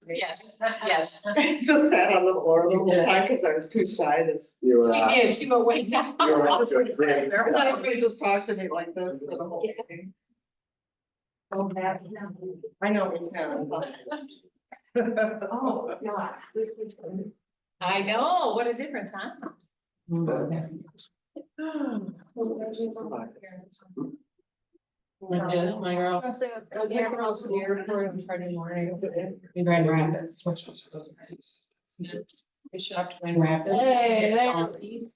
Yes, yes. Just sat on the floor the whole time because I was too shy to. You're, She did, she went way down. Everybody just talked to me like this for the whole thing. Oh, bad. I know it's happening. Oh, God. I know, what a difference, huh? My girl. Yeah, girls to the airport on Friday morning. In Grand Rapids, which was really nice. We shopped in Grand Rapids. Hey, there.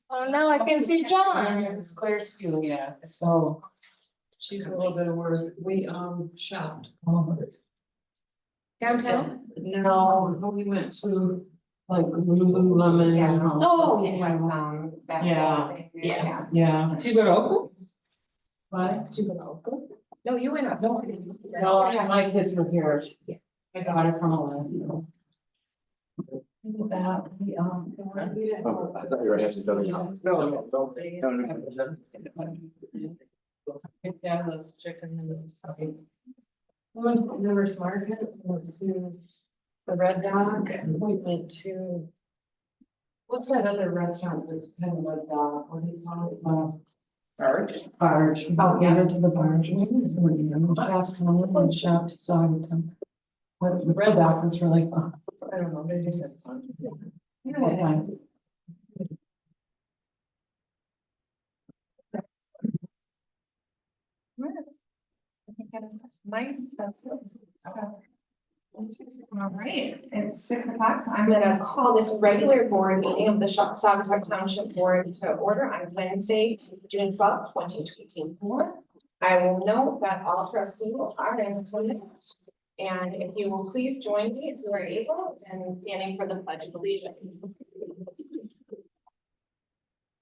Oh, now I can see John. It's Claire's school, yeah, so. She's a little bit of work. We shopped. Downtown? No, we went to like Lululemon. Yeah. Oh, Yeah. Yeah. Yeah. Did you go to Oakland? What? Did you go to Oakland? No, you went up. No, my kids were here. I got it from Orlando. That, we, I thought you were asking something else. No. Yeah, those chicken and something. We went to River's Market, we went to the Red Dog, and we went to. What's that other restaurant that's kind of like, what do you call it? Barge. Barge. Oh, yeah, went to the Barge. And shopped at Saugatuck. But the Red Dog was really fun. I don't know, they just had fun. Yeah. All right, it's 6 o'clock, so I'm gonna call this regular board meeting of the Saugatuck Township Board to order on Wednesday, June 12th, 2024. I will note that all trustees are in attendance. And if you will please join me if you are able in standing for the pledge of allegiance.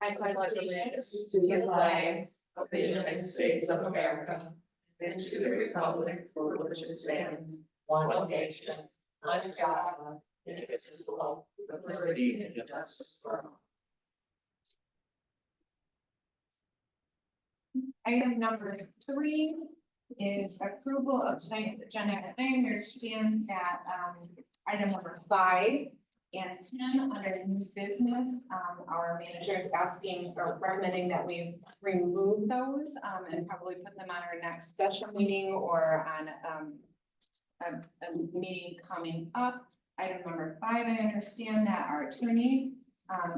I pledge allegiance to the flag Of the United States of America, and to the republic for which it stands, one nation, under God, indivisible, with liberty and justice for all. Item number 3 is approval of tonight's agenda. I understand that item number 5 and 10 under new business, our manager is asking or recommending that we remove those and probably put them on our next special meeting or on a meeting coming up. Item number 5, I understand that our attorney,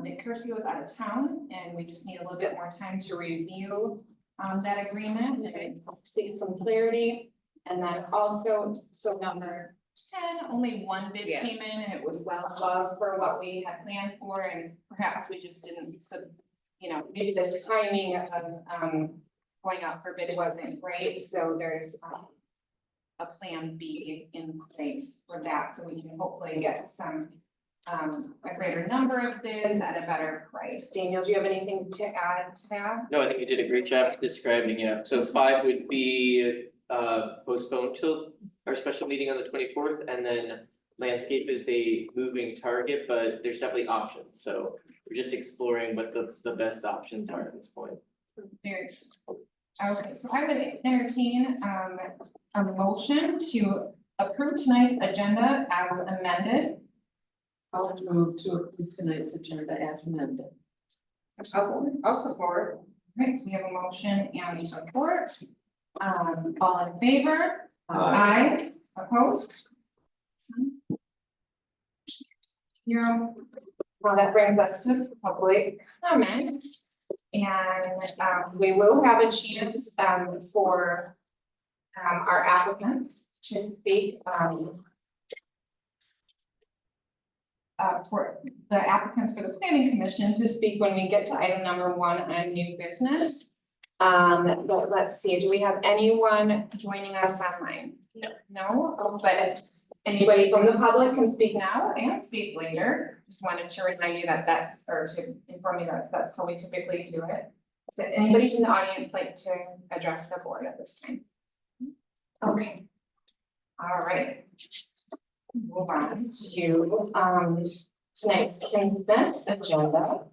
Nick Kersey, was out of town and we just need a little bit more time to review that agreement and see some clarity. And then also, so number 10, only one bid came in and it was well above for what we had planned for, and perhaps we just didn't, so, you know, maybe the timing of going out for bid wasn't great, so there's a plan B in place for that, so we can hopefully get some a greater number of bids at a better price. Daniel, do you have anything to add to that? No, I think you did a great job describing it. So 5 would be postponed till our special meeting on the 24th, and then landscape is a moving target, but there's definitely options. So we're just exploring what the best options are at this point. Very good. Okay, so I would entertain a motion to approve tonight's agenda as amended. I'll move to approve tonight's agenda as amended. I'll support. Right, so we have a motion and support. All in favor? Aye. Opposed? 0. Well, that brings us to public comment. And we will have a chance for our applicants to speak for the applicants for the planning commission to speak when we get to item number 1 on new business. But let's see, do we have anyone joining us online? No. No, but anybody from the public can speak now and speak later. Just wanted to remind you that or to inform you that that's how we typically do it. So anybody from the audience like to address the board at this time? Okay. All right. Move on to tonight's consent agenda.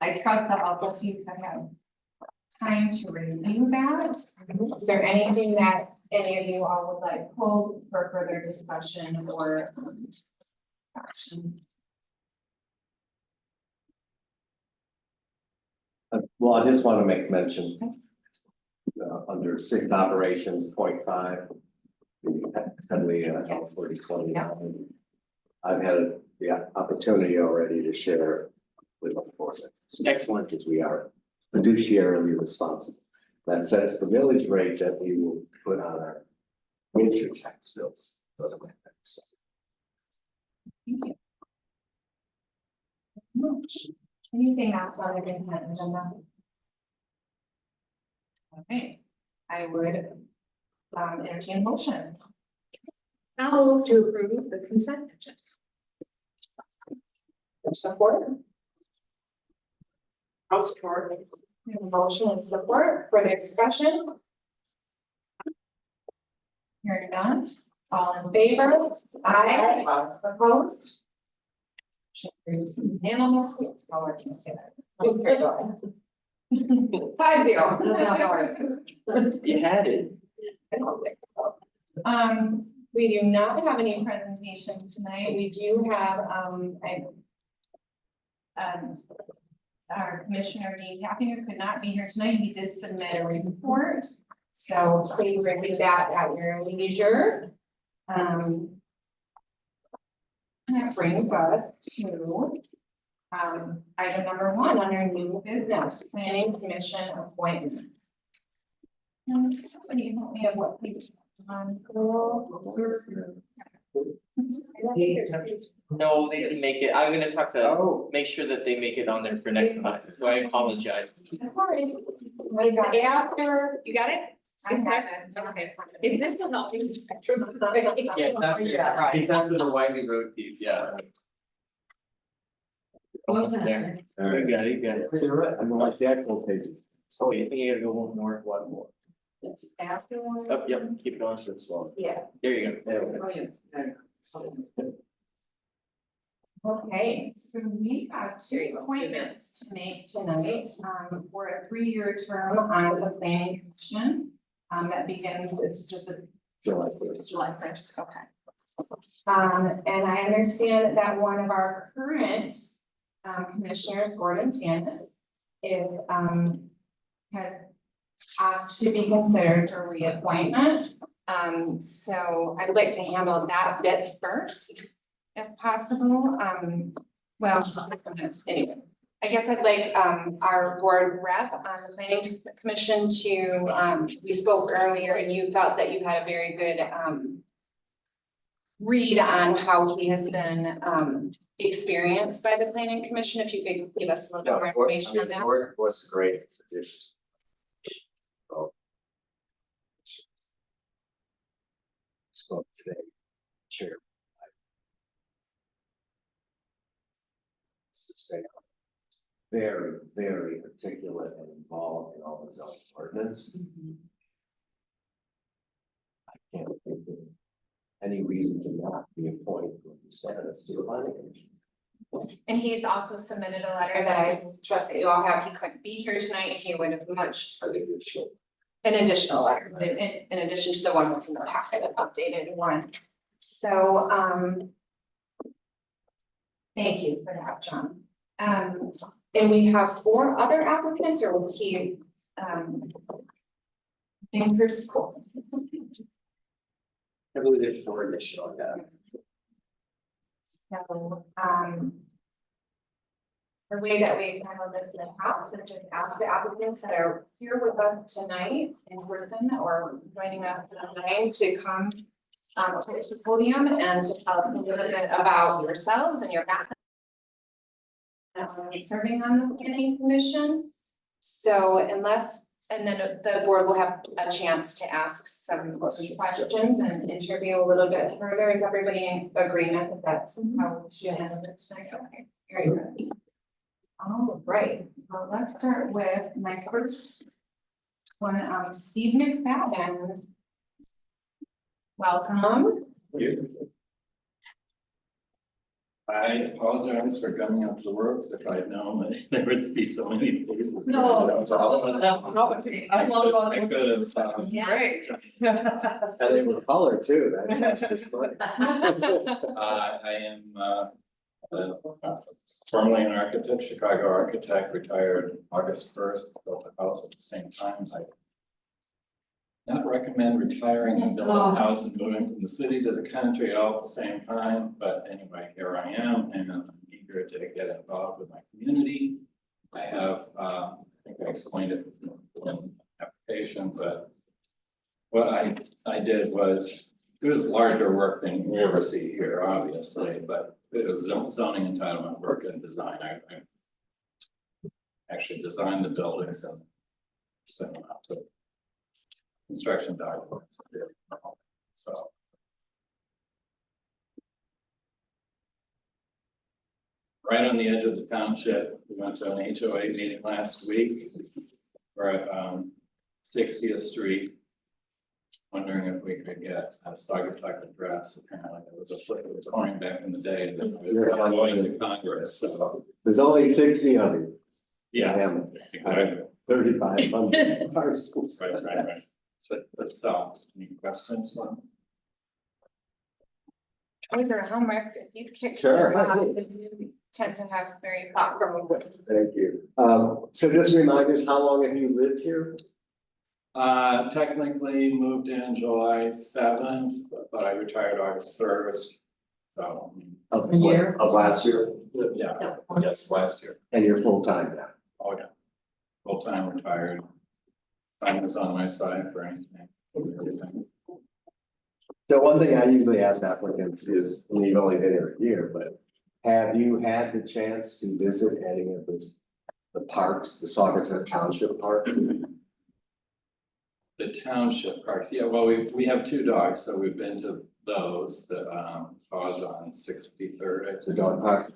I trust that all trustees have had time to review that. Is there anything that any of you all would like pulled for further discussion or action. Well, I just want to make mention. Under six operations, 0.5. Headley, Yes. 4020. Yeah. I've had the opportunity already to share with the board. Excellent as we are fiduciarily responsible. That sets the millage rate that we will put on our winter tax bills. Doesn't make sense. Thank you. Anything else on the consent agenda? Okay, I would entertain a motion. I'll move to approve the consent agenda. Support. I'll support. We have a motion and support for the discussion. Hearing none, all in favor? Aye. Opposed? Motion carries unanimously. Oh, I can't say that. 5-0. You had it. We do not have any presentations tonight. We do have, our Commissioner Dean Cappinger could not be here tonight. He did submit a report. So please review that at your leisure. And that brings us to item number 1 under new business, planning commission appointment. Somebody help me of what page on. No, they didn't make it. I'm gonna talk to, make sure that they make it on there for next time, so I apologize. After, you got it? I have it. Okay. If this will help you. Yeah, it's after the winding road piece, yeah. Almost there. All right. You got it, you got it. You're right. I'm on the actual pages. Oh, you think you gotta go one more? It's afterwards. Oh, yep, keep going. Yeah. There you go. There we go. Okay, so we have 2 appointments to make tonight, for a 3-year term on the planning commission. That begins, it's just a July 1st, okay. And I understand that one of our current, commissioners, Gordon Stannis, is, has asked to be considered for reappointment. So I'd like to handle that bit first, if possible. Well, anyway, I guess I'd like, our board rep on the planning commission to, we spoke earlier and you felt that you had a very good, read on how he has been, experienced by the planning commission. If you could give us a little bit more information on that. Gordon was a great addition. So. So today, chair. To say, very, very articulate and involved in all the zoning ordinance. I can't think of any reason to not be appointed from the status to the planning commission. And he's also submitted a letter that I trust that you all have. He couldn't be here tonight. He would have much, an additional letter, in addition to the one that's in the packet, an updated one. So, thank you for that, John. And we have 4 other applicants, or will he, in first school? I believe there's 4 additional, yeah. So, the way that we handle this in the past is just ask the applicants that are here with us tonight in person or joining us online to come to the podium and to tell us a little bit about yourselves and your background. Serving on the planning commission. So unless, and then the board will have a chance to ask some questions and interview a little bit further. Is everybody in agreement that that's how we should handle this tonight? Okay, very good. All right, well, let's start with my first one, Steve McFadden. Welcome. I apologize for coming up to the works if I'd known that there would be so many people. No, That's all. I love I could have, It's great. And they were color too, that's just funny. I am, formerly an architect, Chicago architect, retired August 1st, built a house at the same time. I not recommend retiring and building a house and moving from the city to the country all at the same time, but anyway, here I am, and I'm eager to get involved with my community. I have, I think I explained it in the application, but what I did was, it was larger work than you ever see here, obviously, but it was zoning entitlement work and design. I actually designed the buildings and sent them out to construction documents. So. Right on the edge of the township, we went to an HOA meeting last week. We're at 60th Street. Wondering if we could get a Saugatuck address. Apparently there was a flip of the coin back in the day that was going to Congress, so. There's only 60 of you. Yeah, Damn, exactly. 3,500 parcels. Right. So, any questions, one? Either homework, if you kick. Sure. You tend to have very thoughtful. Thank you. So just remind us, how long have you lived here? Technically moved in July 7th, but I retired August 1st. So, Of A year? Of last year? yeah, yes, last year. And you're full-time now? Oh, yeah. Full-time retired. Time is on my side for anything. Everything. So one thing I usually ask applicants is, and you've only been here a year, but have you had the chance to visit any of the parks, the Saugatuck Township Park? The township parks, yeah, well, we have two dogs, so we've been to those, the Paws on 63rd, I think. The dog park?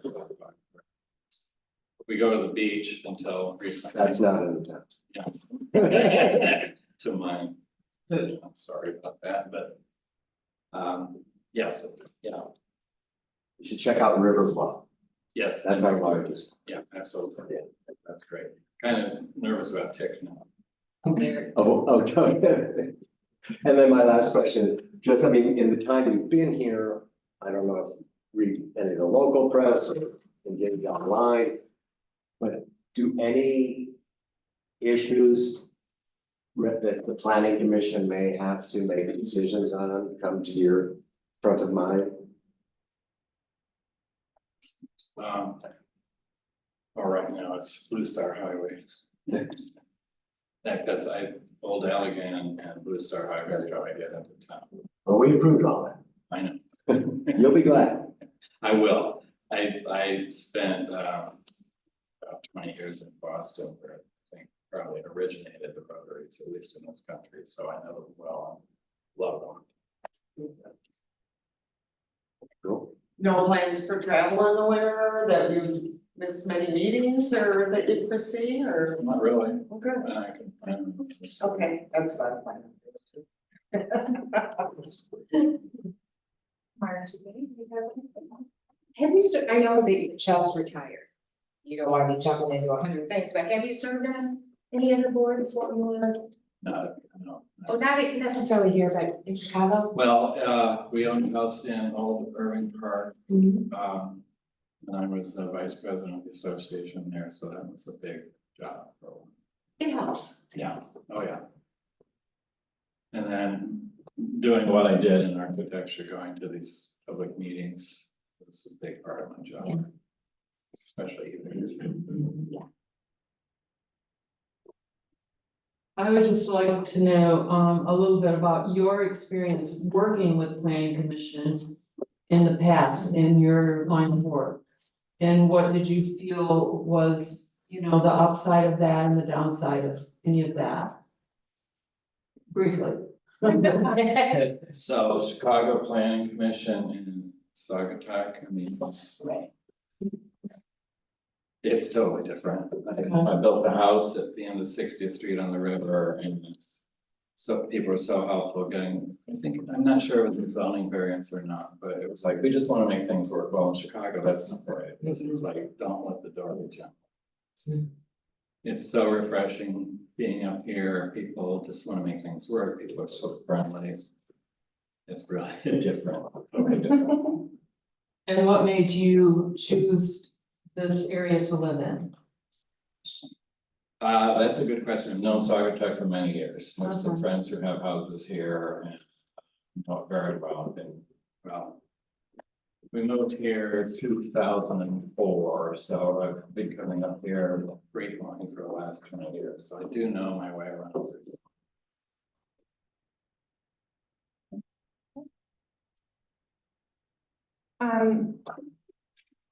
We go to the beach until recently. That's not in the town. Yes. To mine. I'm sorry about that, but. Yes, you know, You should check out River Bluff. yes. That's our largest. Yeah, absolutely, yeah, that's great. Kind of nervous about ticks now. Oh, and then my last question, just, I mean, in the time you've been here, I don't know if read any of the local press or engage online, but do any issues that the planning commission may have to make decisions on come to your front of mind? Well, right now it's Blue Star Highway. Because Old Allegan and Blue Star Highway is how I get into town. Well, we approved all that. I know. You'll be glad. I will. I spent about 20 years in Boston, where I think probably originated the rotaries, at least in this country, so I know them well and love them. Cool. No plans for travel in the winter, that you miss many meetings or that you foresee, or? Not really, Okay, and I can plan them. okay, that's what I'm planning. Marcy, you have anything? Have you, I know that you just retired. You don't want to be jumping into 100 things, but have you served on any other boards while you were, No. oh, not necessarily here, but in Chicago? Well, we own a house in Old Irving Park, and I was the vice president of the association there, so that was a big job for a while. It helps. Yeah, oh yeah. And then doing what I did in architecture, going to these public meetings, was a big part of my job. Yeah. Especially evenings. I would just like to know a little bit about your experience working with planning commission in the past in your line of work. And what did you feel was, you know, the upside of that and the downside of any of that? Briefly. So Chicago Planning Commission in Saugatuck, I mean, it's totally different. I built the house at the end of 60th Street on the river in so people were so helpful getting, I'm not sure if it was a zoning variance or not, but it was like, we just wanna make things work well in Chicago, that's not right. It's like, don't let the door be jammed. It's so refreshing being up here, people just wanna make things work, people are so friendly. It's really different, totally different. And what made you choose this area to live in? That's a good question. I've known Saugatuck for many years. Most of the Okay. friends who have houses here and know it very well. And well, we moved here 2004, so I've been coming up here frequently for the last 20 years. So I do know my way around.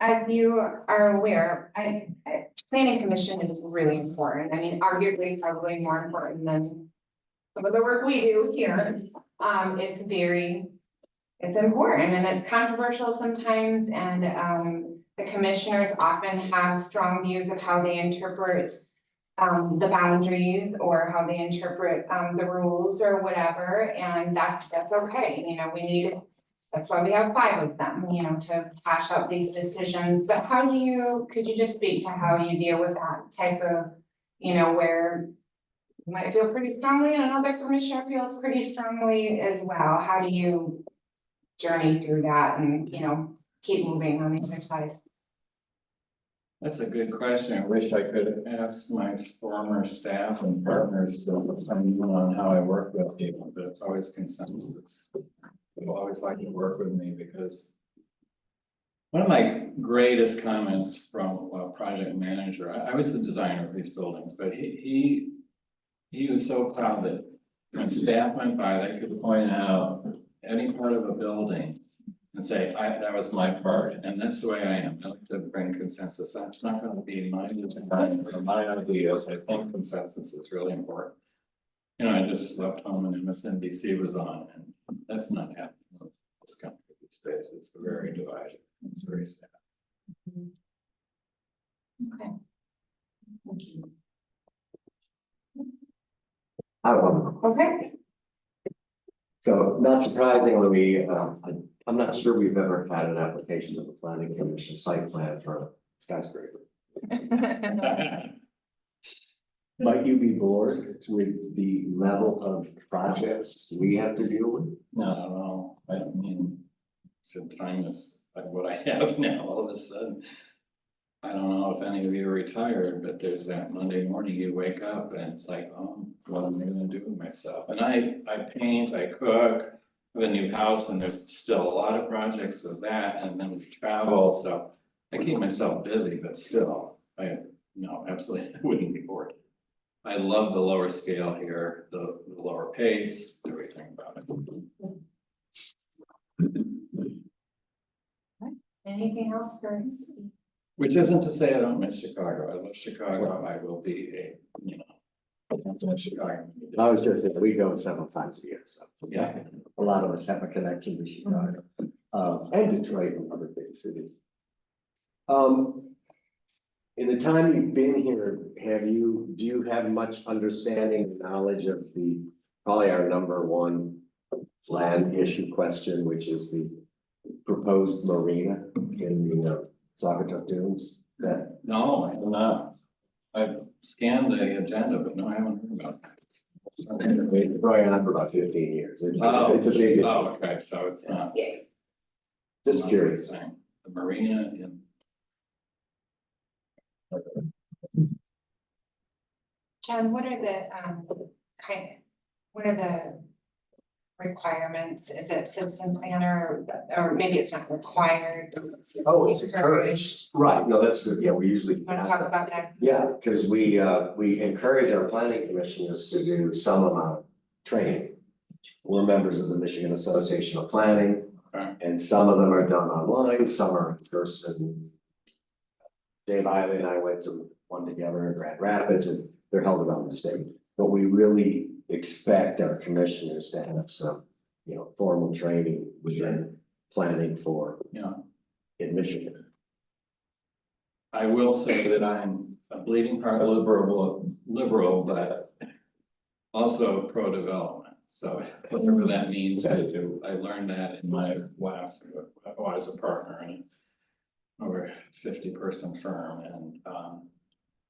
As you are aware, planning commission is really important. I mean, arguably probably more important than some of the work we do here. It's important and it's controversial sometimes and, the commissioners often have strong views of how they interpret the boundaries or how they interpret, the rules or whatever, and that's okay, you know, that's why we have 5 of them, you know, to hash out these decisions, but could you just speak to how you deal with that type of, you know, where you might feel pretty strongly and another commissioner feels pretty strongly as well, how do you journey through that and, you know, keep moving on the other side? That's a good question. I wish I could ask my former staff and partners to chime in on how I work with people, but it's always consensus. People always like to work with me because one of my greatest comments from a project manager, I was the designer of these buildings, but he was so proud that when staff went by, they could point out any part of a building and say, that was my part, and that's the way I am. I like to bring consensus. That's not gonna be my design or my ideas. I think consensus is really important. You know, I just left home and MSNBC was on, and that's not happening in this country these days. It's very divided. It's very sad. Okay. Thank you. Okay. So not surprisingly, I'm not sure we've ever had an application of the planning commission site plan for a skyscraper. Might you be bored with the level of projects we have to deal with? No, I mean, some time is like what I have now, all of a sudden. I don't know if any of you are retired, but there's that Monday morning you wake up and it's like, oh, what am I gonna do with myself? And I paint, I cook, I have a new house and there's still a lot of projects with that and then we travel, so I keep myself busy, but still, no, absolutely, I wouldn't be bored. I love the lower scale here, the lower pace, everything about it. Anything else for us? Which isn't to say I don't miss Chicago. I love Chicago. I will be in Chicago. I was just saying, we go several times a year, so. Yeah. A lot of us have a connection to Chicago, and Detroit and other big cities. In the time you've been here, do you have much understanding, and knowledge of probably our #1 land issue question, which is the proposed marina in the Saugatuck Dunes? No, I do not. I've scanned the agenda, but no, I haven't heard about that. It's been going on for about 15 years. It's a big, Oh, okay, so it's not. Yeah. just curious. The marina in. John, what are the, what are the requirements? Is it citizen planner or maybe it's not required? But It's encouraged. Right, no, that's good. Yeah, we usually. Want to talk about that? Yeah, because we encourage our planning commissioners to do some amount of training. We're members of the Michigan Association of Planning, Okay. and some of them are done online, some are in person. Dave Eiley and I went to one together in Grand Rapids, and they're held around the state. But we really expect our commissioners to have some, formal training within planning for Yeah. in Michigan. I will say that I'm a bleeding heart liberal, but also pro-development. So whatever that means to do, I learned that in my last, I was a partner in over 50-person firm, and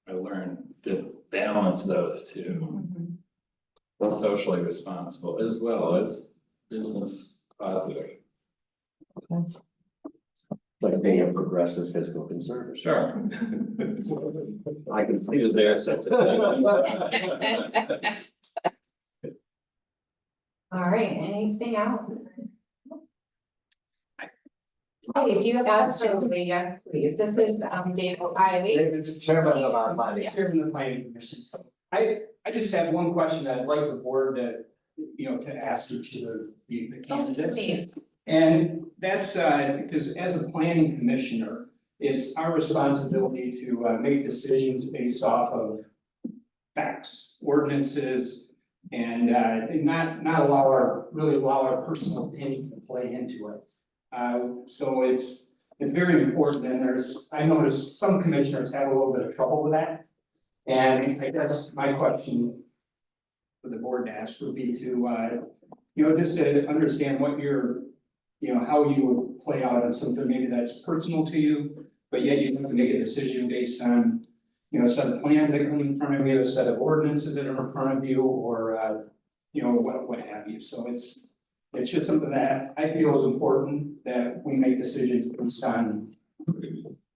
I learned to balance those two. Well, socially responsible as well as business positive. It's like being a progressive fiscal conservative. Sure. I can see He was there, so. All right, anything else? Okay, if you have absolutely, yes, please. This is Dave O'Reilly. David's chairman of our planning. Chairman of the planning commission, so I just have one question that I'd like the board to, to ask each of the candidates. Please. And that's because as a planning commissioner, it's our responsibility to make decisions based off of facts, ordinances, and not really allow our personal opinion to play into it. So it's very important, and I noticed some commissioners have a little bit of trouble with that. And I guess my question for the board to ask would be to, just to understand what your, how you would play out on something maybe that's personal to you, but yet you have to make a decision based on, a set of plans that come in front of you, a set of ordinances that are in front of you, or, what have you. So it's just something that I feel is important, that we make decisions based on,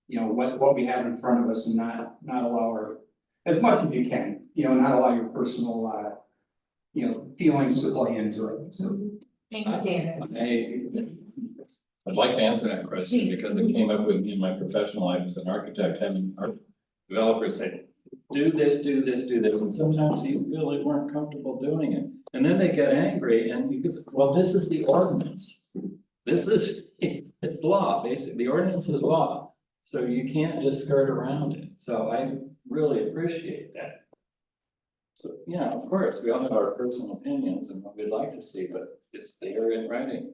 what we have in front of us, and not allow our, as much as you can, not allow your personal, feelings to play into it, so. Thank you, David. I'd like to answer that question because it came up with me in my professional life as an architect, having our developers say, do this, do this, do this, and sometimes you really weren't comfortable doing it. And then they get angry and you can say, well, this is the ordinance. This is, it's law, basically, the ordinance is law. So you can't just skirt around it. So I really appreciate that. So, yeah, of course, we all have our personal opinions and what we'd like to see, but it's there in writing.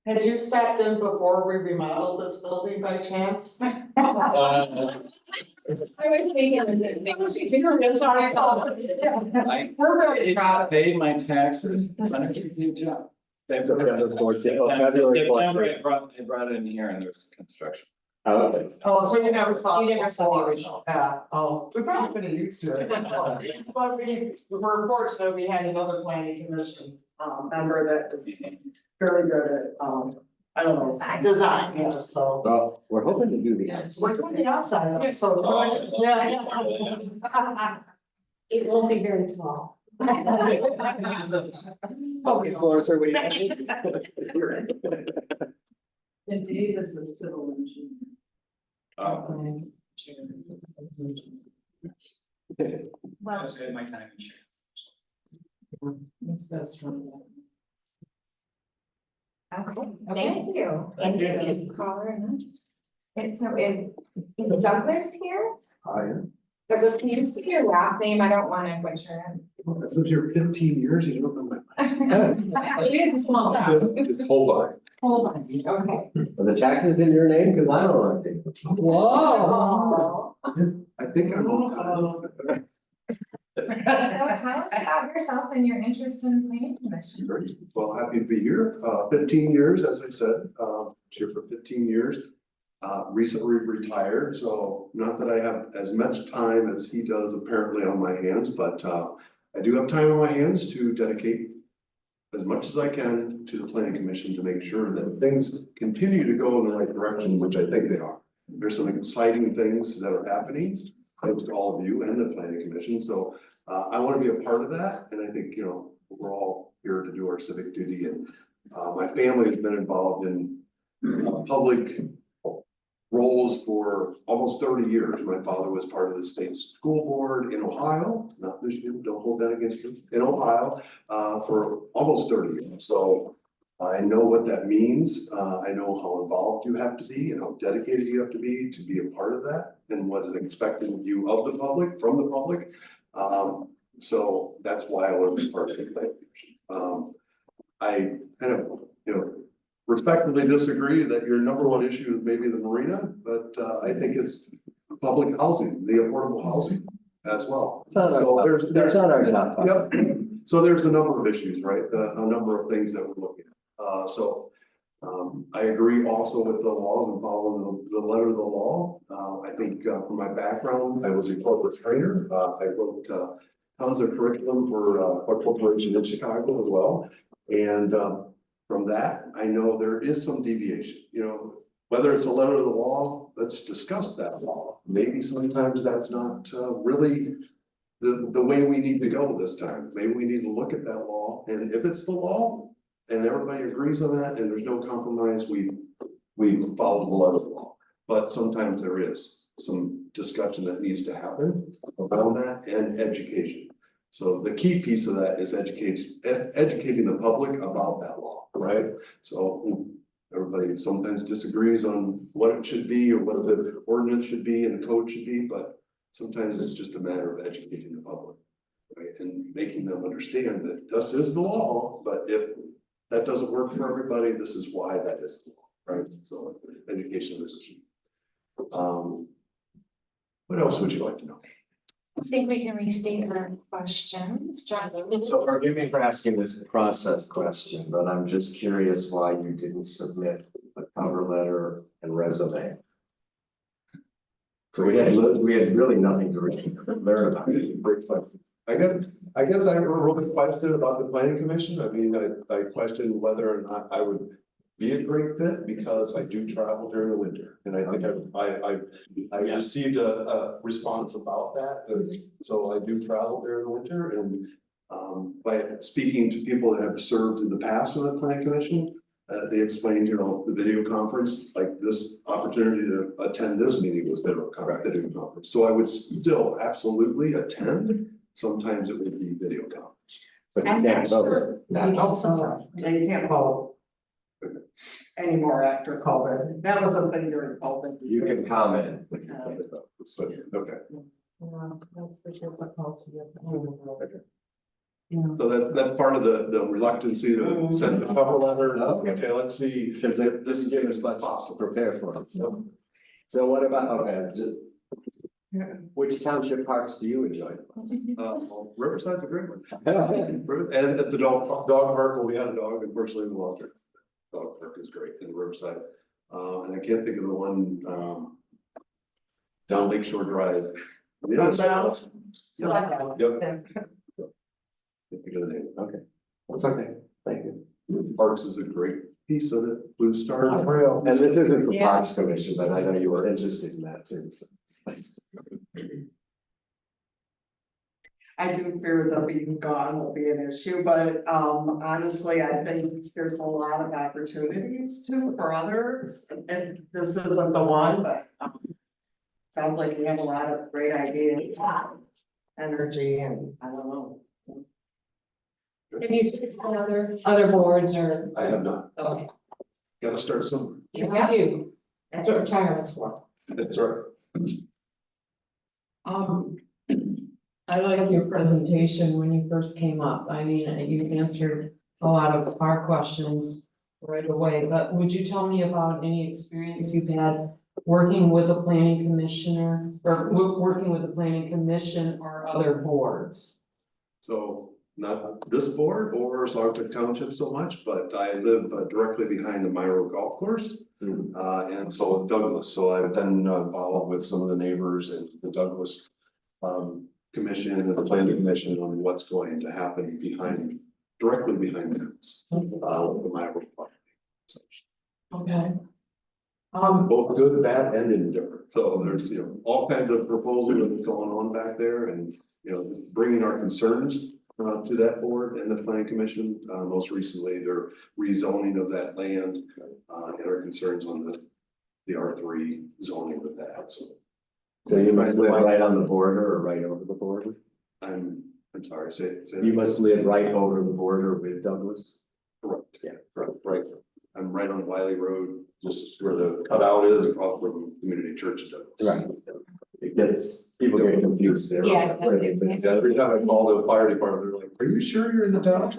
Had you stopped in before we remodeled this building by chance? I was thinking of it. Sorry. I paid my taxes, when I did a job. September 14th, oh, September, February 14th. I brought it in here and there was construction. Oh, okay. Oh, so you never saw. You it never saw the before. original. Yeah, oh, we probably been used to it. But we're fortunate, we had another planning commission, member that was very good at, I don't know, design, yeah, so. Well, we're hoping to do the outside. We're from the outside, though, so. Oh. Yeah. It won't be very tall. Okay, Florence, are we? And Dave is the civil engineer. Oh. Well, That's had my time in chair. That's best from that. okay, thank you. Thank you. Caller, and so is Douglas here? I am. Douglas, can you say your last name? I don't want to butcher I've lived here 15 years, you don't know my last it. It is a small town. name. It's Holbein. Hold on, okay. Are the taxes in your name? Cause I don't know anything. Whoa. I think I'm okay. So tell us about yourself and your interest in planning commission. Great. Well, happy to be here. 15 years, as I said, here for 15 years. Recently retired, so not that I have as much time as he does apparently on my hands, but I do have time on my hands to dedicate as much as I can to the planning commission to make sure that things continue to go in the right direction, which I think they are. There's some exciting things that are happening, thanks to all of you and the planning commission, so I want to be a part of that, and I think, we're all here to do our civic duty, and my family has been involved in public roles for almost 30 years. My father was part of the state school board in Ohio, not Michigan, don't hold that against me, in Ohio, for almost 30 years. So I know what that means. I know how involved you have to be and how dedicated you have to be a part of that, and what is expected of you of the public, from the public. So that's why I want to be part of the planning commission. I kind of, respectfully disagree that your number one issue is maybe the marina, but I think it's public housing, the affordable housing. as well. It's not our So top- there's, That's not our top priority. Yep, so there's a number of issues, right, a number of things that we're looking at, I agree also with the laws and following the letter of the law. I think, from my background, I was a corporate trainer, I wrote, tons of curriculum for, a corporation in Chicago as well. And, from that, I know there is some deviation, whether it's a letter of the law, let's discuss that law. Maybe sometimes that's not, really the way we need to go this time. Maybe we need to look at that law, and if it's the law and everybody agrees on that and there's no compromise, we follow the letter of the law. But sometimes there is some discussion that needs to happen around that and education. So the key piece of that is educating the public about that law, right? So everybody sometimes disagrees on what it should be or what the ordinance should be and the code should be, but sometimes it's just a matter of educating the public, right? And making them understand that this is the law, but if that doesn't work for everybody, this is why that is the law, right? So education is key. What else would you like to know? I think we can restate our questions, John. So forgive me for asking this process question, but I'm just curious why you didn't submit a cover letter and resume. So we had really nothing to learn about it. I guess I wrote a question about the planning commission. I mean, I questioned whether or not I would be a great fit because I do travel during the winter. And I think I received a response about that. So I do travel during the winter, and by speaking to people that have served in the past on the planning commission, they explained, the video conference, like this opportunity to attend this meeting was video conference. So I would still absolutely attend. Sometimes it would be video conference. But you I'm can't not vote. sure. They can't vote anymore after COVID. That was a thing during COVID. You can comment, but you can't vote. So, okay, That's the difficulty of it. so that's part of the reluctancy to send the cover letter. Okay. Okay, let's see. Because this is giving us much to prepare for. So what about, which township parks do you enjoy? Well, Riverside's a great one. And at the dog park, well, we had a dog, unfortunately, we lost it. Dog park is great in Riverside. And I can't think of the one, down Lakeshore Drive. Sundown? Yep. Sundown. Can't think of the name. Okay, that's okay, thank you. Parks is a great piece of it, Blue Star. And this isn't the Yeah. Parks Commission, but I know you were interested in that too. So, thanks. I do fear that being gone will be an issue, but honestly, I think there's a lot of opportunities too for others. And this isn't the one, but sounds like you have a lot of great ideas, energy, and I don't know. Have you seen other boards or? I have not. Okay. Gotta start somewhere. You have to. That's what retirement's for. That's right. I like your presentation when you first came up. I mean, you answered a lot of our questions right away, but would you tell me about any experience you've had working with a planning commissioner or working with the planning commission or other boards? So not this board or Saugatuck Township so much, but I live directly behind the Myro Golf Course. And so Douglas, so I've been involved with some of the neighbors and the Douglas commission and the planning commission on what's going to happen directly behind the house. The Myro property. Okay. Both good, bad, and indifferent. So there's, all kinds of proposals going on back there, and, bringing our concerns to that board and the planning commission. Most recently, their rezoning of that land, and our concerns on the R3 zoning of that, So you must live right on the border or right over the border? I'm sorry, say You must live right over the border with Douglas? correct, yeah, right. I'm right on Wiley Road, just where the cutout is across from Community Church in Douglas. Right. People get confused there. Yeah. Yeah, every time I call the fire department, they're like, are you sure you're in the town?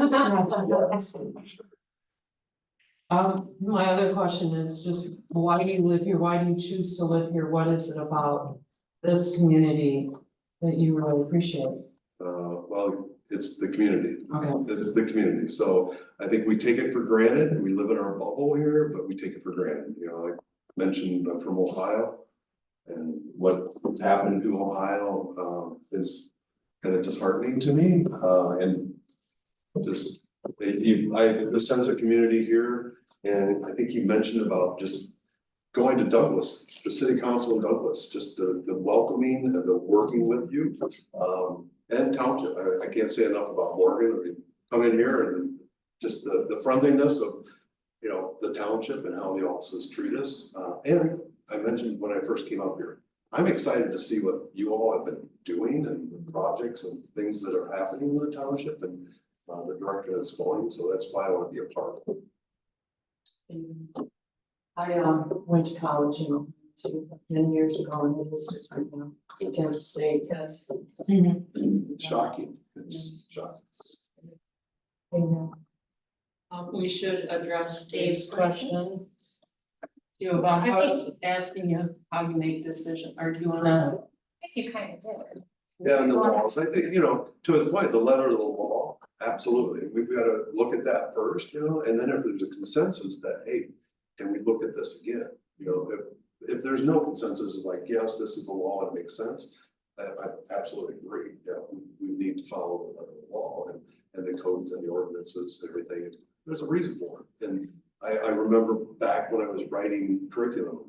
My other question is just, why do you live here? Why do you choose to live here? What is it about this community that you really appreciate? Well, it's the community. Okay. This is the community, so I think we take it for granted, we live in our bubble here, but we take it for granted, you know, I mentioned I'm from Ohio. And what happened to Ohio, is kind of disheartening to me, and just, the sense of community here, and I think you mentioned about just going to Douglas, the city council in Douglas, just the welcoming and the working with you, and township, I can't say enough about Morgan, I mean, come in here and just the friendliness of, you know, the township and how the offices treat us, and I mentioned when I first came up here, I'm excited to see what you all have been doing and the projects and things that are happening in the township and the direction it's going, so that's why I want to be a part of it. I went to college in 10 years ago and it was different now. Kansas State, yes. It's shocking, it's shocking. We should address Dave's question. You about I how, think- asking you how you make decision, or do you wanna? I think you kind of did. Yeah, and the laws, I think, you know, to his point, the letter of the law, absolutely, we've got to look at that first, you know, and then if there's a consensus that, hey, can we look at this again? You know, if there's no consensus, it's like, yes, this is the law, it makes sense. I absolutely agree, yeah, we need to follow the letter of the law and the codes and the ordinances, everything, there's a reason for it. And I remember back when I was writing curriculum,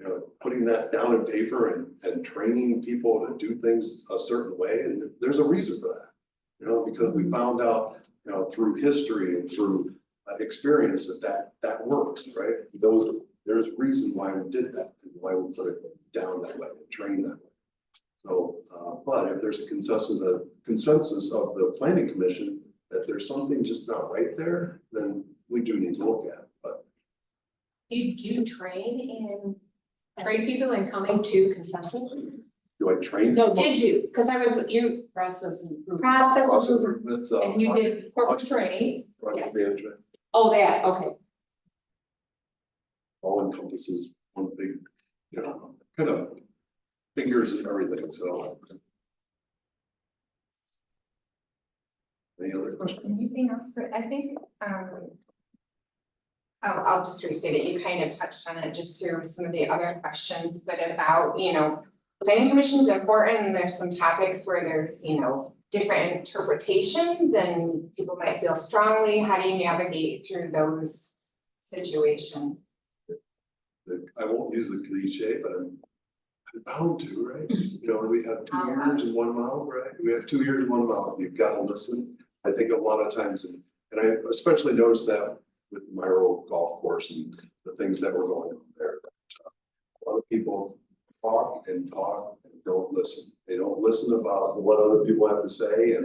you know, putting that down in paper and training people to do things a certain way, and there's a reason for that. You know, because we found out, you know, through history and through experience that works, right? There's reason why we did that and why we put it down that way and train that way. So, but if there's a consensus of the planning commission that there's something just not right there, then we do need to look at it, but. Did you train people in coming to consensus? Do I train? No, did you? Cause you Process improvement. process Process improvement, improvements, and you did corporate training. project management, Oh, that, okay. all encompasses one big, you know, kind of figures and everything, so. Any other questions? Anything else for, I think, I'll just restate it, you kind of touched on it just through some of the other questions, but about, you know, planning commission is important, and there's some topics where there's, you know, different interpretations and people might feel strongly, how do you navigate through those situations? I won't use the cliche, but I'm bound to, right? You know, we have 2 years in one mouth, right? We have 2 years in one mouth, you've got to listen. I think a lot of times, and I especially noticed that with my old golf course and the things that were going on there. A lot of people talk and don't listen. They don't listen about what other people have to say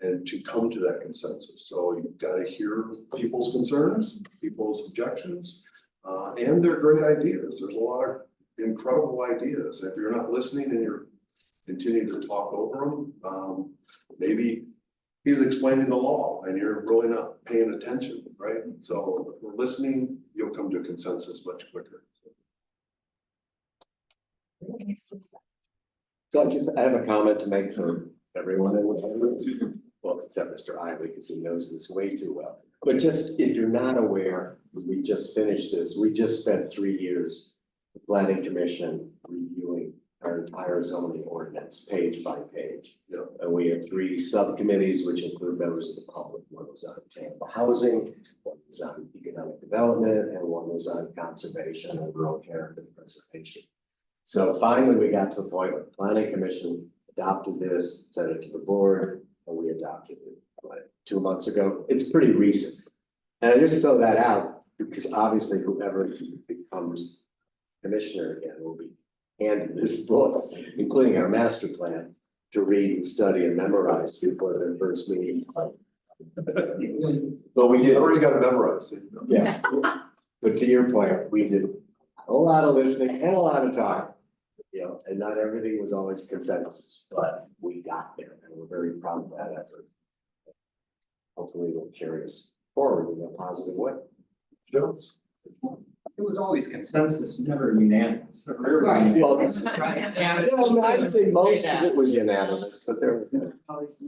and to come to that consensus. So you've got to hear people's concerns, people's objections, and their great ideas. There's a lot of incredible ideas. If you're not listening and you're continuing to talk over them, maybe he's explaining the law and you're really not paying attention, right? So if we're listening, you'll come to a consensus much quicker. So I have a comment to make for everyone in the room. Well, except Mr. Ivey, because he knows this way too well. But just if you're not aware, we just finished this, we just spent 3 years, the planning commission reviewing our entire zoning ordinance, page by page. Yeah. And we have 3 subcommittees, which include members of the public. One was on attainable housing, one was on economic development, and one was on conservation and rural character preservation. So finally, we got to the point where the planning commission adopted this, sent it to the board, and we adopted it, what, 2 months ago. It's pretty recent. And I just throw that out because obviously whoever becomes commissioner again will be handed this book, including our master plan, to read and study and memorize before their first meeting. But we You did. already got to memorize it. Yeah, but to your point, we did a lot of listening and a lot of talking. You know, and not everything was always consensus, but we got there and we're very proud of that effort. Hopefully it'll carry us forward in a positive way. Sure. It was always consensus, never unanimous. Right. Well, Yeah. I would say most of it was unanimous, but there was. That's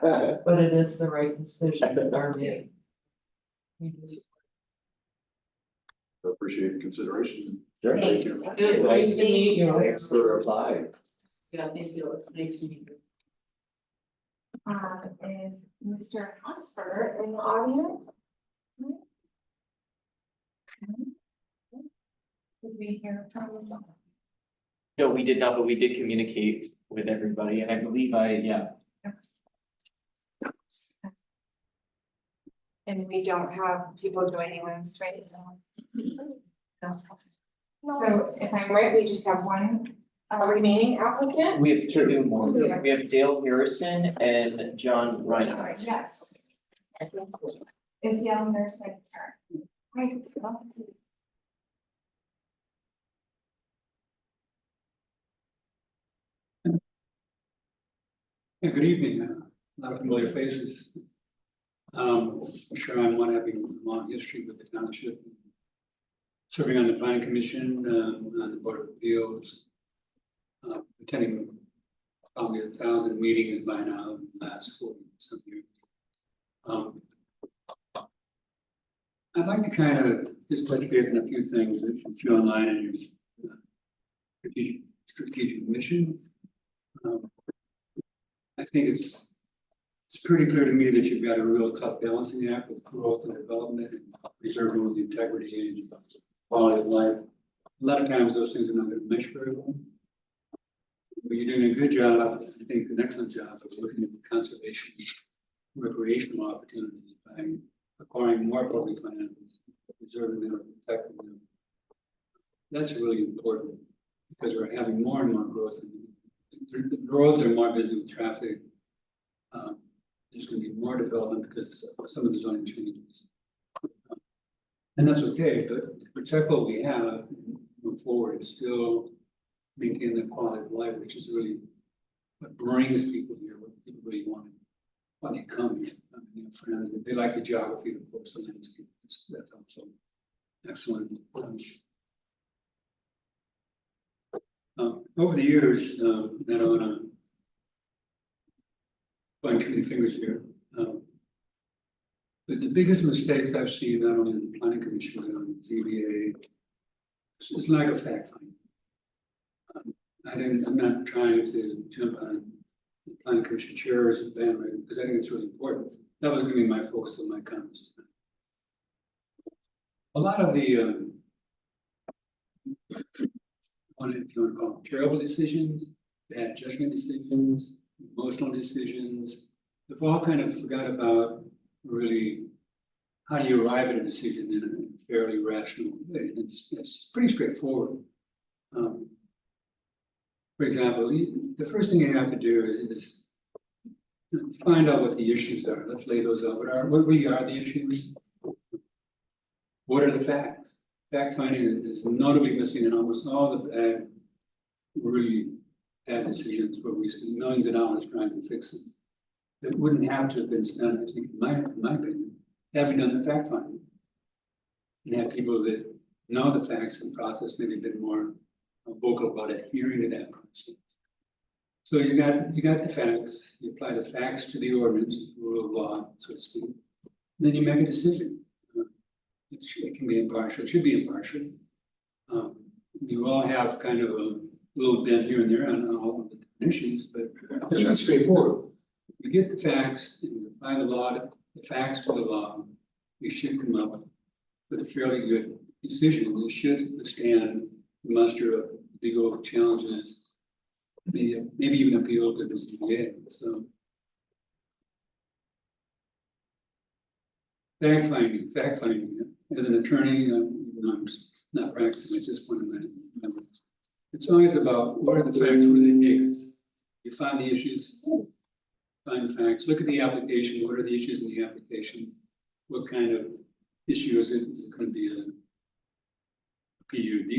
right. But it is the right decision that are made. We just- Appreciate the consideration. Sure. Thank you. It was nice to meet you. Thanks for replying. Yeah, thank you, it's nice to meet you. Is Mr. Hosper in the audience? Did we hear from him? No, we did not, but we did communicate with everybody, and I believe yeah. And we don't have people joining us right now. So if I'm right, we just have one remaining applicant? We have two more. We have Dale Harrison and John Reinhardt. Yes. Is Dale nurse secretary? Right. Yeah, good evening, a lot of familiar faces. I'm sure I'm one having a long history with the township. Serving on the planning commission, on the board of appeals. Attending probably 1,000 meetings by now in the last 40 some years. I'd like to kind of just touch base on a few things that you online and your strategic mission. I think it's pretty clear to me that you've got a real tough balancing act with growth and development and preserving the integrity and quality of life. A lot of times those things are not going to mesh very well. But you're doing a good job, I think an excellent job of looking at the conservation, recreational opportunities by acquiring more public lands, preserving them, protecting them. That's really important because we're having more and more growth. The roads are more busy with traffic. There's going to be more development because of some of the zoning changes. And that's okay, but to protect what we have and move forward and still maintain that quality of life, which is really what brings people here, what people really want, why they come here. I mean, friends, they like the geography, of course, the landscape. That's also excellent. Over the years, I don't want to point too many fingers here. But the biggest mistakes I've seen, not only in the planning commission, but on ZBA, is lack of fact finding. I'm not trying to jump on the planning commission chairs bandwagon because I think it's really important. That was going to be my focus of my comments tonight. A lot of the, if you want to call them terrible decisions, bad judgment decisions, emotional decisions, they've all kind of forgot about really how do you arrive at a decision in a fairly rational way. It's pretty straightforward. For example, the first thing you have to do is find out what the issues are. Let's lay those out. What really are the issues? What are the facts? Fact finding is notably missing in almost all the bad, really bad decisions where we spend millions of dollars trying to fix them. It wouldn't have to have been spent, I think, in my opinion, having done the fact finding. And have people that know the facts and process maybe been more vocal about adhering to that process. So you got the facts, you apply the facts to the ordinance, rule of law, so to speak. Then you make a decision. It can be impartial, it should be impartial. You all have kind of a little bent here and there on all of the issues, but they're not straightforward. You get the facts and you apply the facts to the law, you should come up with a fairly good decision. You should withstand the muster of legal challenges, maybe even appeal to the ZBA. So fact finding. As an attorney, I'm not practicing at this point in my life. It's always about what are the facts, where they take us. You find the issues, find the facts, look at the application, what are the issues in the application? What kind of issue is it? Is it going to be a PUD?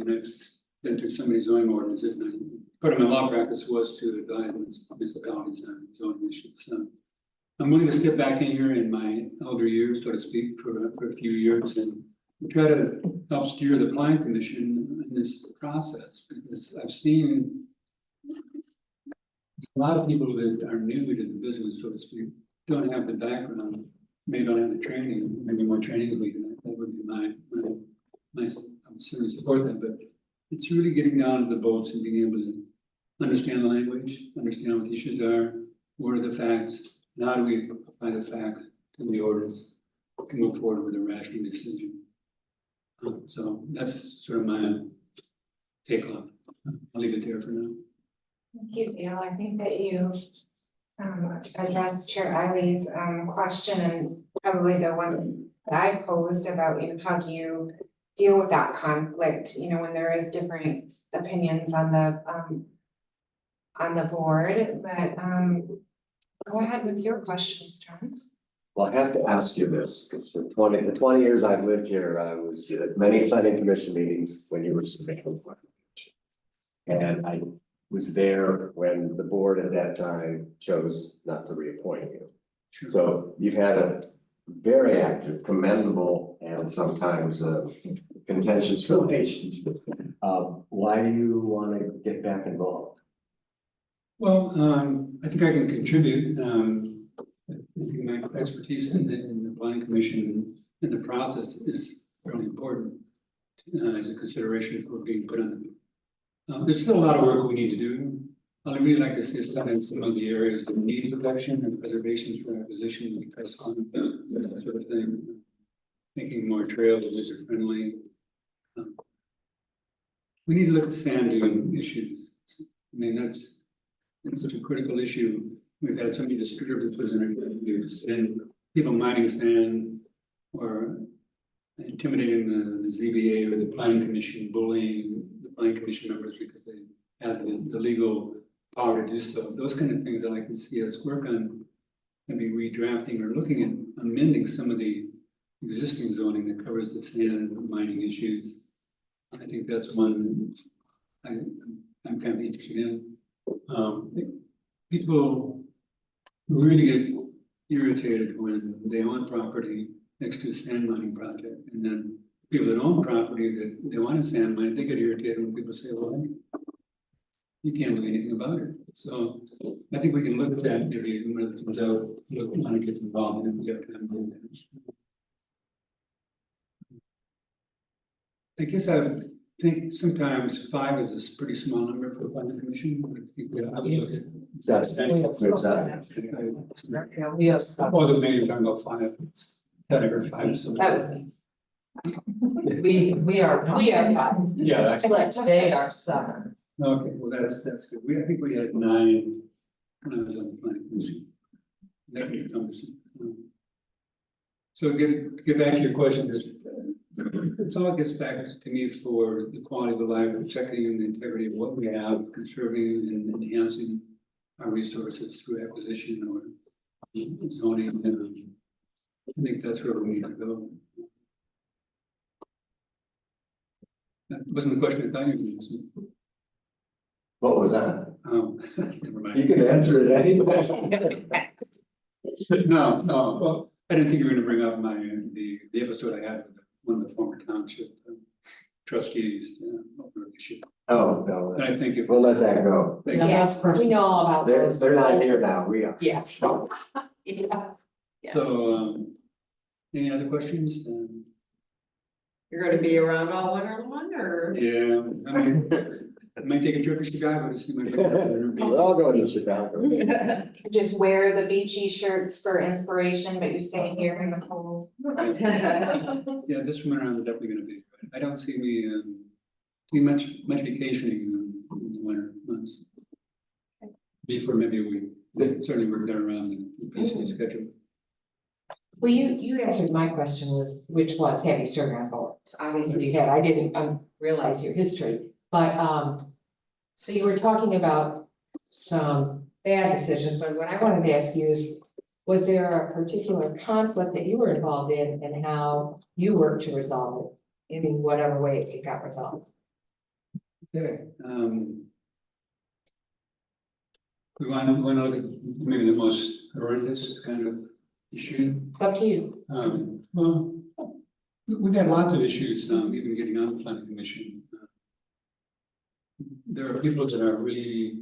I mean, I've been through so many zoning ordinances, and part of my law practice was to advise municipalities on zoning issues. So I'm willing to step back in here in my elder years, so to speak, for a few years and we try to help steer the planning commission in this process, because I've seen a lot of people that are new to the business, so to speak, don't have the background, maybe don't have the training, maybe more training is needed. That would be my, I would certainly support that, but it's really getting down to the bolts and being able to understand the language, understand what the issues are, what are the facts, and how do we apply the fact to the ordinance and move forward with a rational decision. So that's sort of my take on it. I'll leave it there for now. Thank you, Dale. I think that you addressed Chair Eiley's question, and probably the one that I posed about, how do you deal with that conflict, when there is different opinions on the board, but go ahead with your questions, John. Well, I have to ask you this, because for the 20 years I've lived here, I was at many planning commission meetings when you were submitting. And I was there when the board at that time chose not to reappoint you. So you've had a very active, commendable, and sometimes contentious relationship. Why do you want to get back involved? Well, I think I can contribute. I think my expertise in the planning commission and the process is really important as a consideration for being put on the. There's still a lot of work we need to do. I'd really like to see us done in some of the areas that need protection and preservation for acquisition, because on that sort of thing, making more trails user friendly. We need to look at sand dune issues. I mean, that's such a critical issue. We've had so many disturbances in our communities, and people mining sand or intimidating the ZBA or the planning commission, bullying the planning commission members because they have the legal power to do so. Those kind of things I like to see us work on, maybe redrafting or looking at amending some of the existing zoning that covers the sand mining issues. I think that's one I'm kind of interested in. People really get irritated when they own property next to a sand mining project, and then people that own property that they want a sand mine, they get irritated when people say, well, you can't do anything about it. So I think we can look at that, maybe when it comes out, look, want to get involved in it, we have time to do that. I guess I think sometimes 5 is a pretty small number for the planning commission. I think we have to look at. We have stuff. More than maybe talking about 5. That I heard 5 is something. We are. Yeah, that's Like today are 7. okay. Well, that's good. I think we had 9 when I was on the planning commission. That can come to some. So get back to your question. It's all gets back to me for the quality of the life, protecting the integrity of what we have, conserving and enhancing our resources through acquisition or zoning. I think that's where we need to go. That wasn't the question I thought you were going to ask me. What was that? Oh, never mind. You can answer it anyway. No, well, I didn't think you were gonna bring up the episode I had with one of the former township trustees. Over the issue. Oh, no, And I think if. we'll let that go. Yeah, that's We know all about those. They're not here now, we are. Yeah. Yeah. So, any other questions? You're gonna be around all winter long, or? Yeah, I mean, I might take a trip to Chicago to see my. We're all going to Chicago. Just wear the beachy shirts for inspiration, but you stay here in the cold. Yeah, this winter I'm definitely gonna be. I don't see me doing much vacationing in the winter months. Before maybe a week. Certainly work that around the busy schedule. Well, you answered my question which was, have you served on boards? Obviously you had, I didn't realize your history, but, so you were talking about some bad decisions, but what I wanted to ask you is, was there a particular conflict that you were involved in and how you worked to resolve it in whatever way it got resolved? Okay, we want to look at maybe the most horrendous kind of issue. Up to you. Well, We've had lots of issues, even getting on the planning commission. There are people that are really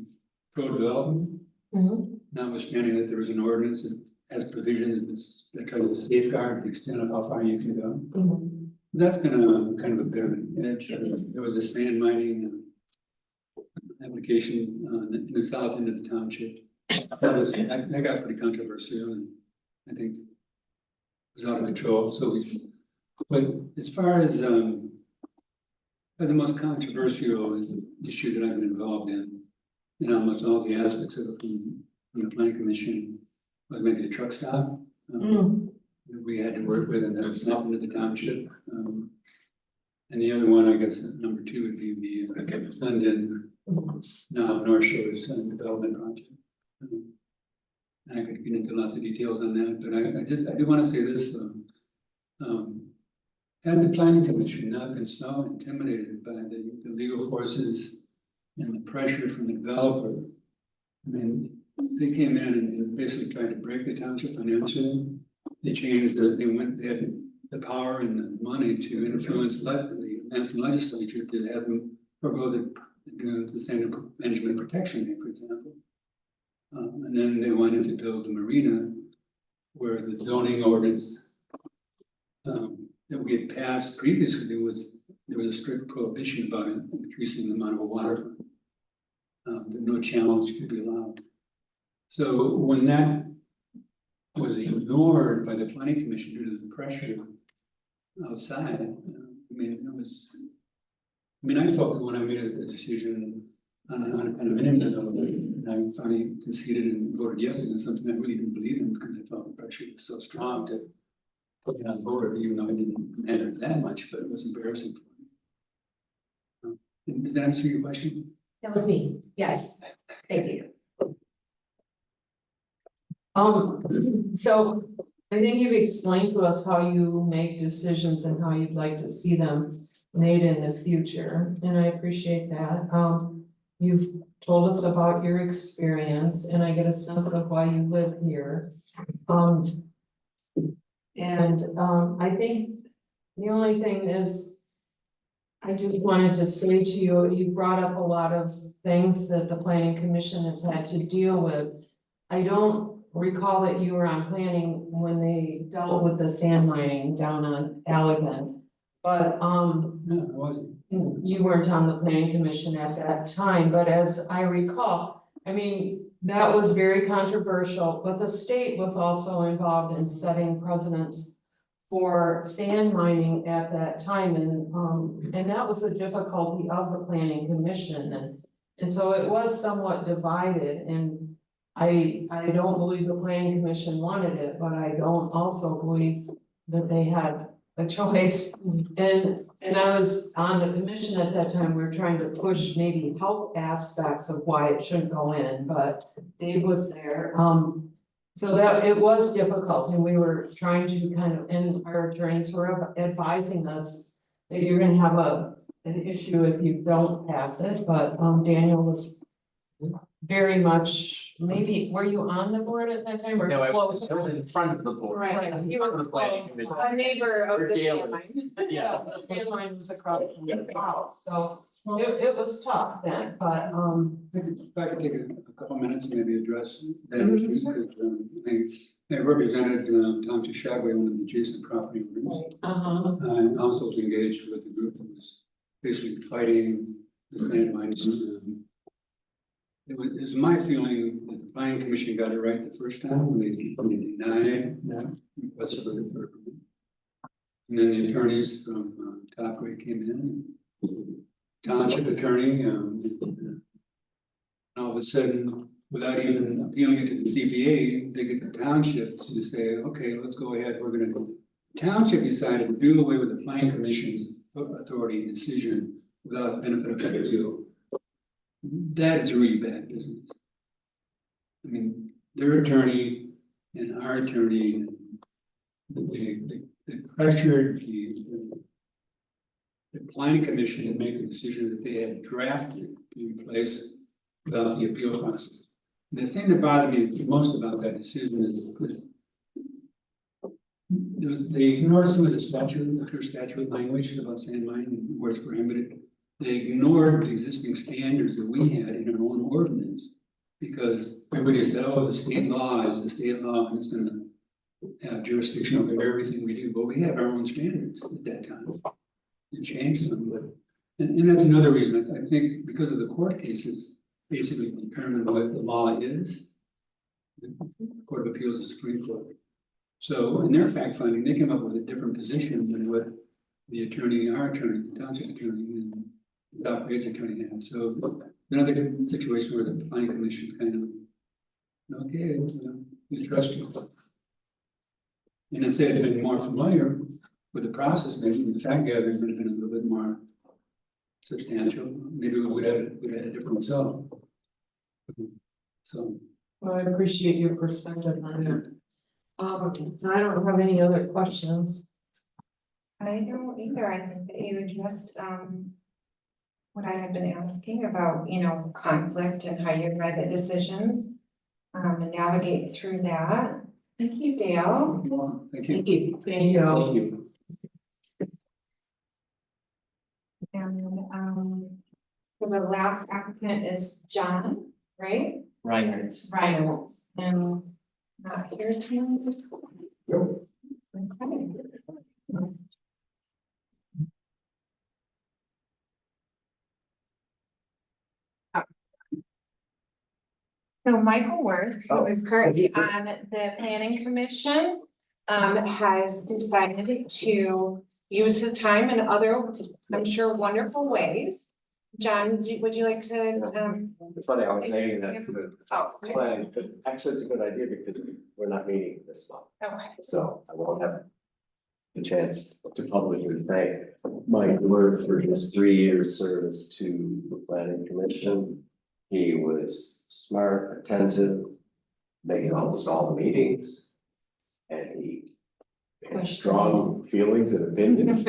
pro-development, Mhm. notwithstanding that there is an ordinance that has provisions that tries to safeguard the extent of how far you can go. Mhm. That's been a kind of a bit of an edge. There was a sand mining application in the south end of the township. That got pretty controversial, and I think it was out of control, so but as far as the most controversial issue that I've been involved in almost all the aspects of it from the planning commission, was maybe the truck stop. That we had to work with, and that's happened to the township. And the other one, I guess, number two would be the London, now North Shore's development project. I could get into lots of details on that, but I do want to say this, had the planning commission not been so intimidated by the legal forces and the pressure from the developer, I mean, they came in and basically tried to break the township financially. They changed they had the power and the money to influence the Lansing legislature to have them forego the standard management protection act, for example. And then they wanted to build a marina where the zoning ordinance that we had passed previously, there was a strict prohibition about increasing the amount of water. That no challenge could be allowed. So when that was ignored by the planning commission due to the pressure outside, I felt that when I made a decision on a kind of an note, and I finally conceded and voted yes against something I really didn't believe in, because I felt the pressure was so strong to put it on board, even though it didn't matter that much, but it was embarrassing for me. Does that answer your question? That was me, yes, thank you. So I think you've explained to us how you make decisions and how you'd like to see them made in the future, and I appreciate that. You've told us about your experience, and I get a sense of why you live here. I think the only thing is, I just wanted to say to you, you brought up a lot of things that the planning commission has had to deal with. I don't recall that you were on planning when they dealt with the sand mining down on Allegan. But, No, it wasn't. you weren't on the planning commission at that time, but as I recall, that was very controversial, but the state was also involved in setting precedents for sand mining at that time, and that was the difficulty of the planning commission, and so it was somewhat divided, and I don't believe the planning commission wanted it, but I don't also believe that they had a choice. And I was on the commission at that time, we were trying to push maybe health aspects of why it shouldn't go in, but Dave was there. So that it was difficult, and we were trying to and our attorneys were advising us that you're gonna have an issue if you don't pass it, but Daniel was very much, maybe, were you on the board at that time or? No, I close? was in front of the board. Right. In front of the planning commission. A neighbor of We're the jailers. family. Yeah. The sand line was across from the house, so it was tough then, but, If I could take a couple minutes, maybe address that issue, because I represented Township Shagway, one of the adjacent property owners. I also was engaged with a group that was basically fighting the sand mines. It was my feeling that the planning commission got it right the first time when they denied that request for the permit. And then the attorneys from Top Grade came in, township attorney, all of a sudden, without even appealing it to the ZBA, they get the township to say, okay, let's go ahead, we're gonna go. Township decided to do away with the planning commission's authority and decision without benefit of the review. That is really bad business. Their attorney and our attorney, they pressured the planning commission to make a decision that they had drafted to be placed without the appeal process. And the thing that bothered me most about that decision is they ignored some of the statute, the clear statute language about sand mining and where it's prohibited. They ignored the existing standards that we had in our own ordinance. Because everybody said, oh, the state law is the state law and it's gonna have jurisdiction over everything we do, but we have our own standards at that time. And changed them, but, and that's another reason, I think, because of the court cases, basically determine what the law is. The Court of Appeals, the Supreme Court. So in their fact finding, they came up with a different position than what the attorney, our attorney, the township attorney, and the Doc Wade's attorney had. So another situation where the planning commission kind of, okay, we trust you. And if they had been more familiar with the process, maybe the fact gathering would have been a little bit more substantial. Maybe we would have had a different result. So. Well, I appreciate your perspective on that. I don't have any other questions. I don't either. I think that you addressed, what I had been asking about, you know, conflict and how you arrive at decisions, and navigate through that. Thank you, Dale. Thank you. Thank you. Thank you. Thank you. And, so the last applicant is John, right? Right. Ryan, and not here tonight. Okay. So Michael Worth, who is currently on the planning commission, has decided to use his time in other, I'm sure, wonderful ways. John, would you like to, It's funny, I was saying that to the oh, okay. plan, but actually it's a good idea because we're not meeting this month. Okay. So I won't have the chance to publicly thank Mike Worth for his 3 years service to the planning commission. He was smart, attentive, making almost all the meetings. And he had strong feelings and opinions.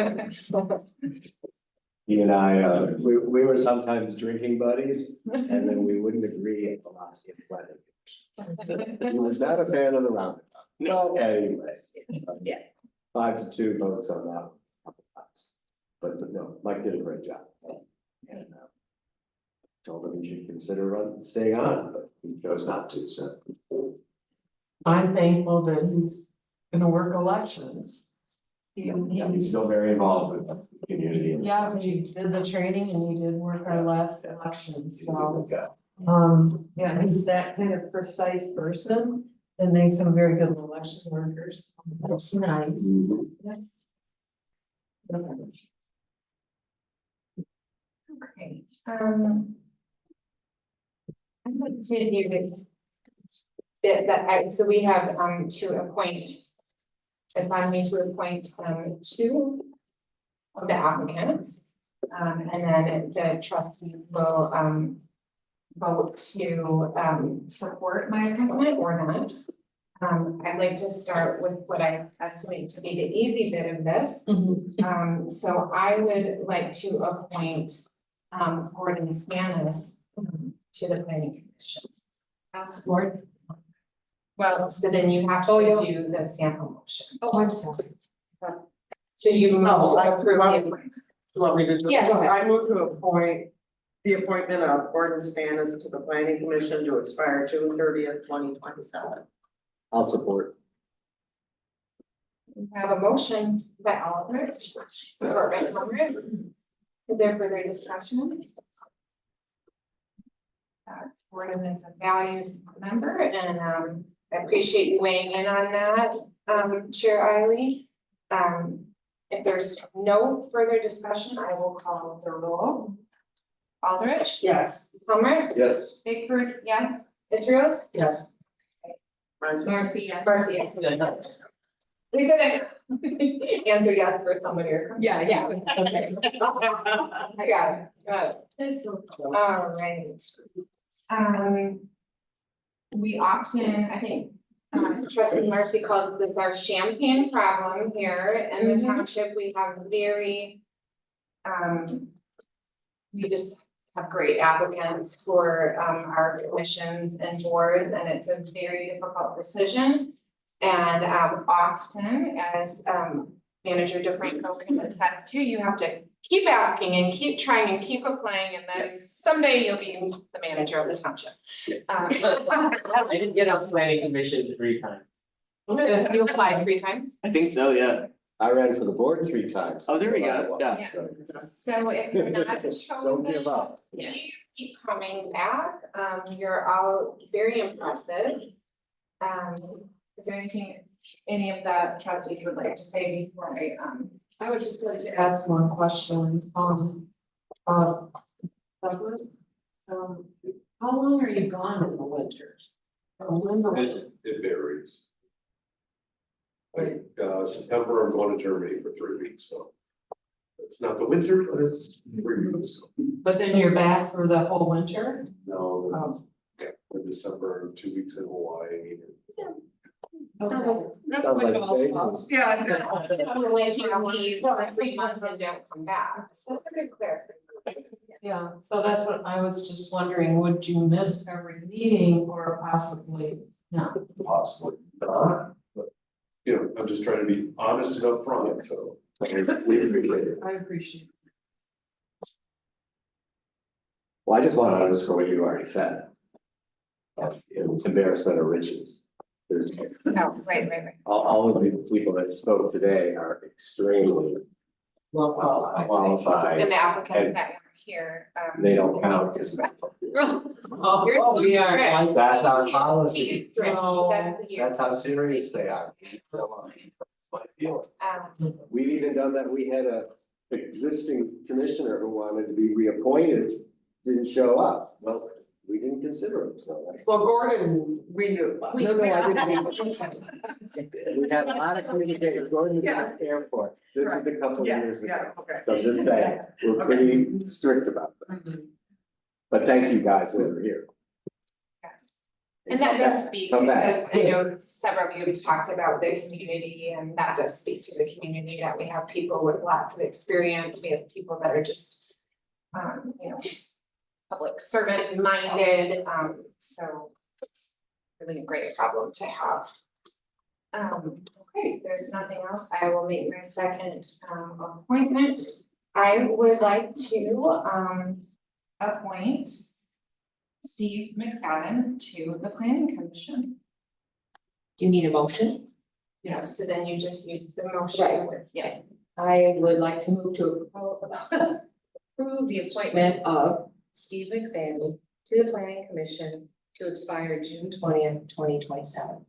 He and I, we were sometimes drinking buddies, and then we wouldn't agree at the last planning commission. He was not a fan of the roundabout. No. Anyway. Yeah. 5-2 votes on that one. But no, Mike did a great job. And told him he should consider staying on, but he chose not to, so. I'm thankful that he's gonna work elections. Yeah, he's still very involved with the community. Yeah, he did the training and he did work our last election, He's a so, good guy. yeah, he's that kind of precise person. And makes some very good election workers. That's nice. Okay, I'm going to do so we have, to appoint, it's on me to appoint, 2 of the applicants. And then the trustees will, vote to, support my appointment or not. I'd like to start with what I estimate to be the easy bit of this. So I would like to appoint, Gordon Spanis, to the planning commission. I'll support. Well, so then you have to do the sample motion. Oh, I'm sorry. So you move Oh, I to approve the want- appointment. You want me to do? Yeah, go ahead. I move to appoint the appointment of Gordon Stanis to the planning commission to expire June 30th, 2027. I'll support. We have a motion by Aldrich, support by Conrad. Is there further discussion? Gordon is a valued member and I appreciate you weighing in on that, Chair Eiley. If there's no further discussion, I will call the roll. Aldrich? Yes. Palmer? Yes. Bigford, yes. Itros? Yes. Marcy, yes. Marcy, yes. We said that. Answer yes for somebody or. Yeah, yeah. Okay. I got it. All right. We often, I think, trustee Marcy calls this our champagne problem here in the township. We have very, we just have great applicants for our commissions and boards, and it's a very difficult decision. And often, as Manager DeFranco can attest to, you have to keep asking and keep trying and keep applying, and then someday you'll be the manager of the township. I didn't get on planning commission 3 times. You applied 3 times? I think so, yeah. I ran for the board 3 times. Oh, there we go. Yeah. So, So if you're not Don't give chosen, up. please keep coming back. You're all very impressive. Is there anything any of the trustees would like to say before I would just like to ask one question, Douglas, how long are you gone in the winter? It varies. Like, September, I'm going to Germany for 3 weeks, so. It's not the winter, but it's 3 weeks. But then you're back for the whole winter? No, in December, 2 weeks in Hawaii. Sounds like savings. when you leave for 3 months and don't come back? So that's a good clarification. Yeah, so that's what I was just wondering, would you miss every meeting or possibly not? Possibly not, but, you know, I'm just trying to be honest and upfront, so. We appreciate it. I appreciate it. Well, I just want to underscore what you already said. That's the embarrassment of riches. There's, No, right. all of the people that spoke today are extremely Well, qualified. And the applicants And that weren't here. they don't count because oh, we are like. that's our policy. No. That's how serious they are. That's my feeling. Um, We've even done that. We had a existing commissioner who wanted to be reappointed, didn't show up. Well, we didn't consider him, so that's. Well, Gordon, we knew about. No, I didn't. We had a lot of communication going to the airport. This was a couple of years ago. Okay. So I'm just saying, we're pretty strict about that. But thank you guys that are here. yes. And that does speak, Come back. because I know several of you have talked about the community, and that does speak to the community, that we have people with lots of experience, we have people that are just, you know, public servant minded, so it's really a great problem to have. Okay, there's nothing else, I will make my second appointment. I would like to appoint Steve McFadden to the planning commission. Do you need a motion? Yeah, so then you just use the motion Right. with, yeah. I would like to move to approve the appointment of Steve McFadden to the planning commission to expire June 20th, 2027.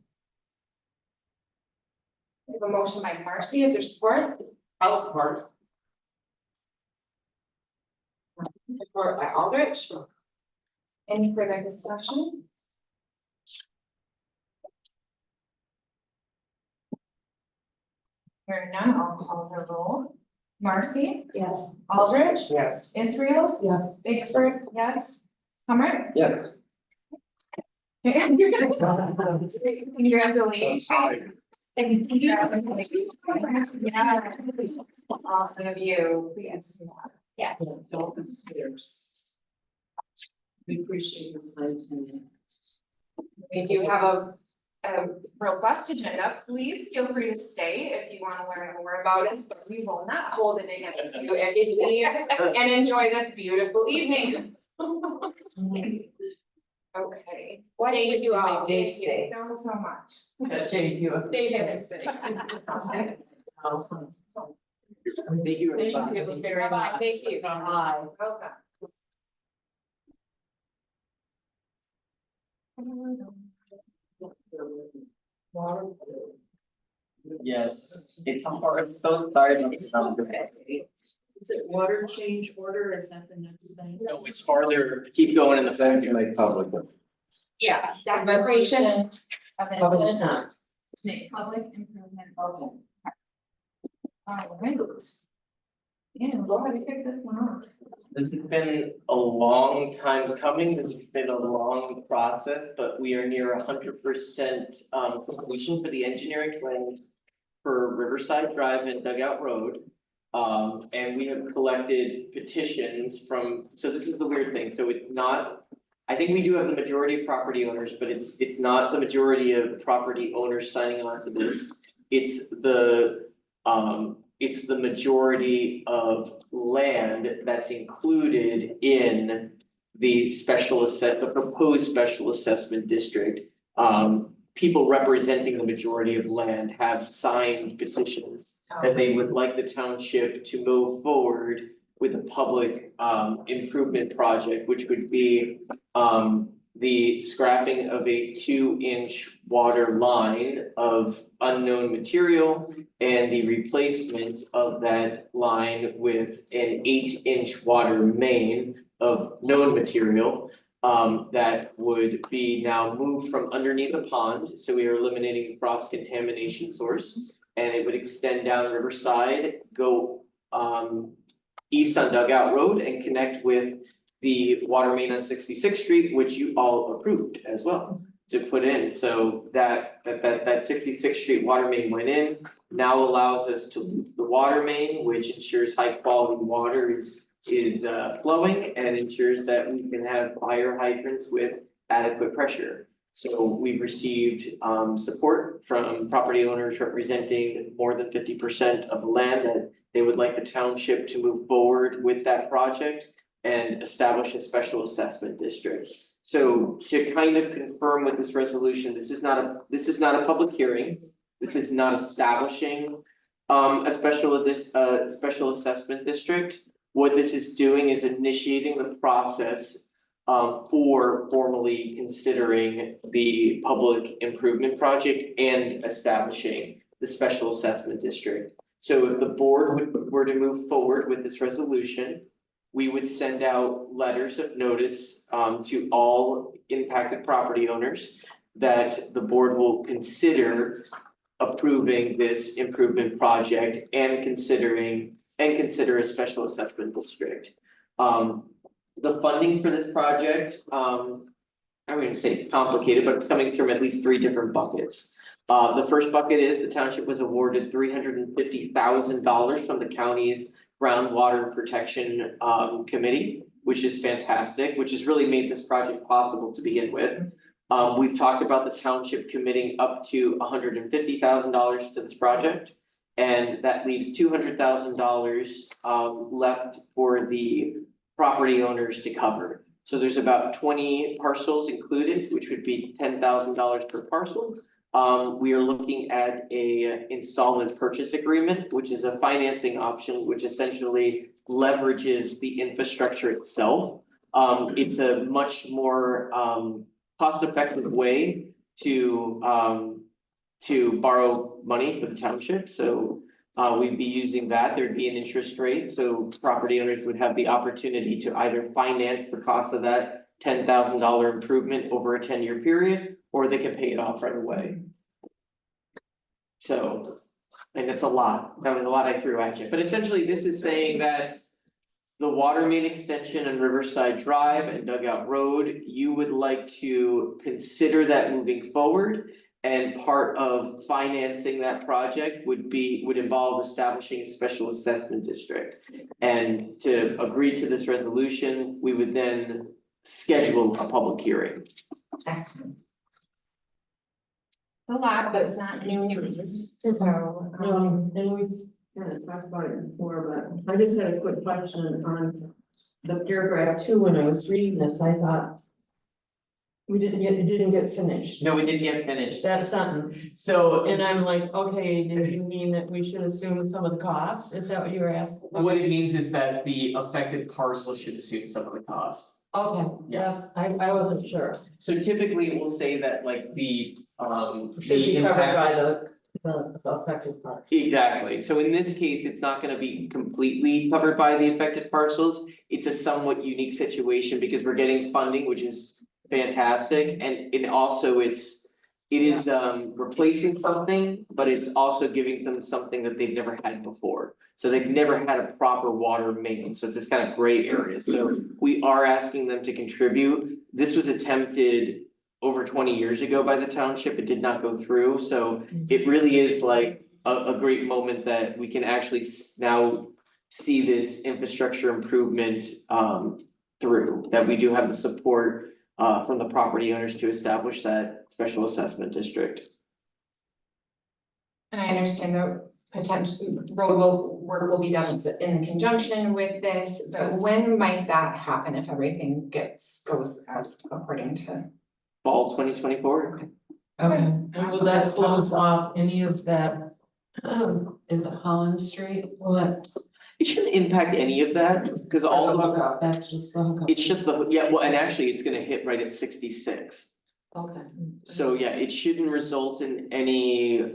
We have a motion by Marcy, is there support? I'll support. Support by Aldrich. Any further discussion? Hearing none, I'll call the roll. Marcy? Yes. Aldrich? Yes. Israels? Yes. Bigford, yes. Hummer? Yes. You're gonna. Congratulations. Thank you. Yeah. All of you, please. Yeah. Don't stairs. We appreciate your time tonight. We do have a robust agenda. Please feel free to stay if you want to learn more about us, but we will not hold it against you and leave and enjoy this beautiful evening. Okay. Why don't Thank we you do all. my day Thank you stay? so much. Thank you. Thank you. Awesome. Thank you. Thank you very much. Thank you. Bye. Welcome. Yes, it's hard, so sorry. Is it water change order? Is that the next thing? No, it's farther, keep going in the Time back. to make public. Yeah, declaration of intent Time. to make public improvements. All right. Yeah, go ahead and kick this one off. This has been a long time coming, this has been a long process, but we are near 100% completion for the engineering plans for Riverside Drive and Dugout Road. And we have collected petitions from, so this is the weird thing, so it's not I think we do have the majority of property owners, but it's not the majority of property owners signing on to this. It's the majority of land that's included in the proposed special assessment district. People representing the majority of land have signed petitions that they would like the township to move forward with a public improvement project, which would be the scrapping of a 2-inch water line of unknown material and the replacement of that line with an 8-inch water main of known material that would be now moved from underneath a pond, so we are eliminating the cross contamination source. And it would extend down Riverside, go east on Dugout Road and connect with the water main on 66th Street, which you all approved as well to put in. So that 66th Street water main went in, now allows us to loop the water main, which ensures high quality water is flowing and ensures that we can have fire hydrants with adequate pressure. So we've received support from property owners representing more than 50% of the land that they would like the township to move forward with that project and establish a special assessment district. So to kind of confirm with this resolution, this is not a public hearing. This is not establishing a special assessment district. What this is doing is initiating the process for formally considering the public improvement project and establishing the special assessment district. So if the board were to move forward with this resolution, we would send out letters of notice to all impacted property owners that the board will consider approving this improvement project and consider a special assessment district. The funding for this project, I'm gonna say it's complicated, but it's coming from at least 3 different buckets. The first bucket is the township was awarded $350,000 from the county's groundwater protection committee, which is fantastic, which has really made this project possible to begin with. We've talked about the township committing up to $150,000 to this project. And that leaves $200,000 left for the property owners to cover. So there's about 20 parcels included, which would be $10,000 per parcel. We are looking at a installment purchase agreement, which is a financing option, which essentially leverages the infrastructure itself. It's a much more cost-effective way to borrow money for the township, so we'd be using that. There'd be an interest rate, so property owners would have the opportunity to either finance the cost of that $10,000 improvement over a 10-year period, or they can pay it off right away. So, and it's a lot, that was a lot I threw at you, but essentially this is saying that the water main extension on Riverside Drive and Dugout Road, you would like to consider that moving forward. And part of financing that project would involve establishing a special assessment district. And to agree to this resolution, we would then schedule a public hearing. Excellent. A lot, but it's not new news. And we kind of talked about it before, but I just had a quick question on the paragraph 2. When I was reading this, I thought it didn't get finished. No, we didn't get finished. That sentence. So, And I'm like, okay, did you mean that we should assume some of the costs? Is that what you were asking? what it means is that the affected parcel should assume some of the cost. Okay, Yeah. yes, I wasn't sure. So typically it will say that like the Should be covered impact. by the affected part. Exactly, so in this case, it's not gonna be completely covered by the affected parcels. It's a somewhat unique situation because we're getting funding, which is fantastic, and also it is replacing something, but it's also giving them something that they've never had before. So they've never had a proper water main, so it's this kind of gray area, so we are asking them to contribute. This was attempted over 20 years ago by the township, it did not go through, so it really is like a great moment that we can actually now see this infrastructure improvement through, that we do have the support from the property owners to establish that special assessment district. And I understand the potential work will be done in conjunction with this, but when might that happen if everything goes as according to? Fall 2024. Okay, and will that close off any of that, is it Holland Street? What? It shouldn't impact any of that, because all The of hookup, that's just the hookup. it's just the, yeah, well, and actually it's gonna hit right at 66. Okay. So yeah, it shouldn't result in any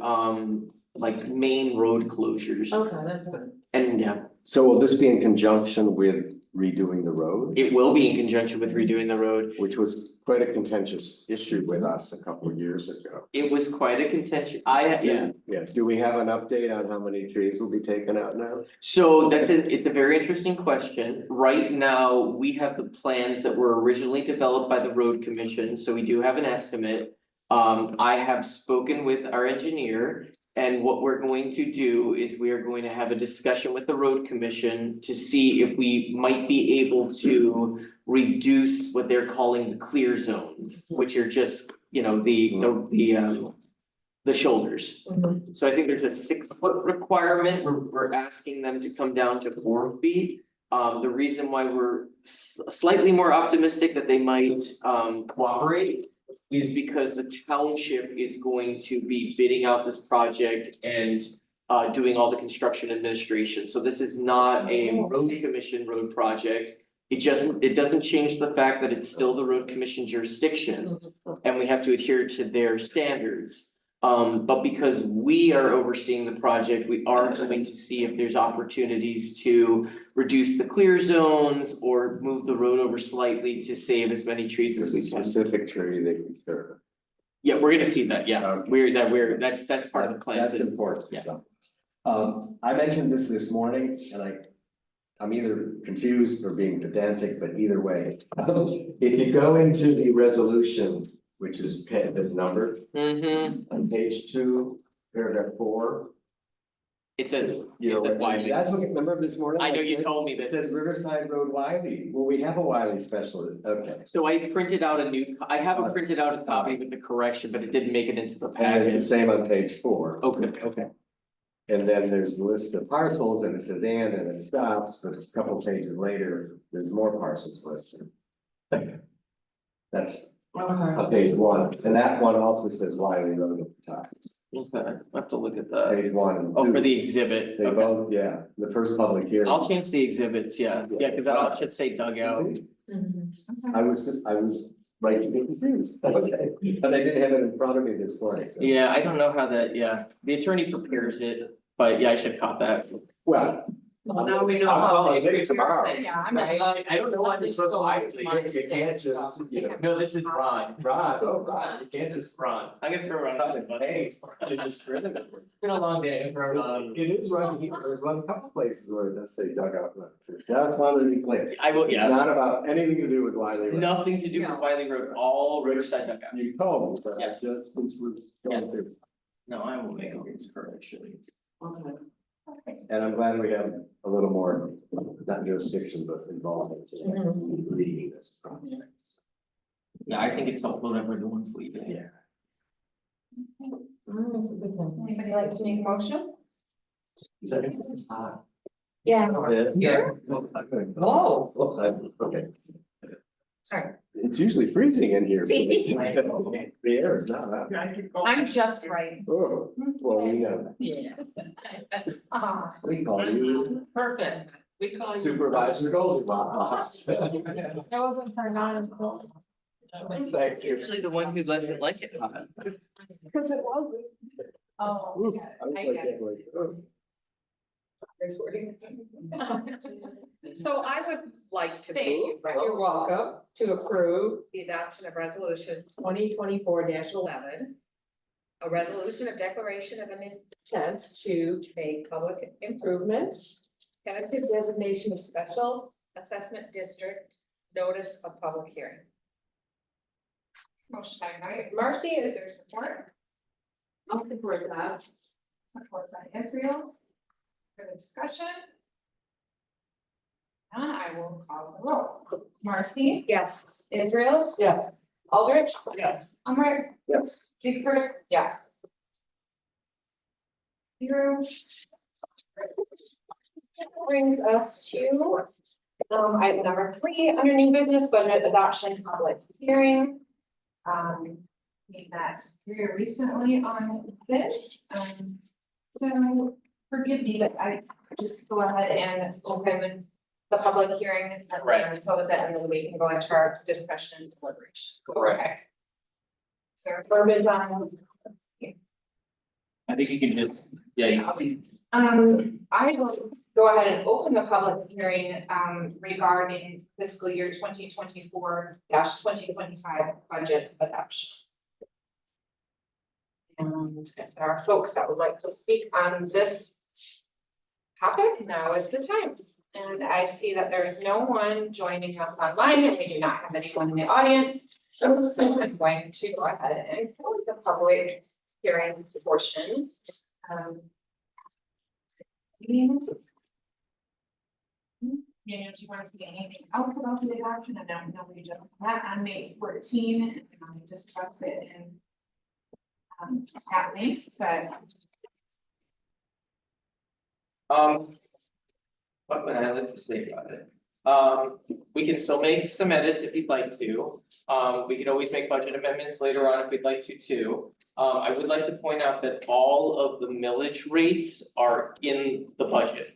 like main road closures. Okay, that's good. And yeah, So will this be in conjunction with redoing the road? it will be in conjunction with redoing the road. Which was quite a contentious issue with us a couple of years ago. It was quite a contentious, yeah. Yeah, do we have an update on how many trees will be taken out now? So it's a very interesting question. Right now, we have the plans that were originally developed by the road commission, so we do have an estimate. I have spoken with our engineer, and what we're going to do is we are going to have a discussion with the road commission to see if we might be able to reduce what they're calling the clear zones, which are just, you know, the shoulders. Mhm. So I think there's a 6-foot requirement, we're asking them to come down to 4 feet. The reason why we're slightly more optimistic that they might cooperate is because the township is going to be bidding out this project and doing all the construction administration. So this is not a road commission road project. It doesn't change the fact that it's still the road commission jurisdiction, and we have to adhere to their standards. But because we are overseeing the project, we are going to see if there's opportunities to reduce the clear zones or move the road over slightly to save as many trees as There's we a can. specific tree they can cure. Yeah, we're gonna see that, yeah, Okay. that's part of the plan. That's important, Yeah. so. I mentioned this morning, and I'm either confused or being pedantic, but either way. If you go into the resolution, which is this number, on page 2, paragraph 4. It says, You know, Wiley. that's what, remember this morning? I know you told me It this. says Riverside Road Wiley. Well, we have a Wiley specialist, okay. So I printed out I have a printed out a copy with the correction, but it didn't make it into the And it's the packet. same on page 4. Okay. And then there's a list of parcels and it says and it stops, but a couple pages later, there's more parcels listed. That's Okay. on page 1, and that one also says Wiley Road at the top. Okay, I have to look at that. Page 1 and 2. Oh, for the exhibit, They okay. both, yeah, the first public hearing. I'll change the exhibits, yeah, cause that should say dugout. I was right to be confused, okay, but I didn't have it in front of me this morning, so. Yeah, I don't know how that, yeah, the attorney prepares it, but yeah, I should caught that. Well. Well, now we know I'll how call it they maybe tomorrow. Yeah, I'm Right? I don't know why they Still so like lively. my You can't just, you know. No, this is Ron. Ron, you can't just. Ron, I'm gonna throw Ron out there, but Hey, you just really. it's been a long day for Ron. It is running here, there's one couple places where it does say dugout. That's one to be clear. I will, yeah, Not about anything to do with Wiley Road. nothing to do with Wiley Road, all Riverside dugout. You told me, but I Yes. just, since we're going through. No, I will make all these corrections. Okay. And I'm glad we have a little more, not jurisdiction, but involvement in leading this project. Yeah, I think it's helpful that we're the ones leading. Yeah. That's a good one. Anybody like to make a motion? Is that it's hot? Yeah. Yeah. Oh. Okay. Sorry. It's usually freezing in here. See? The air is not that. I'm just right. Oh, well, we know, Yeah. we call you Perfect. We call you. Supervisor Goldilocks. That wasn't for non-employee. Thank you. Usually the one who doesn't like it hot. Because it wasn't. Oh, Ooh, yeah, I was I like get it. that, like, oh. So I would like to Thank you. move. You're welcome to approve The adoption of resolution 2024-11. A resolution of declaration of an intent to make public improvements. Tentative designation of special assessment district, notice of public hearing. Motion by Marcy, is there support? I'll support that. Support by Israel. Further discussion? None, I will call the roll. Marcy, Yes. Israels. Yes. Aldrich. Yes. Hummer. Yes. Bickford. Yeah. 0. That brings us to item number 3, under new business budget adoption public hearing. We met very recently on this, so forgive me, but I just go ahead and open the public hearing and then close it, and then we can go into our discussion and deliberation. Correct. Okay. So verbiage on. I think you can just, I will go ahead and open the public hearing regarding fiscal year 2024-2025 budget adoption. And if there are folks that would like to speak on this topic, now is the time. And I see that there is no one joining us online, and we do not have anyone in the audience. So I'm going to go ahead and close the public hearing portion. Daniel, do you want to say anything else about the adoption? I don't know, we just met on May 14 and discussed it in at length, but what would I like to say about it? We can still make some edits if you'd like to. We could always make budget amendments later on if we'd like to too. I would like to point out that all of the millage rates are in the budget.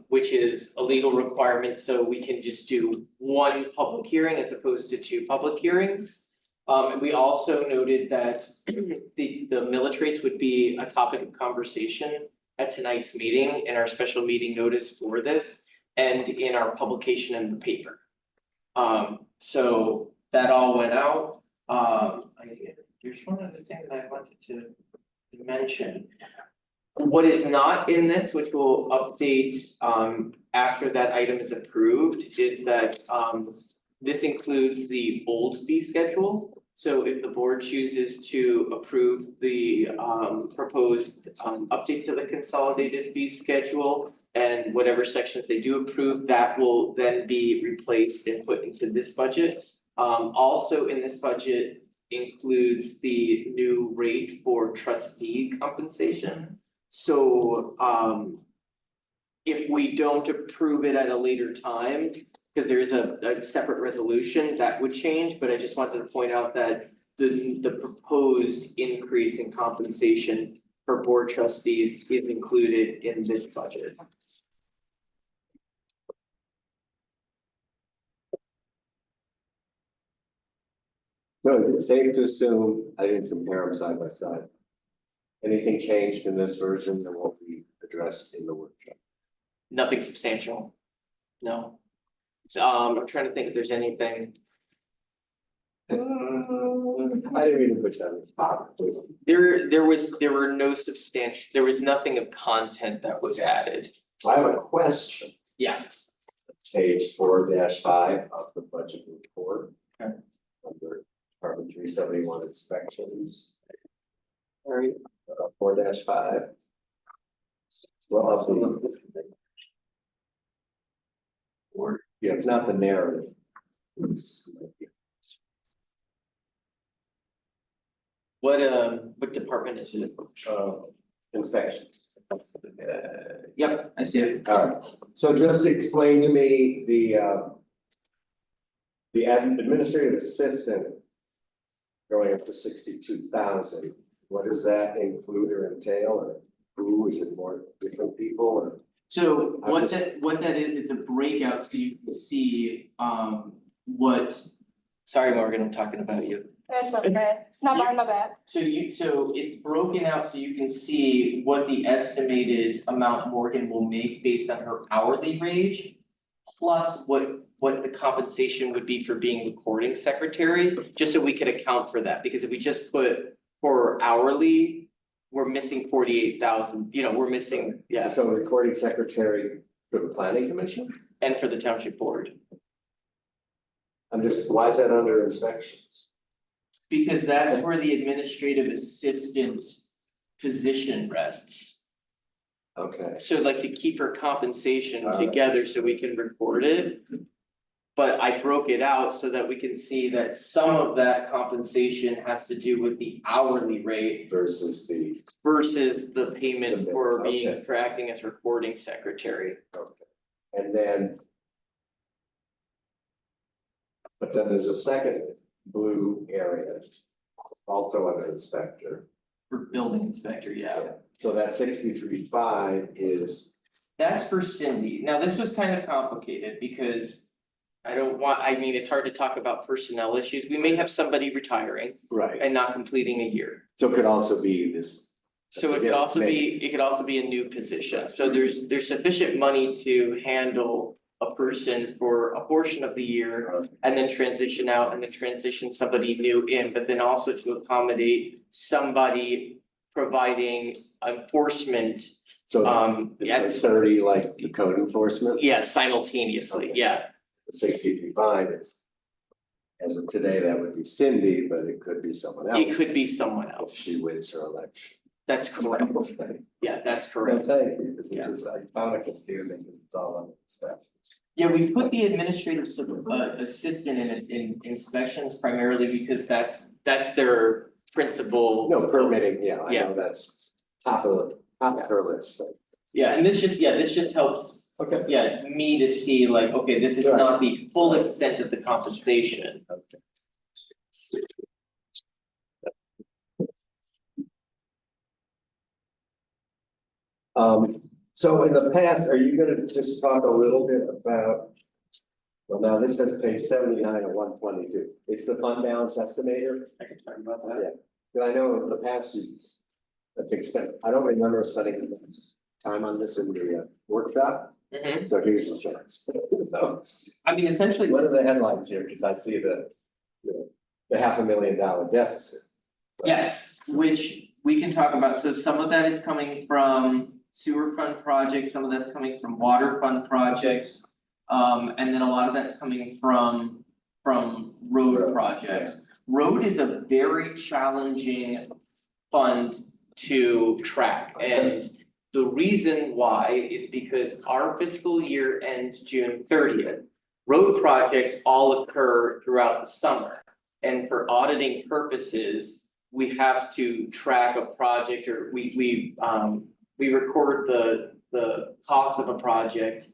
Which is a legal requirement, so we can just do one public hearing as opposed to 2 public hearings. And we also noted that the millage rates would be a topic of conversation at tonight's meeting in our special meeting notice for this and in our publication in the paper. So that all went out. There's one other thing that I wanted to mention. What is not in this, which we'll update after that item is approved, is that this includes the old fee schedule. So if the board chooses to approve the proposed update to the consolidated fee schedule and whatever sections they do approve, that will then be replaced and put into this budget. Also in this budget includes the new rate for trustee compensation. So if we don't approve it at a later time, because there is a separate resolution, that would change, but I just wanted to point out that the proposed increase in compensation for board trustees is included in this budget. So is it safe to assume, I didn't compare them side by side. Anything changed in this version than what we addressed in the workshop? Nothing substantial. No. I'm trying to think if there's anything. I didn't even put that in the spot. There were no substantial, there was nothing of content that was added. I have a question. Yeah. Page 4-5 of the budget report. Okay. Under Department 371 inspections. All right. 4-5. Well, yeah, it's not the narrative. What department is it? Inspections. Yep, I see it. All right, so just explain to me the administrative assistant going up to 62,000. What does that include or entail, or who is it, more different people, or? So I'm what just- that is, it's a breakout, so you can see what, sorry, Morgan, I'm talking about you. that's okay. Not my bad. So it's broken out so you can see what the estimated amount Morgan will make based on her hourly wage. Plus what the compensation would be for being recording secretary, just so we could account for that, because if we just put for hourly, we're missing 48,000, we're missing, yeah, So recording secretary for the planning commission? and for the township board. Why is that under inspections? Because that's where the administrative assistant position rests. Okay, So like to keep her compensation Alright. together so we can record it. But I broke it out so that we can see that some of that compensation has to do with the hourly rate versus the, versus the payment for Okay. for acting as recording secretary. and then. But then there's a second blue area, also under inspector. For building inspector, yeah. So that 63.5 is, That's for Cindy. Now, this was kind of complicated because I mean, it's hard to talk about personnel issues. We may have somebody retiring right, and not completing a year. so it could also be this. So it could also be a new position. So there's sufficient money to handle a person for a portion of the year and then transition out and then transition somebody new in, but then also to accommodate somebody providing enforcement. So Yeah, it's like 30 like the code enforcement. yeah, simultaneously, Okay. yeah. The 63.5 is. As of today, that would be Cindy, but it could be someone else. It could be someone If else. she wins her election. That's correct. Yeah, that's correct. Thank you, this is Yeah. just, I found it confusing because it's all under inspector. Yeah, we put the administrative assistant in inspections primarily because that's their principal. No, permitting, yeah, I Yeah. know that's top of her list, so. Yeah, and this just helps, Okay. yeah, me to see like, okay, this is not the full extent of the compensation. Okay. So in the past, are you gonna just talk a little bit about? Well, now this says page 79 of 122, it's the fund balance estimator. I can talk about Yeah, but I know in the past, I think I don't remember spending time on this in the workshop, Mhm. so here's your chance. I mean, essentially, What are the headlines here, because I see the $500,000 deficit. yes, which we can talk about. So some of that is coming from sewer fund projects, some of that's coming from water fund projects. And then a lot of that's coming from road projects. Road is a very challenging fund to track, and the reason why is because our fiscal year ends June 30th. Road projects all occur throughout the summer, and for auditing purposes, we have to track a project, or we record the cost of a project.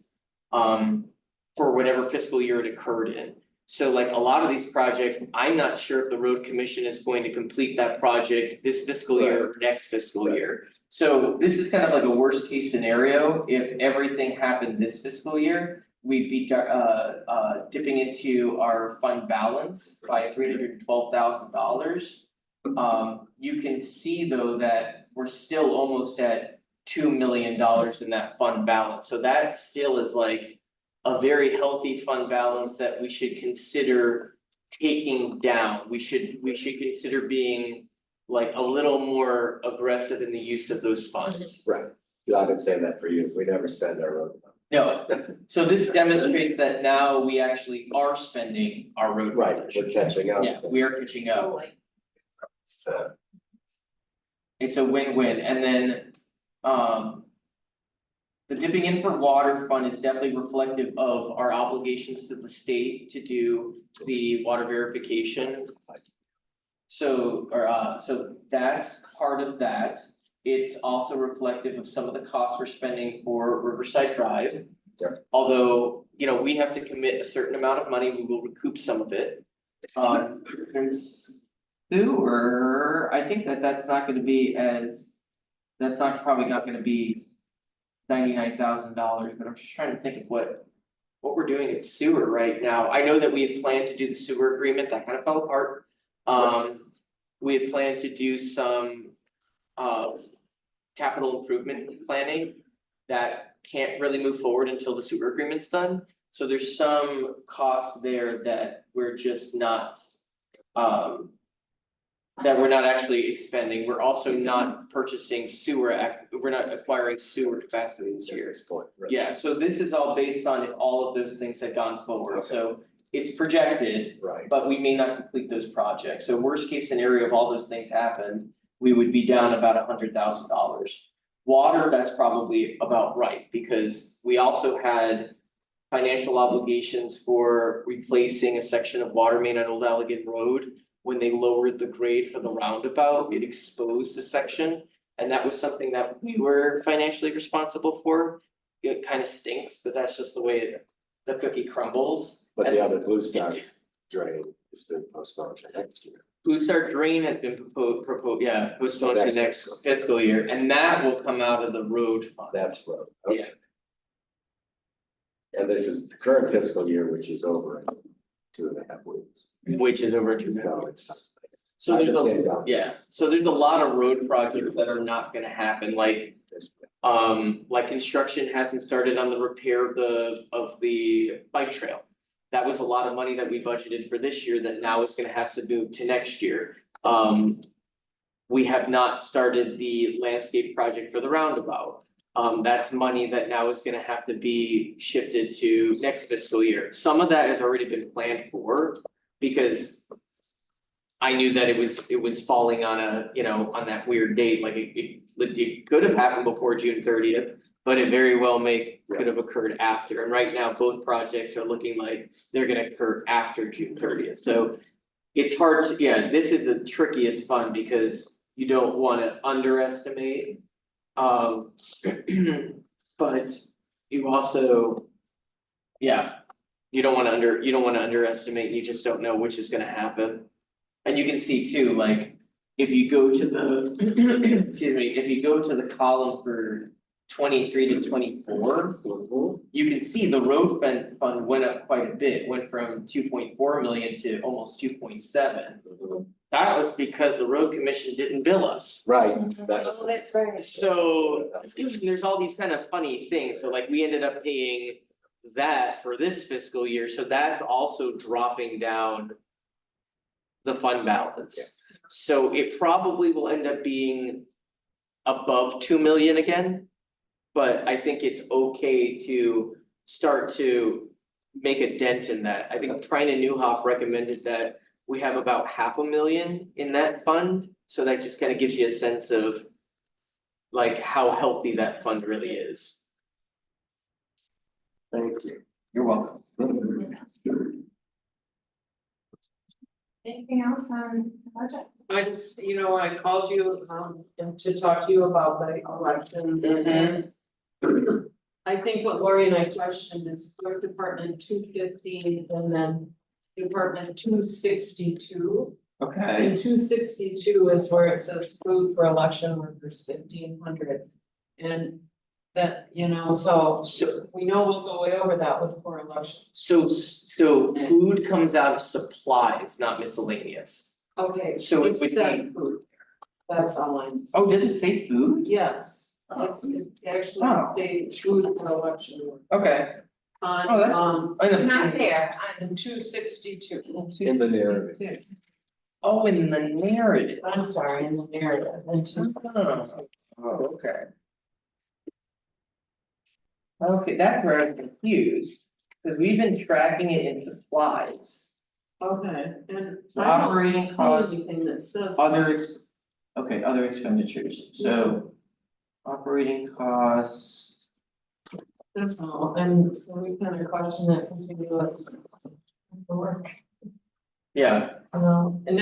For whatever fiscal year it occurred in. So like a lot of these projects, I'm not sure if the road commission is going to complete that project this fiscal year or next fiscal year. So this is kind of like a worst case scenario. If everything happened this fiscal year, we'd be dipping into our fund balance by $312,000. You can see though that we're still almost at $2 million in that fund balance. So that still is like a very healthy fund balance that we should consider taking down. We should consider being like a little more aggressive in the use of those funds. Right, I've been saying that for years, we never spend our road fund. No, so this demonstrates that now we actually are spending our road Right, fund. we're catching up. Yeah, we are catching up. So, It's a win-win, and then, the dipping in for water fund is definitely reflective of our obligations to the state to do the water verification. So, so that's part of that. It's also reflective of some of the costs we're spending for Riverside Drive. Yeah. Although, we have to commit a certain amount of money, we will recoup some of it. There's sewer, I think that's not gonna be probably not gonna be $99,000, but I'm just trying to think of what we're doing at sewer right now. I know that we had planned to do the sewer agreement, that kind of fell apart. We had planned to do some capital improvement planning that can't really move forward until the sewer agreement's done. So there's some costs there that we're just not that we're not actually expending. We're also not purchasing we're not acquiring sewer capacity this year. right. Yeah, so this is all based on if all of those things had gone forward, Okay. so it's projected, Right, but we may not complete those projects. So worst case scenario, if all those things happened, we would be down about $100,000. Water, that's probably about right, because we also had financial obligations for replacing a section of water main on Old Allegan Road. When they lowered the grade for the roundabout, it exposed the section, and that was something that we were financially responsible for. It kind of stinks, but that's just the way the cookie crumbles. But And the other Blue Star drain has been postponed to next year. Blue Star Drain has been postponed to Next next fiscal year, and that will come out of the road fund. That's road. Yeah. And this is the current fiscal year, which is over in 2.5 weeks. Which is over to So it's. So there's Okay, a, yeah, so there's a lot of road projects that are not gonna happen, like construction hasn't started on the repair of the bike trail. That was a lot of money that we budgeted for this year that now is gonna have to move to next year. We have not started the landscape project for the roundabout. That's money that now is gonna have to be shifted to next fiscal year. Some of that has already been planned for, because I knew that it was falling on a, on that weird date, like it could have happened before June 30th. But it very well could have occurred after, and right now both projects are looking like they're gonna occur after June 30th, so. It's hard to, this is the trickiest fund because you don't wanna underestimate. But you also. You don't wanna underestimate, you just don't know which is gonna happen. And you can see too, like, if you go to the, excuse me, if you go to the column for 23 to 24. You can see the road fund went up quite a bit, went from 2.4 million to almost 2.7. That was because the road commission didn't bill us. Right, Oh, that's. right. So there's all these kind of funny things, so like we ended up paying that for this fiscal year, so that's also dropping down. The fund balance, so it probably will end up being above 2 million again. But I think it's okay to start to make a dent in that. I think Trina Newhoff recommended that we have about 500,000 in that fund, so that just kind of gives you a sense of like how healthy that fund really is. Thank you. You're welcome. Anything else on the budget? I just, I called you, and to talk to you about the elections. I think what Lori and I questioned is clerk department 250 and then department 262. Okay. And 262 is where it says food for election workers 1,500. And that, so we know we'll go way over that with for election. So food comes out of supplies, not miscellaneous. Okay, So it it's would that be- food. That's all I'm saying. Oh, does it say food? Yes, it's actually Oh. they food for election work. Okay. On Oh, that's- Not there, on 262. In the narrative. Oh, in the narrative. I'm sorry, in the narrative, and Oh, okay. Okay, that's where I was confused, because we've been tracking it in supplies. okay, and So I don't operating see costs, anything that says. Other expenditures, so. Operating costs, That's all, and so we kind of question that continuous work, yeah, and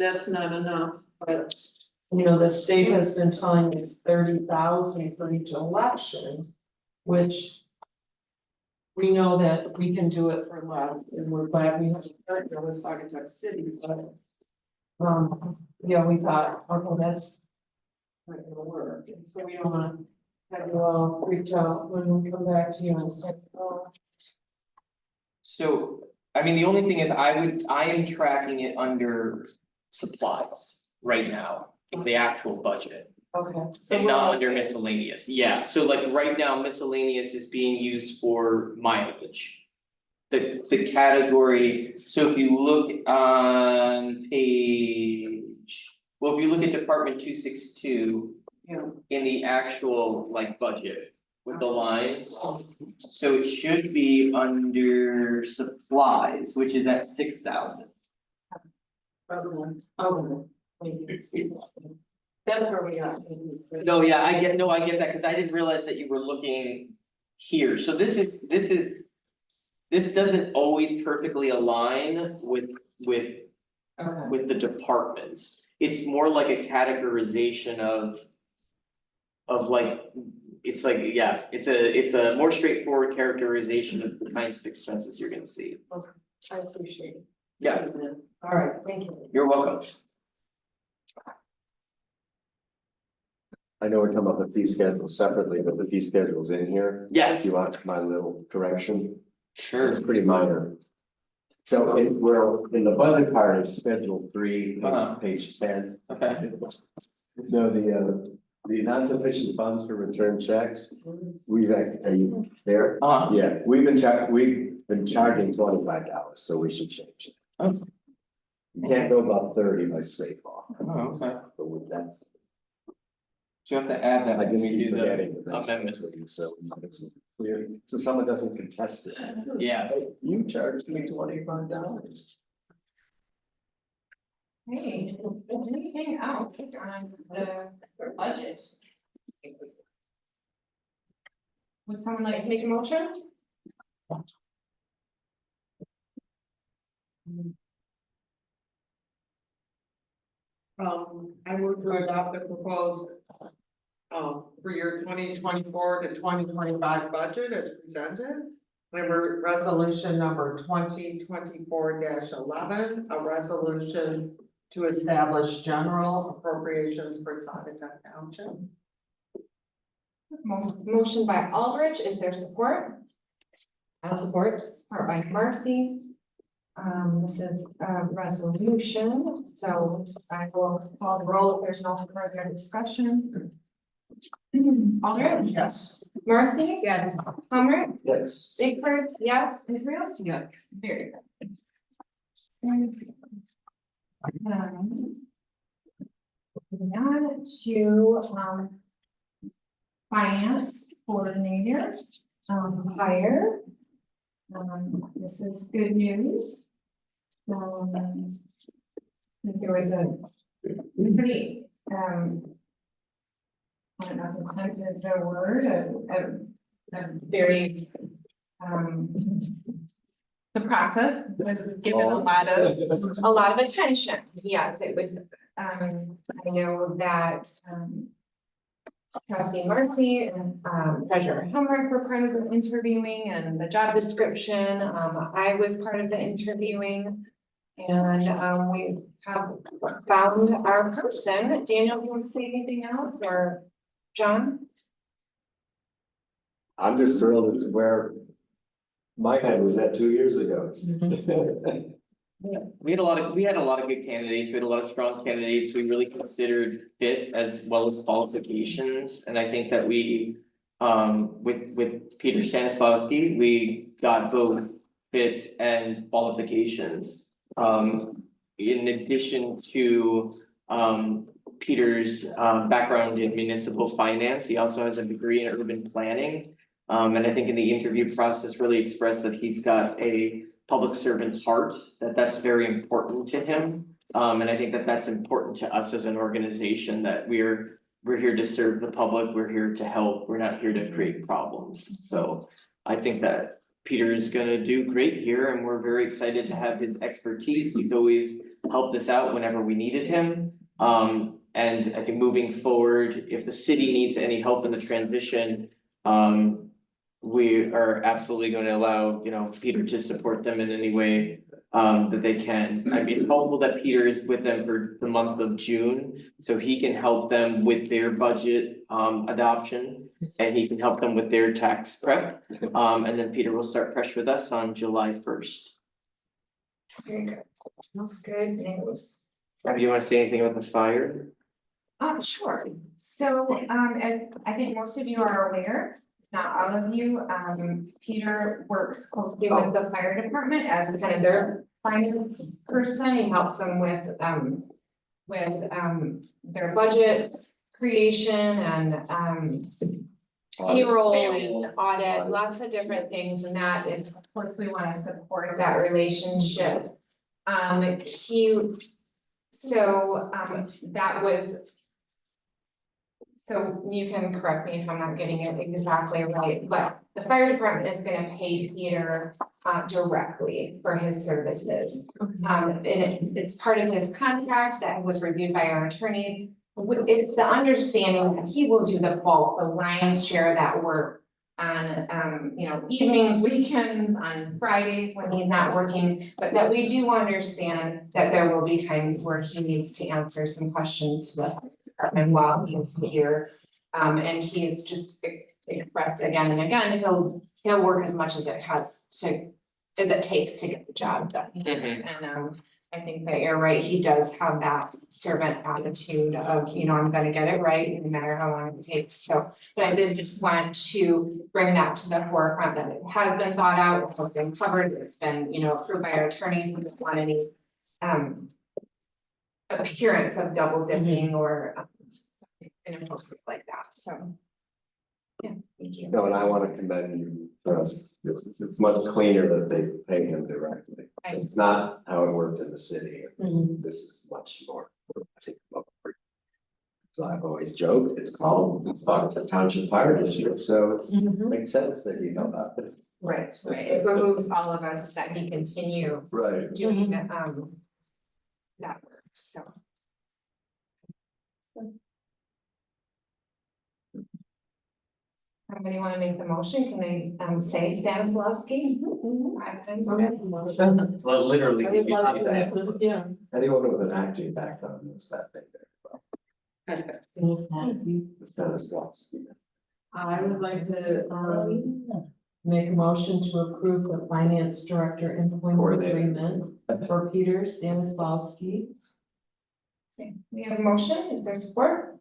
that's not enough, but. The state has been telling us 30,000 for each election, which. We know that we can do it for less, and we're glad we have a partner with Saugatuck City, but. We thought, okay, that's. Not gonna work, and so we don't wanna have you all reach out when we come back to you and say, oh. so, I mean, the only thing is I am tracking it under supplies right now, in the actual budget. Okay. So And we're not all- under miscellaneous, yeah, so like right now miscellaneous is being used for mileage. The category, so if you look on page, well, if you look at Department 262. Yeah. In the actual like budget with the lines, so it should be under supplies, which is at 6,000. Okay. That's where we are. No, yeah, I get that, cause I didn't realize that you were looking here, so this is this doesn't always perfectly align with Okay. the departments. It's more like a categorization of like, it's like, yeah, it's a more straightforward characterization of the kinds of expenses you're gonna see. I appreciate it. Yeah, All right, thank you. you're welcome. I know we're talking about the fee schedule separately, but the fee schedule's in here. Yes. If you want my little correction, Sure. it's pretty minor. So we're in the budget part, it's schedule 3, Uh-huh. page 10. Okay. No, the non-sufficient funds for return checks, are you there? Yeah, we've been charging $25, so we should change that. Oh. You can't go above 30 by state law, Oh, okay. but with that, So you have to add that I when just we keep do the forgetting. amendment. So it's clear, so someone doesn't contest it. Yeah. Hey, you charged me $25. Hey, anything else on the budget? Would someone like to make a motion? I move to adopt the proposed for year 2024 to 2025 budget as presented. Resolution number 2024-11, a resolution to establish general appropriations for Saugatuck Township. Motion by Aldrich, is there support? I'll support. Support by Marcy. This is a resolution, so I will call the roll if there's no further discussion. Aldrich? Yes. Marcy? Yes. Hummer? Yes. Bickford? Yes. Israel? Yes. Very good. Moving on to, finance coordinator, hire. This is good news. I think there was a pretty, I don't know if intense is the word, a very, the process was given a lot of attention. Yes, it was, I know that, Trustee Murphy and Treasurer Humrick were part of the interviewing and the job description. I was part of the interviewing. And we have found our person. Daniel, do you want to say anything else, or John? I'm just thrilled it's where my head was at 2 years ago. We had a lot of good candidates, we had a lot of strong candidates, we really considered fit as well as qualifications, and I think that we. With Peter Stanislavski, we got both fit and qualifications. In addition to Peter's background in municipal finance, he also has a degree in urban planning. And I think in the interview process really expressed that he's got a public servant's heart, that's very important to him. And I think that that's important to us as an organization, that we're here to serve the public, we're here to help, we're not here to create problems. So I think that Peter is gonna do great here, and we're very excited to have his expertise. He's always helped us out whenever we needed him. And I think moving forward, if the city needs any help in the transition, we are absolutely going to allow, Peter to support them in any way that they can. I mean, it's helpful that Peter is with them for the month of June, so he can help them with their budget adoption, and he can help them with their tax prep. And then Peter will start fresh with us on July 1st. Very good. That's good news. Do you want to say anything about the fire? Sure. So, as I think most of you are aware, not all of you, Peter works closely with the fire department as kind of their finance person. He helps them with their budget creation and, payroll and audit, lots of different things, and that is, of course, we want to support that relationship. That was so you can correct me if I'm not getting it exactly right, but the fire department is gonna pay Peter directly for his services. And it's part of his contract that was reviewed by our attorney. It's the understanding that he will do the lion's share of that work on, evenings, weekends, on Fridays when he's not working, but that we do understand that there will be times where he needs to answer some questions to the department while he's here. And he's just expressed again and again, he'll work as much as it takes to get the job done. And, I think that you're right, he does have that servant attitude of, I'm gonna get it right, no matter how long it takes, so. But I did just want to bring that to the forefront, that it has been thought out, it's been covered, it's been, approved by our attorneys, we don't want any appearance of double dipping or something inappropriate like that, so. Yeah, thank you. No, and I want to commend you for us. It's much cleaner that they pay him directly. It's not how it worked in the city. This is much more, I think, appropriate. So I've always joked, it's called Saugatuck Township Fire District, so it makes sense that you know about it. Right, it behooves all of us that he continue Right. doing that work, so. Somebody wanna make the motion, can they say Stanislavski? 5 times already? Well, literally, if you do that, Yeah. anyone with an acting background knows that thing very well. The status quo. I would like to, make a motion to approve the finance director employment Coordinator. agreement for Peter Stanislawski. Okay, we have a motion, is there support?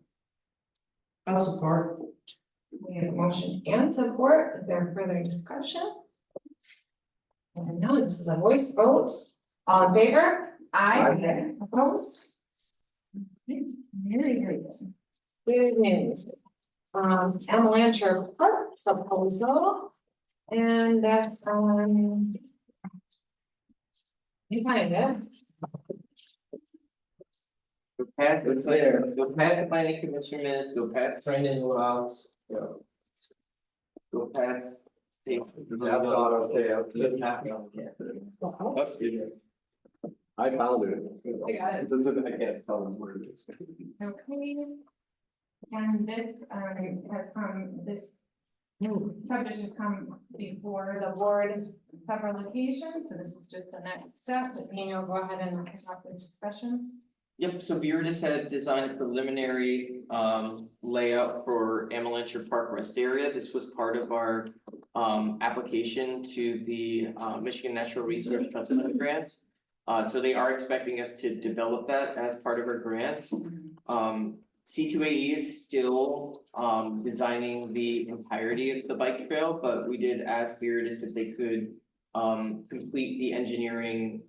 I'll support. We have a motion and support, is there further discussion? And no, this is a voice vote, all in favor? Aye. Opposed? Okay, very good. Good news. Amalancher Park proposal, and that's, you find it. Go past, it's there, go past the planning commission minutes, go past training laws, go past. I found it. I got it. Doesn't, I can't tell them where it is. Okay. And this, has come, this subject has come before the board on several occasions, so this is just the next step, but Daniel, go ahead and kick off this discussion. Yep, so Beardis had designed a preliminary layout for Amalancher Park Rest Area. This was part of our application to the Michigan Natural Resource Trust Fund grant. So they are expecting us to develop that as part of our grant. C2AE is still designing the entirety of the bike trail, but we did ask Beardis if they could complete the engineering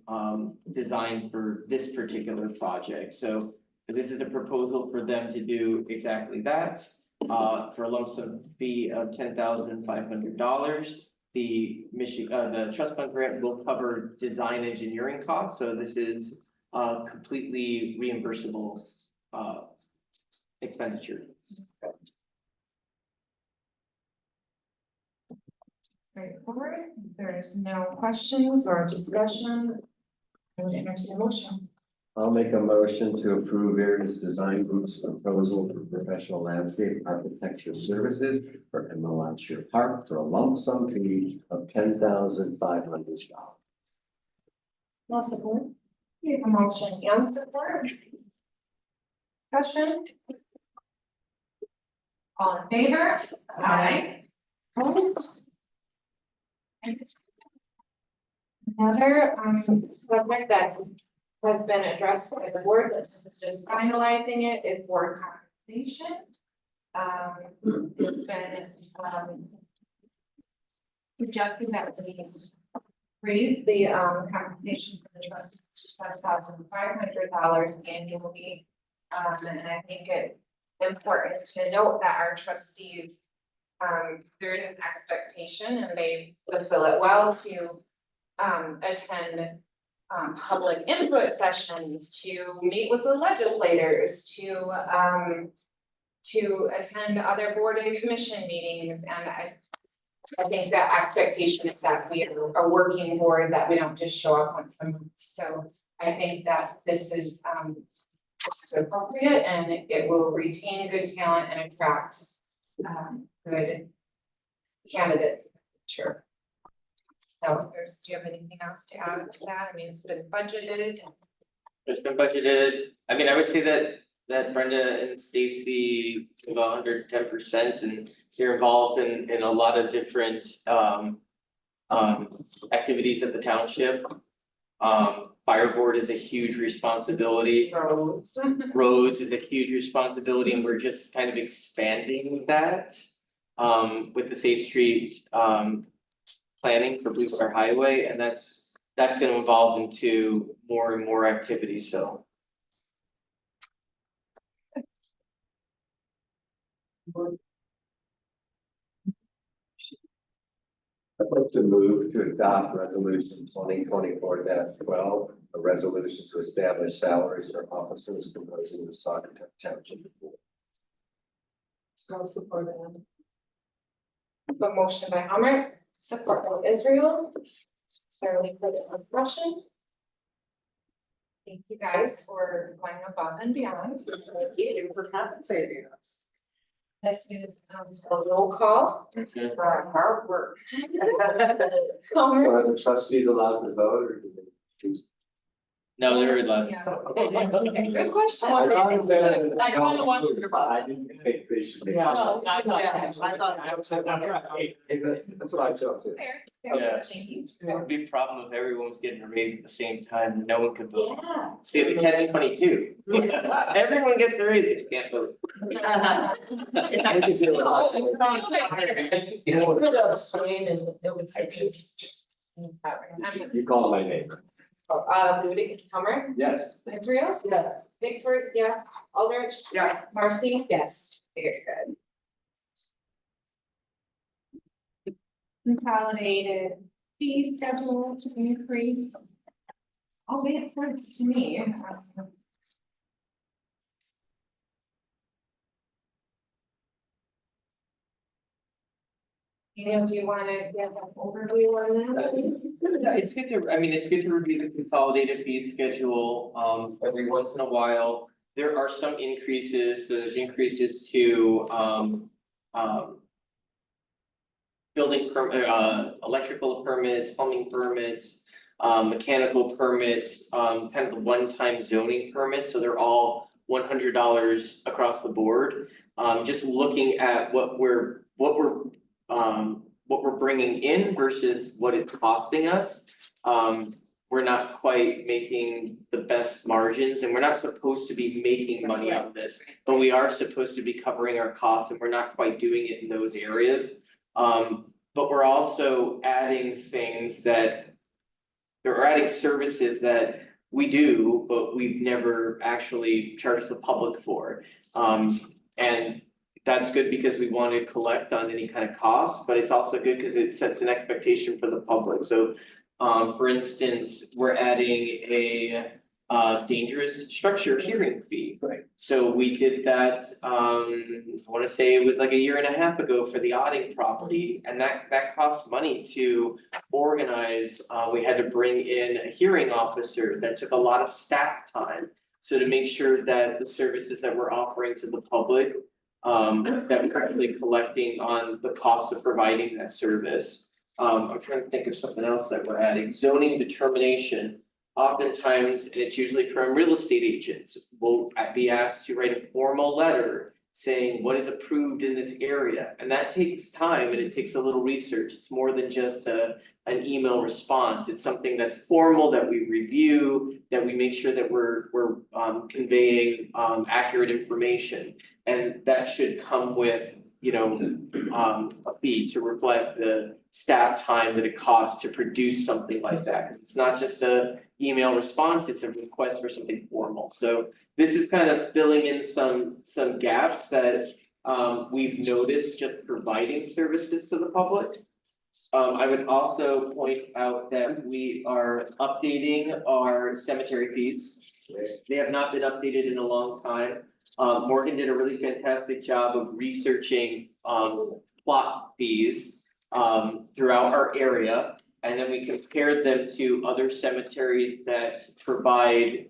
design for this particular project. So this is a proposal for them to do exactly that for a lump sum fee of $10,500. The the trust fund grant will cover design engineering costs, so this is completely reimbursable expenditure. Straightforward, if there's no questions or discussion, I would entertain a motion. I'll make a motion to approve various design group's proposal for professional landscape architecture services for Amalancher Park for a lump sum fee of $10,500. No support. We have a motion and support. Discussion. All in favor? Aye. Opposed? Another subject that has been addressed by the board, but this is just finalizing it, is board compensation. It's been suggested that we raise the compensation for the trustees to $7,500 annually. And I think it's important to note that our trustees, there is an expectation and they fulfill it well to attend public input sessions, to meet with the legislators, to to attend other board and commission meetings, and I think that expectation is that we are a working board, that we don't just show up once a month. So I think that this is appropriate, and it will retain good talent and attract good candidates. Sure. So do you have anything else to add to that? I mean, it's been budgeted. It's been budgeted, I mean, I would say that Brenda and Stacy give 110%, and they're involved in a lot of different activities at the township. Fire board is a huge responsibility. Roads is a huge responsibility, and we're just kind of expanding that with the Safe Street planning for Blue Star Highway, and that's gonna evolve into more and more activities, so. I'd like to move to adopt resolution 2024-12, a resolution to establish salaries for officers composing the Saugatuck Township Board. I'll support it. A motion by Hummer, support by Israel. Certainly for the discussion. Thank you guys for going above and beyond. Thank you for compensating us This is a roll call. for our hard work. Hummer. So are the trustees allowed to vote, or do they choose? No, they're allowed. Yeah. Okay, good question. I kinda wondered about I didn't think they should be. Yeah. No, I thought that was. That's what I chose. Fair, Yeah. thank you. It would be a problem if everyone was getting a raise at the same time and no one could vote. Yeah. See, the catch-22. Everyone gets a raise, but you can't vote. You know, put up a sign and it would say. You call my name. Ludwig, Hummer, Yes. Israel, Yes. Vicksburg, yes, Aldrich. Yeah. Marcy. Yes. Very good. Consolidated fee schedule to increase. All makes sense to me. Daniel, do you wanna give an overview on that? Yeah, it's good to, I mean, it's good to review the consolidated fee schedule, every once in a while. There are some increases, so there's increases to, building electrical permits, plumbing permits, mechanical permits, kind of the one-time zoning permits, so they're all $100 across the board. Just looking at what we're bringing in versus what it's costing us. We're not quite making the best margins, and we're not supposed to be making money on this, but we are supposed to be covering our costs, and we're not quite doing it in those areas. But we're also adding things that they're adding services that we do, but we've never actually charged the public for. And that's good because we want to collect on any kind of costs, but it's also good because it sets an expectation for the public. So, for instance, we're adding a dangerous structure hearing fee. Right. So we did that, I wanna say it was like a year and a half ago for the Otting property, and that cost money to organize. We had to bring in a hearing officer that took a lot of staff time. So to make sure that the services that we're offering to the public, that we're actually collecting on the cost of providing that service. I'm trying to think of something else that we're adding, zoning determination. Oftentimes, and it's usually from real estate agents, will be asked to write a formal letter saying what is approved in this area, and that takes time and it takes a little research. It's more than just an email response. It's something that's formal, that we review, that we make sure that we're conveying accurate information. And that should come with, a fee to reflect the staff time that it costs to produce something like that. Cause it's not just a email response, it's a request for something formal. So this is kind of filling in some gaps that we've noticed just providing services to the public. I would also point out that we are updating our cemetery fees. They have not been updated in a long time. Morgan did a really fantastic job of researching plot fees throughout our area. And then we compared them to other cemeteries that provide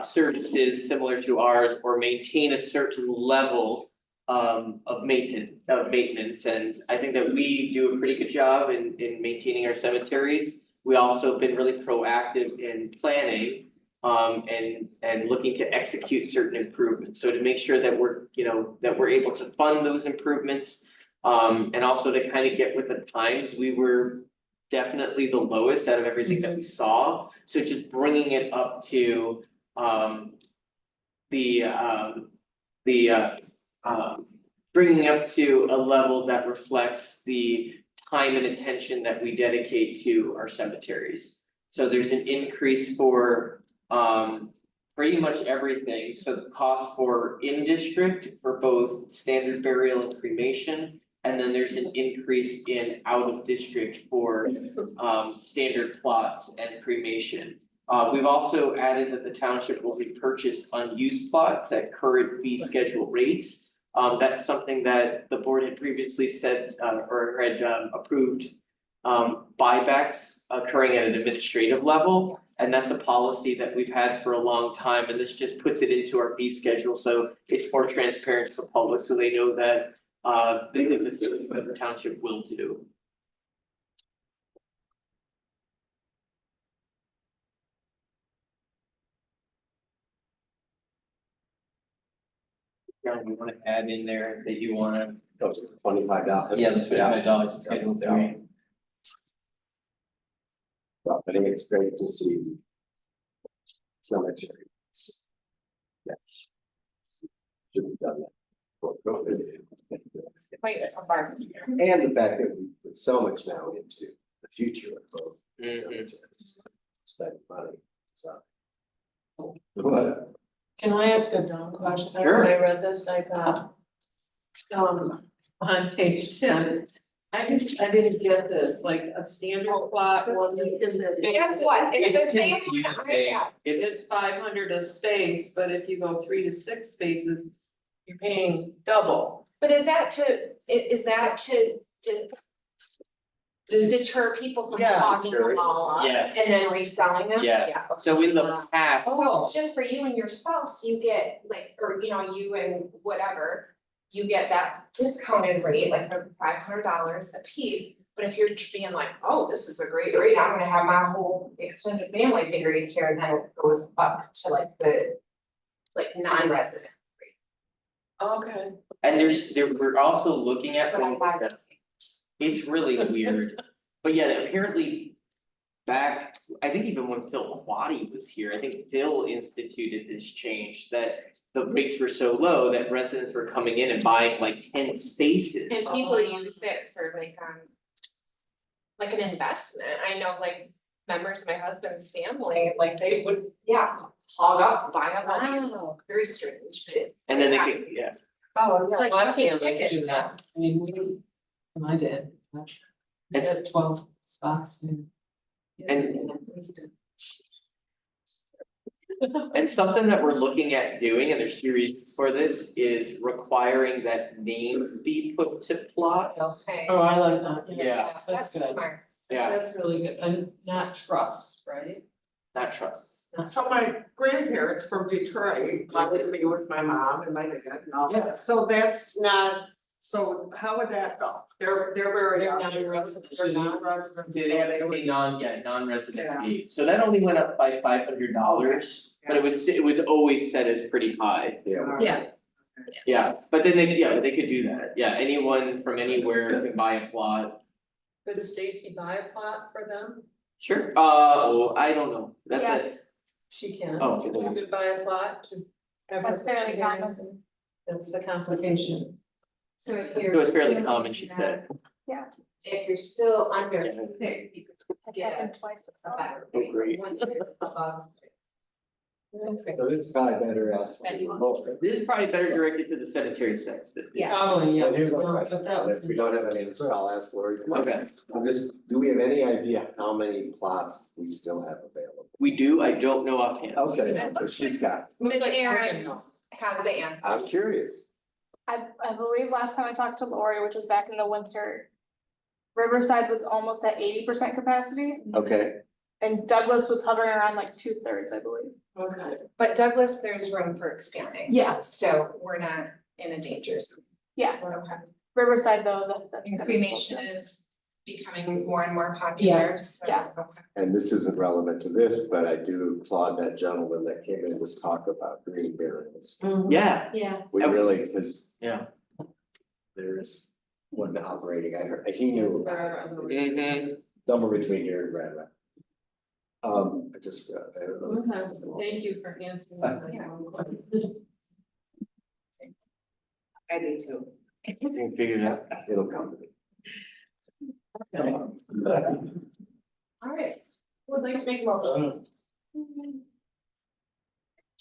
services similar to ours or maintain a certain level of maintenance, and I think that we do a pretty good job in maintaining our cemeteries. We also have been really proactive in planning and looking to execute certain improvements, so to make sure that we're, you know, that we're able to fund those improvements. And also to kind of get with the times, we were definitely the lowest out of everything that we saw, so just bringing it up to bringing up to a level that reflects the time and attention that we dedicate to our cemeteries. So there's an increase for pretty much everything, so the cost for in-district for both standard burial and cremation. And then there's an increase in out-of-district for standard plots and cremation. We've also added that the township will repurchase unused plots at current fee schedule rates. That's something that the board had previously said or had approved buybacks occurring at an administrative level. And that's a policy that we've had for a long time, and this just puts it into our fee schedule, so it's more transparent to the public, so they know that this is what the township will do. John, you wanna add in there that you wanna? $25. Yeah, the $25 is scheduled there. Well, I think it's great to see cemeteries. Yes. Should have done that. Wait, it's a bar. And the fact that we put so much now into the future of both cemeteries, spend money, so. But Can I ask a dumb question? Sure. When I read this, I thought, on page 10, I didn't get this, like a standard plot, one you can. Guess what? It's the same. It is 500 a space, but if you go 3 to 6 spaces, you're paying double. But is that to deter people from Yeah, logging sure. them all up Yes. and then reselling them? Yes, Yeah. so in the past, So it's just for you and your spouse, you get like, or you know, you and whatever, you get that discounted rate, like for $500 a piece. But if you're being like, oh, this is a great rate, I'm gonna have my whole extended family buried here, then it goes up to like the non-resident. Okay. and we're also looking at So some. I buy It's really weird, but yeah, apparently back, I think even when Phil Quaddy was here, I think Phil instituted this change that the rates were so low that residents were coming in and buying like 10 spaces. And people use it for like an investment. I know like members of my husband's family, like they would, hog up, buy up all these, very strange, but. And then they could, yeah, Oh, yeah, Like my fucking families do tickets, that. I mean, I did. I It's- had 12 spots and. and something that we're looking at doing, and there's 2 reasons for this, is requiring that name be put to plot. Okay. Oh, I like that, yeah. Yeah, That's that's good. smart. yeah, That's really good, and not trust, right? not trusts. So my grandparents from Detroit wanted me with my mom and my dad and all that, so that's not, so how would that go? They're very They're young, non-residents. they're non-residents, They so have they to would. pay non-resident Yeah. fee, so that only went up by $500, but it was always set as pretty high. yeah, Yeah. Yeah, but then they could do that, yeah, anyone from anywhere can buy a plot. Could Stacy buy a plot for them? Sure, I don't know, that's it. Yes. She can. Oh, You okay. could buy a plot to. have That's it fairly for common. guys, and That's the complication. So if It you're. was fairly still common, she said. If you're still under Yeah. 6, you could get a better Oh, rate. great. Once you're above 6. so this is probably better asked. This is probably better directed to the cemetery sites than. Yeah. Probably, yeah. And here's my Well, question, but that and was. if we don't have an answer, I'll ask Lori. Okay. Do we have any idea how many plots we still have available? We do, I don't know offhand. Okay, It so looks she's got, Ms. like Aaron Morgan knows. has the answer. I'm curious. I believe last time I talked to Lori, which was back in the winter, Riverside was almost at 80% capacity, Okay, and Douglas was hovering around like 2/3, I believe. Okay. But Douglas, there's room for expanding. Yeah. So we're not in a danger zone. Yeah, Okay. Riverside though, that's. And cremation is becoming more and more popular, so. Yeah. Okay. and this isn't relevant to this, but I do applaud that gentleman that came in to talk about green burials. Yeah, Yeah. We really, because yeah. there's one operating, I heard, he knew about it. Mm-hmm. Somewhere between here and Grand Rapids. I just, I don't know. Okay, thank you for answering my question. I do too. We'll figure it out. It'll come to me. All right. Would like to make a motion.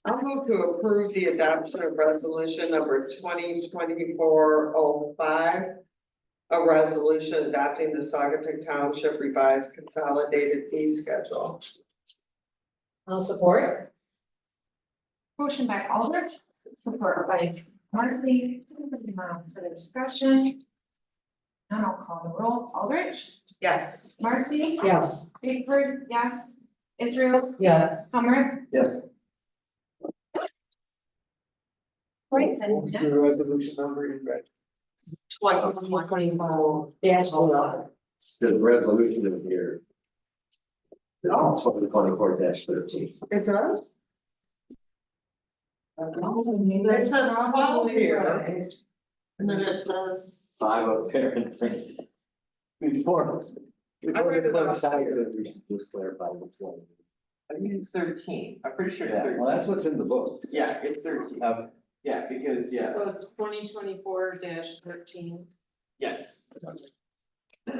I'll move to approve the adoption of resolution number 2024-05. A resolution adopting the Saugatuck Township revised consolidated fee schedule. I'll support. Motion by Aldrich, support by Marcy, for the discussion. And I'll call the roll. Aldrich, Yes. Marcy. Yes. Bickford, yes. Israel. Yes. Hummer. Yes. Right, and What's the resolution number in red? 2024 dash 11. The resolution is here. Oh. 2024-13. It does? It It says 12 here. And then it says. 5 up there and 3. Before. Before read the it clerk off. signs it, we should just clarify what's going on. I think it's 13. I'm pretty sure it's Yeah, 13. well, that's what's in the book. Yeah, it's 13. Yeah, because, yeah, So it's 2024 dash 13. yes. I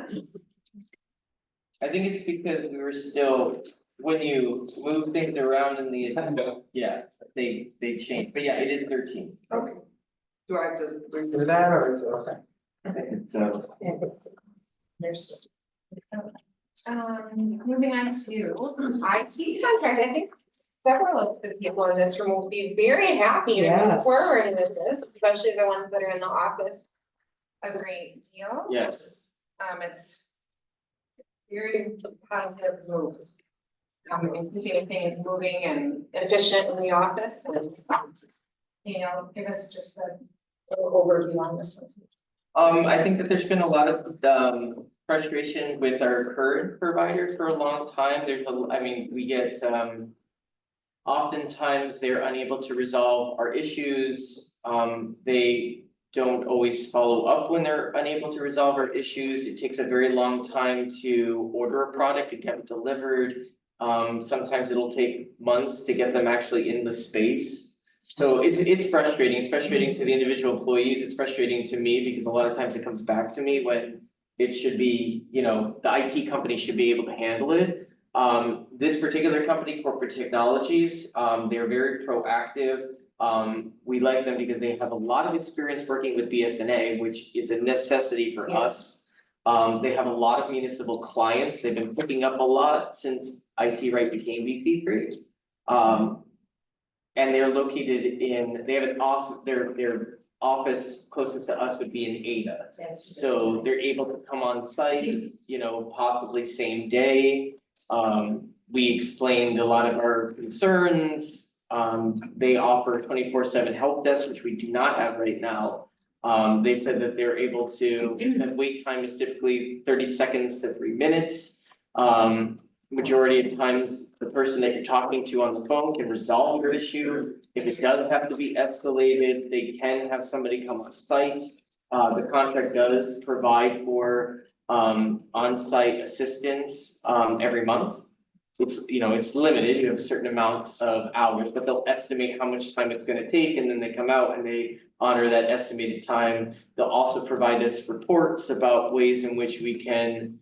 think it's because we were still, when you move things around in the agenda, yeah, they change, but yeah, it is 13. Okay. Do I have to redo that or is it okay? So, there's. Moving on to IT contract, I think several of the people in this room will be very happy to move Yes. forward with this, especially the ones that are in the office. A great deal. Yes. It's very positive move. Everything is moving and efficient in the office and, give us just a little overview on this one. I think that there's been a lot of frustration with our current provider for a long time. We get oftentimes they're unable to resolve our issues. They don't always follow up when they're unable to resolve our issues. It takes a very long time to order a product to get it delivered. Sometimes it'll take months to get them actually in the space. So it's frustrating. It's frustrating to the individual employees. It's frustrating to me because a lot of times it comes back to me when it should be, the IT company should be able to handle it. This particular company, Corporate Technologies, they're very proactive. We like them because they have a lot of experience working with BSNA, which is a necessity for us. They have a lot of municipal clients. They've been picking up a lot since IT Right became VC3. And they're located they have an awesome, their office closest to us would be in Ada. So they're able to come on site, possibly same day. We explained a lot of our concerns. They offer 24/7 help desk, which we do not have right now. They said that they're able to, the wait time is typically 30 seconds to 3 minutes. Majority of times, the person that you're talking to on the phone can resolve your issue. If it does have to be escalated, they can have somebody come on site. The contract does provide for on-site assistance every month. It's limited, you have a certain amount of hours, but they'll estimate how much time it's gonna take, and then they come out and they honor that estimated time. They'll also provide us reports about ways in which we can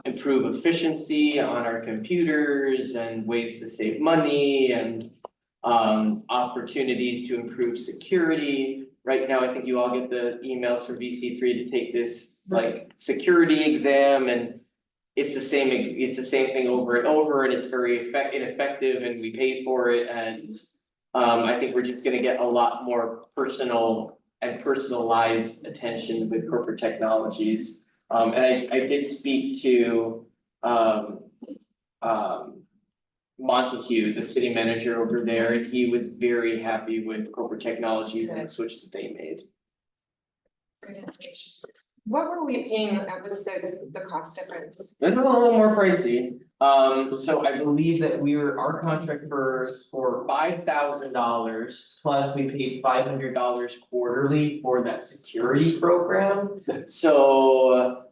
improve efficiency on our computers and ways to save money and opportunities to improve security. Right now, I think you all get the emails from VC3 to take this security exam, and it's the same thing over and over, and it's very ineffective, and we pay for it, and I think we're just gonna get a lot more personal and personalized attention with corporate technologies. And I did speak to, Montague, the city manager over there, and he was very happy with corporate technology and the switch that they made. Good information. What were we paying, what's the cost difference? It's a little more pricey, so I believe that our contract for $5,000 plus we paid $500 quarterly for that security program. So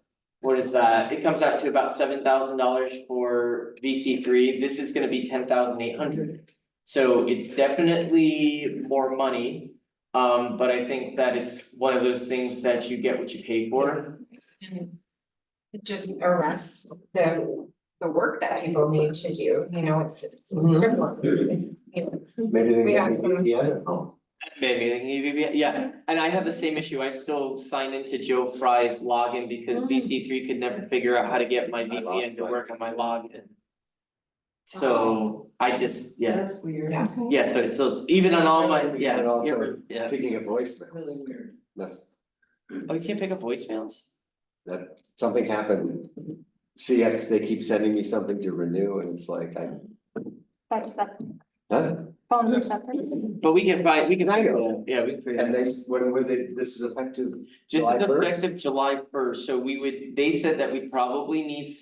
what is that? It comes out to about $7,000 for VC3. This is gonna be $10,800. So it's definitely more money. But I think that it's one of those things that you get what you pay for. And it just arrests the work that people need to do, you know, it's. Maybe they We have can some- be at home. Maybe, yeah, and I have the same issue. I still sign into Joe Fry's login because VC3 could never figure out how to get my VPN to work on my login. So I just, yeah, That's weird. yeah, so it's even on all my, And yeah, also yeah. picking a voicemail, Really weird. that's, Oh, you can't pick up voicemails? that, something happened. CX, they keep sending me something to renew and it's like, That's separate, huh? phones are separate. But we can I figure know. it out, yeah, we can figure it out. And when would they, this is effective Just July as 1st? effective July 1st, so they said that we probably need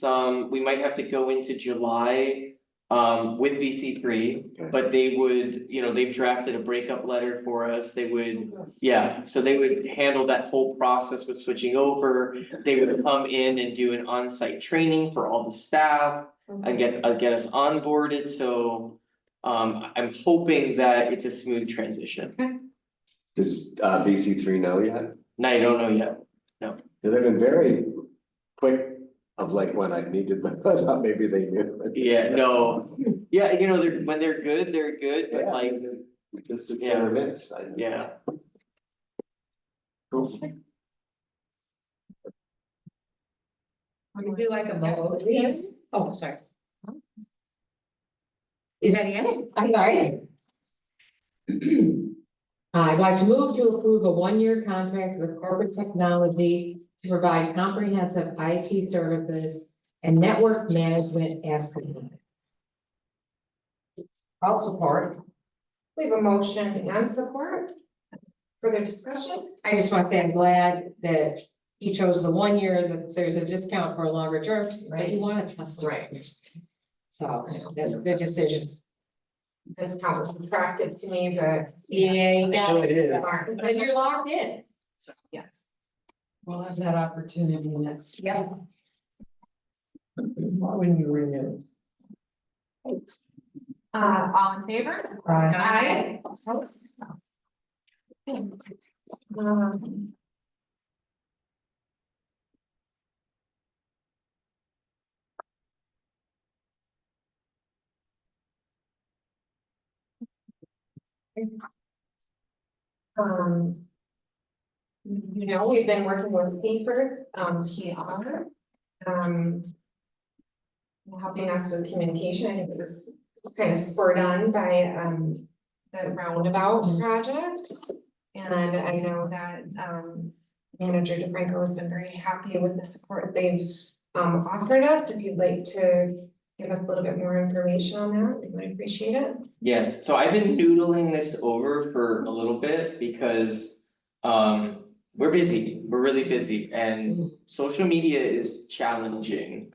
we might have to go into July. With VC3, Okay. but they would, they've drafted a breakup letter for us, they would, yeah, so they would handle that whole process with switching over. They would come in and do an on-site training for all the staff and get us onboarded, so. I'm hoping that it's a smooth transition. Does VC3 know yet? No, you don't know yet. They've been very quick of like when I needed them, I thought maybe they knew. Yeah, no, yeah, when they're good, but Yeah. like, Just it's hit or miss. yeah. Cool. Would you like a Yes, vote? please. Oh, sorry. Is that a yes? I'm sorry. I'd like to move to approve a one-year contract with corporate technology to provide comprehensive IT services and network management as presented. I'll support. We have a motion and support. Further discussion? I just want to say I'm glad that he chose the 1 year, that there's a discount for a longer term, but you want to test it. So that's a good decision. Discount was subtracted to me, but. Yeah, you got It is. it. Then you're locked in. Yes. We'll have that opportunity next year. Yeah. When you renew. All in favor? Right. Aye. You know, we've been working with Seaford, TR. Helping us with communication, I think it was kind of spurred on by, the roundabout project. And I know that, Manager DeFranco has been very happy with the support they've, offered us. If you'd like to give us a little bit more information on that, we would appreciate it. Yes, so I've been noodling this over for a little bit because we're busy, we're really busy, and social media is challenging.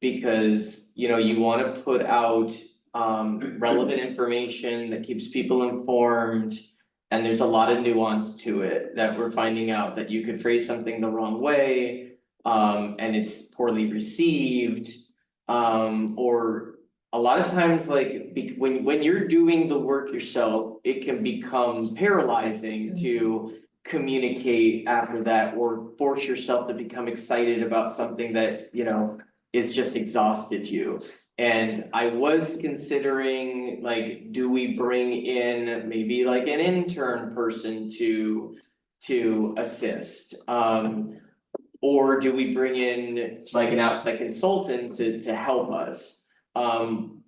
Because, you wanna put out relevant information that keeps people informed. And there's a lot of nuance to it that we're finding out that you could phrase something the wrong way, and it's poorly received. Or a lot of times, like, when you're doing the work yourself, it can become paralyzing to communicate after that, or force yourself to become excited about something that, is just exhausted you. And I was considering, like, do we bring in maybe like an intern person to assist? Or do we bring in like an outside consultant to help us?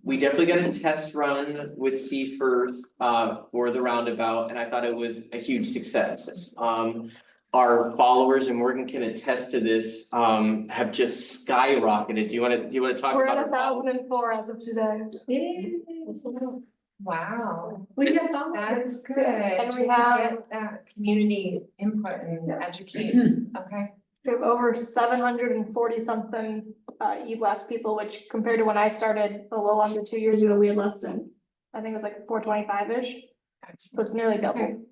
we definitely got a test run with Seaford for the roundabout, and I thought it was a huge success. Our followers, and Morgan can attest to this, have just skyrocketed. Do you wanna talk We're about at our followers? 1,004 as of today. Wow, We have that's good. And we Just to have- get that community input and educate, okay. We have over 740 something e-blast people, which compared to when I started a little under 2 years ago, we had less than, I think it was like 425-ish. So it's nearly doubled.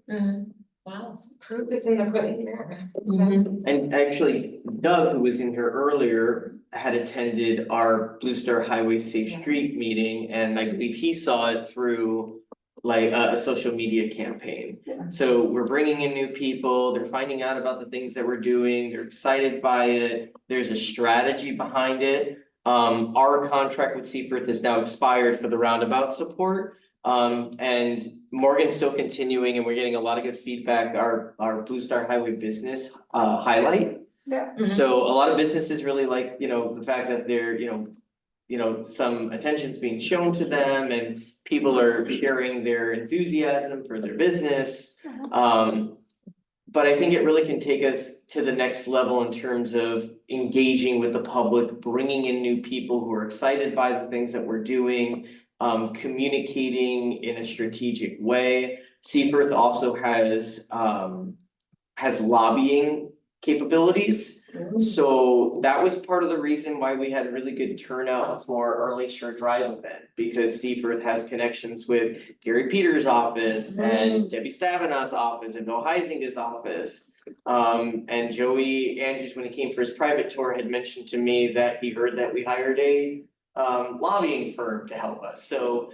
Wow, proof is in the pudding there. And actually Doug, who was in here earlier, had attended our Blue Star Highway Safe Street meeting, and I believe he saw it through like a social media campaign. Yeah. So we're bringing in new people, they're finding out about the things that we're doing, they're excited by it, there's a strategy behind it. Our contract with Seaford is now expired for the roundabout support. And Morgan's still continuing, and we're getting a lot of good feedback, our Blue Star Highway Business highlight. Yeah. So a lot of businesses really like, the fact that they're, some attention's being shown to them and people are sharing their enthusiasm for their business. But I think it really can take us to the next level in terms of engaging with the public, bringing in new people who are excited by the things that we're doing, communicating in a strategic way. Seaford also has lobbying capabilities. So that was part of the reason why we had a really good turnout for our Lakeshore Drive event, because Seaford has connections with Gary Peters' office and Debbie Stavenot's office and Bill Heisinger's office. And Joey Andrews, when he came for his private tour, had mentioned to me that he heard that we hired a lobbying firm to help us. So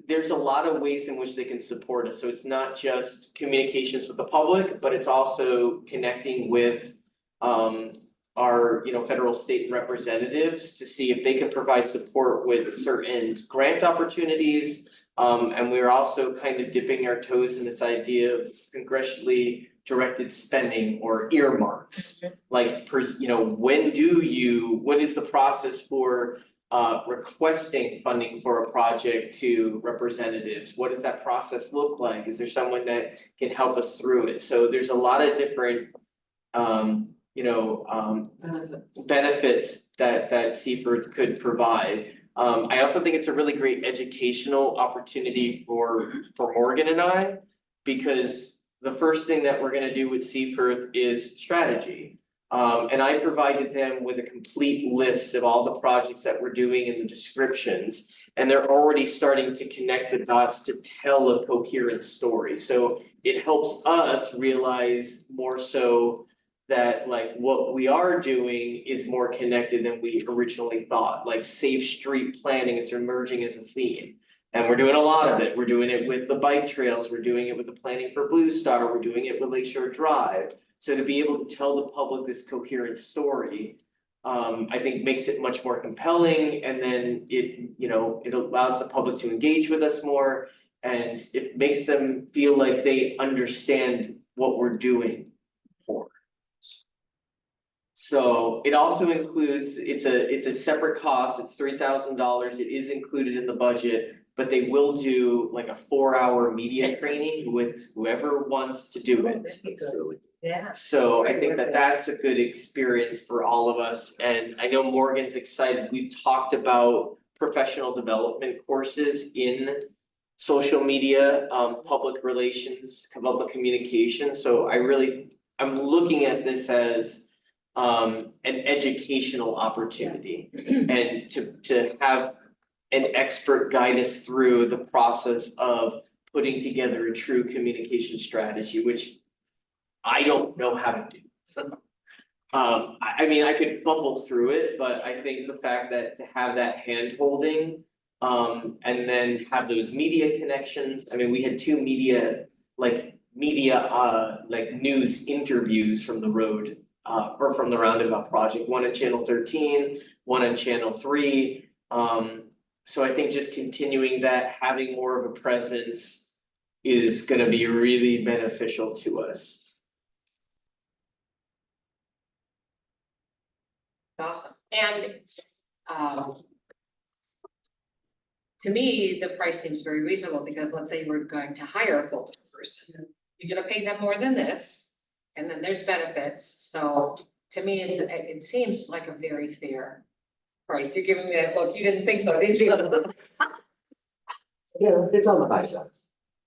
there's a lot of ways in which they can support us. So it's not just communications with the public, but it's also connecting with our, federal state representatives to see if they can provide support with certain grant opportunities. And we're also kind of dipping our toes in this idea of congressionally directed spending or earmarks. Like, what is the process for requesting funding for a project to representatives? What does that process look like? Is there someone that can help us through it? So there's a lot of different benefits that Seaford could provide. I also think it's a really great educational opportunity for Morgan and I, because the first thing that we're gonna do with Seaford is strategy. And I provided them with a complete list of all the projects that we're doing in the descriptions, and they're already starting to connect the dots to tell a coherent story. So it helps us realize more so that like what we are doing is more connected than we originally thought. Like safe street planning is emerging as a theme. And we're doing a lot of it. We're doing it with the bike trails, we're doing it with the planning for Blue Star, we're doing it with Lakeshore Drive. So to be able to tell the public this coherent story, I think makes it much more compelling, and then it allows the public to engage with us more, and it makes them feel like they understand what we're doing for. So it also includes, it's a separate cost, it's $3,000, it is included in the budget, but they will do like a 4-hour media training with whoever wants to do it. Yeah. So I think that that's a good experience for all of us, and I know Morgan's excited, we've talked about professional development courses in social media, public relations, public communication, so I'm looking at this as an educational opportunity, and to have an expert guide us through the process of putting together a true communication strategy, which I don't know how to do. I mean, I could fumble through it, but I think the fact that to have that hand holding, and then have those media connections, I mean, we had 2 media news interviews from the road, or from the roundabout project, one on Channel 13, one on Channel 3. So I think just continuing that, having more of a presence is gonna be really beneficial to us. Awesome, and to me, the price seems very reasonable, because let's say we're going to hire a full-time person. You're gonna pay them more than this, and then there's benefits, so to me, it seems like a very fair price. You're giving me that look, you didn't think so, did you? Yeah, it's on the high side.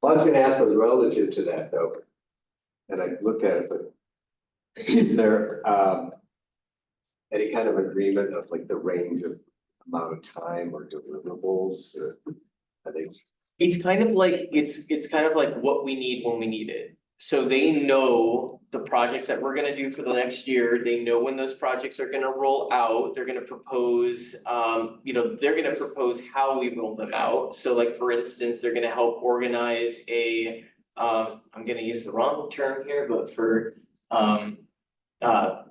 Well, I was gonna ask those relative to that though. And I looked at it, but is there any kind of agreement of like the range of amount of time or deliverables? I think, It's kind of like, it's kind of like what we need when we need it. So they know the projects that we're gonna do for the next year, they know when those projects are gonna roll out, they're gonna propose, they're gonna propose how we roll them out. So like, for instance, they're gonna help organize I'm gonna use the wrong term here, but for,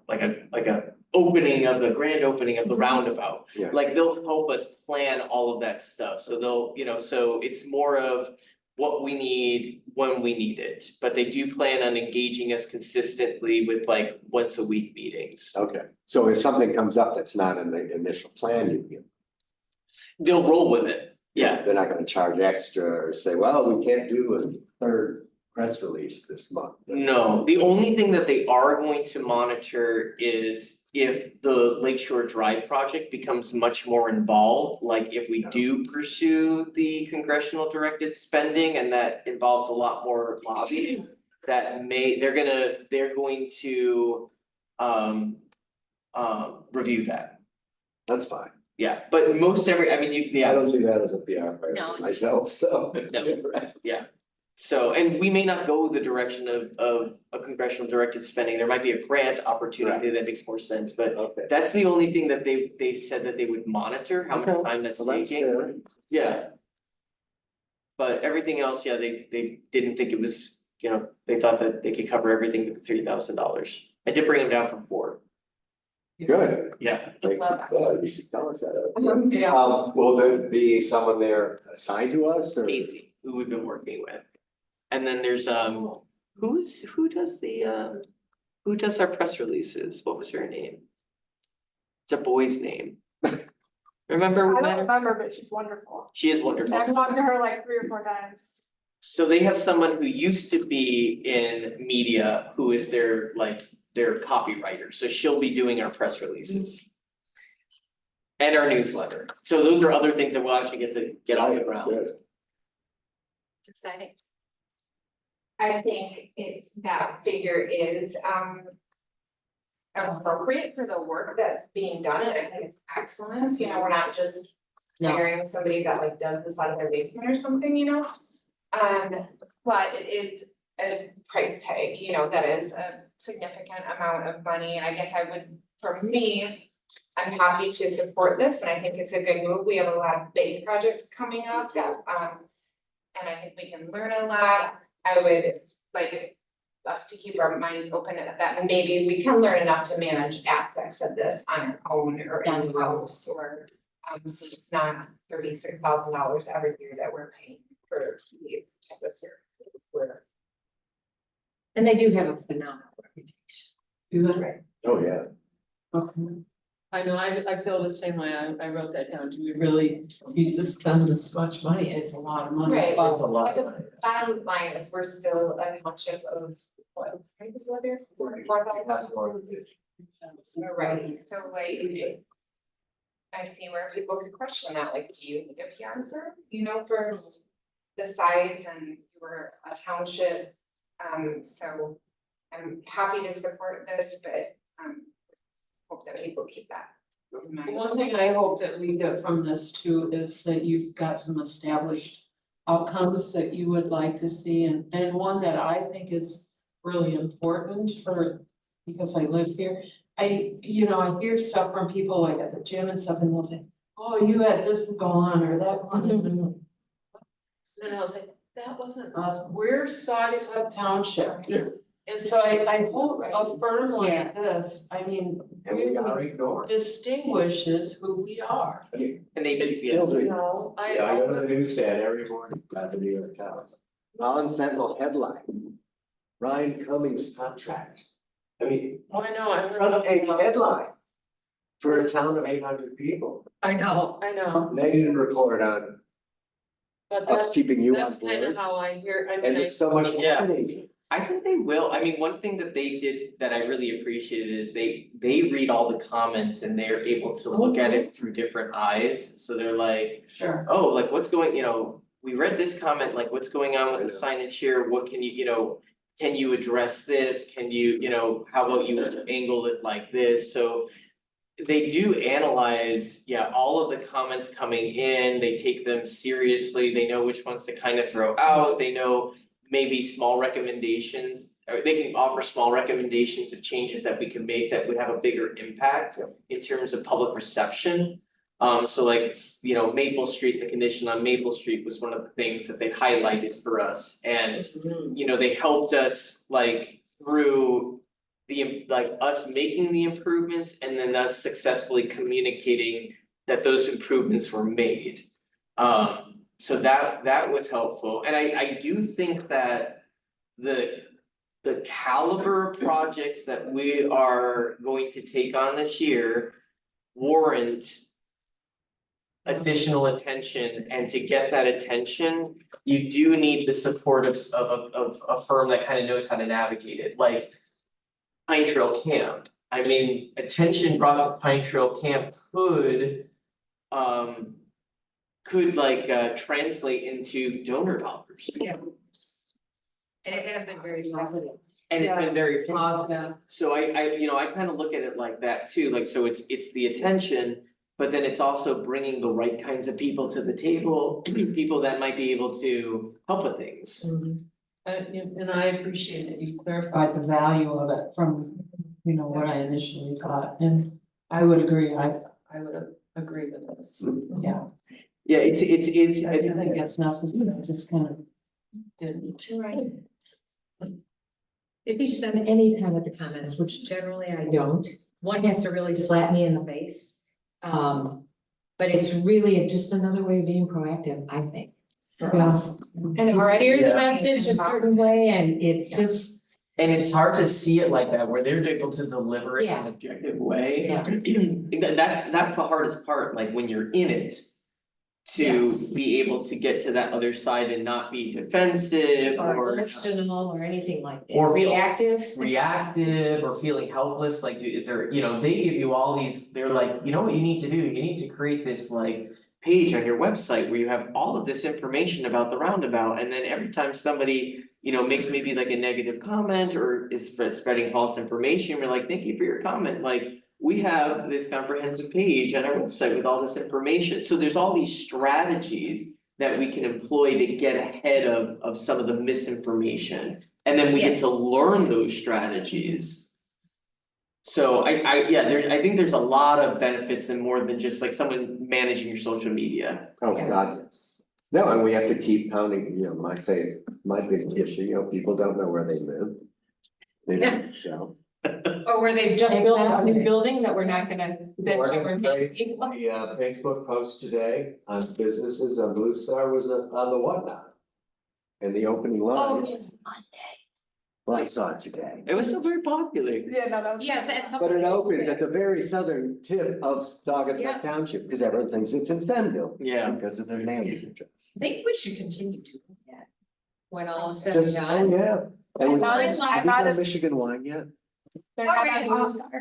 like a opening of the grand opening of the roundabout. Yeah. Like, they'll help us plan all of that stuff, so they'll, so it's more of what we need when we need it. But they do plan on engaging us consistently with like once a week meetings. okay, so if something comes up that's not in the initial plan, you give. They'll roll with it, yeah. They're not gonna charge extra or say, well, we can't do a third press release this month. No, the only thing that they are going to monitor is if the Lakeshore Drive project becomes much more involved, like if we do pursue the congressional directed spending and that involves a lot more lobbying, they're going to review that. That's fine. Yeah, but I mean, I don't see that as a PR priority No. myself, so. No. Yeah. So, and we may not go the direction of a congressional directed spending, there might be a grant opportunity that makes more sense, but Okay. that's the only thing that they said that they would monitor, how much Okay. time that's Well, that's taking. fair. Yeah. But everything else, yeah, they didn't think it was, they thought that they could cover everything with $3,000. I did bring them down from 4. Good. Yeah. Thank you. You should tell us that. Yeah. Will there be someone there assigned to us or? Casey, who we've been working with. And then there's who does our press releases? What was her name? It's a boy's name. Remember we I met don't her? remember, but she's wonderful. She is wonderful. I've talked to her like 3 or 4 times. So they have someone who used to be in media who is their copywriter, so she'll be doing our press releases. And our newsletter, so those are other things that we'll actually get off the ground. Good. It's exciting. I think that figure is appropriate for the work that's being done, and I think it's excellent, we're not just hiring somebody that like does this out of their basement or something, but it is a price tag, that is a significant amount of money, and I guess for me, I'm happy to support this, and I think it's a good move. We have a lot of big projects coming up that, and I think we can learn a lot. I would like us to keep our minds open at that, and maybe we can learn enough to manage aspects of this on our own or in-house, or so it's not $36,000 every year that we're paying for these type of services. And they do have a phenomenal reputation. Oh, yeah. Okay. I know, I feel the same way, I wrote that down, do we really need to spend this much money, it's a lot of money. Right. but- That's a lot. But the bottom line is we're still a township of what, 4,000? Right, so like. I see where people could question that, like, do you need a PR firm, for the size, and we're a township? So I'm happy to support this, but hope that people keep that in mind. One thing I hope that we get from this too is that you've got some established outcomes that you would like to see, and one that I think is really important because I live here. I hear stuff from people like at the gym and stuff, and they'll say, oh, you had this go on or that one. And then I'll say, that wasn't us, we're Saugatuck Township. And so I hope a firm like this, And we are ignored. distinguishes who we are. And they It kills me. I Yeah, I go to the newsstand every morning, at the New York Times. Non-sentinel headline. Ryan Cummings contract. I mean, I know, I'm. front page headline. For a town of 800 people. I know. They didn't report on But us that's, keeping you on that's kind of board. how I hear, I And mean, it's so much more Yeah. amazing. I think they will, I mean, one thing that they did that I really appreciated is they read all the comments and they're able to look at it through different eyes, so they're like, sure. oh, like what's going, we read this comment, like what's going on with the signage here, what can you, can you address this, can you, how about you angle it like this, so. They do analyze, all of the comments coming in, they take them seriously, they know which ones to kind of throw out, they know. Maybe small recommendations, or they can offer small recommendations of changes that we can make that would have a bigger impact in terms of public reception. So like, Maple Street, the condition on Maple Street was one of the things that they highlighted for us, and they helped us like through us making the improvements and then us successfully communicating that those improvements were made. So that was helpful, and I do think that the caliber of projects that we are going to take on this year warrant additional attention, and to get that attention, you do need the support of a firm that kind of knows how to navigate it, like Pine Trail Camp. I mean, attention brought to Pine Trail Camp could translate into donor dollars. Yeah. And it has been very positive. And it's been very positive, so I kind of look at it like that too, like, so it's the attention. But then it's also bringing the right kinds of people to the table, people that might be able to help with things. And I appreciate that you've clarified the value of it from, what I initially thought, and I would agree, I would agree with this, yeah. Yeah, it's I think it's necessary, I just kind of didn't. Right. If you spend any time with the comments, which generally I don't, one has to really slap me in the face. But it's really just another way of being proactive, I think. For us. And You already- steer the message a certain way and it's just, and it's hard to see it like that, where they're able to deliver it in Yeah. an objective way. Yeah. That's the hardest part, like when you're in it. To Yes. be able to get to that other side and not be defensive or or emotional or anything like that. Or Reactive. reactive or feeling helpless, like, is there, they give you all these, they're like, you know what you need to do, you need to create this like. Page on your website where you have all of this information about the roundabout, and then every time somebody, makes maybe like a negative comment or is spreading false information, we're like, thank you for your comment, like. We have this comprehensive page on our website with all this information, so there's all these strategies that we can employ to get ahead of some of the misinformation. And then we get to Yes. learn those strategies. So I think there's a lot of benefits and more than just like someone managing your social media. Oh, Yeah. God, yes. No, and we have to keep pounding, my big issue, people don't know where they live. They don't show. Or where they've just built a new building that we're not gonna. that Morning, we're Craig. making. The Facebook post today on businesses on Blue Star was on the whatnot. And the opening line, it's Monday. well, I saw it today. It was still very popular. Yeah, no, that was. Yes, that's But it opens at the very southern tip of Saugatuck Township, because everyone thinks it's in Fenville. Yeah. Because of their name address. I think we should continue doing that. When all is said and Just, done. yeah. And we, thought it- have I we thought done it- Michigan wine yet? They're not Okay, on Blue Star.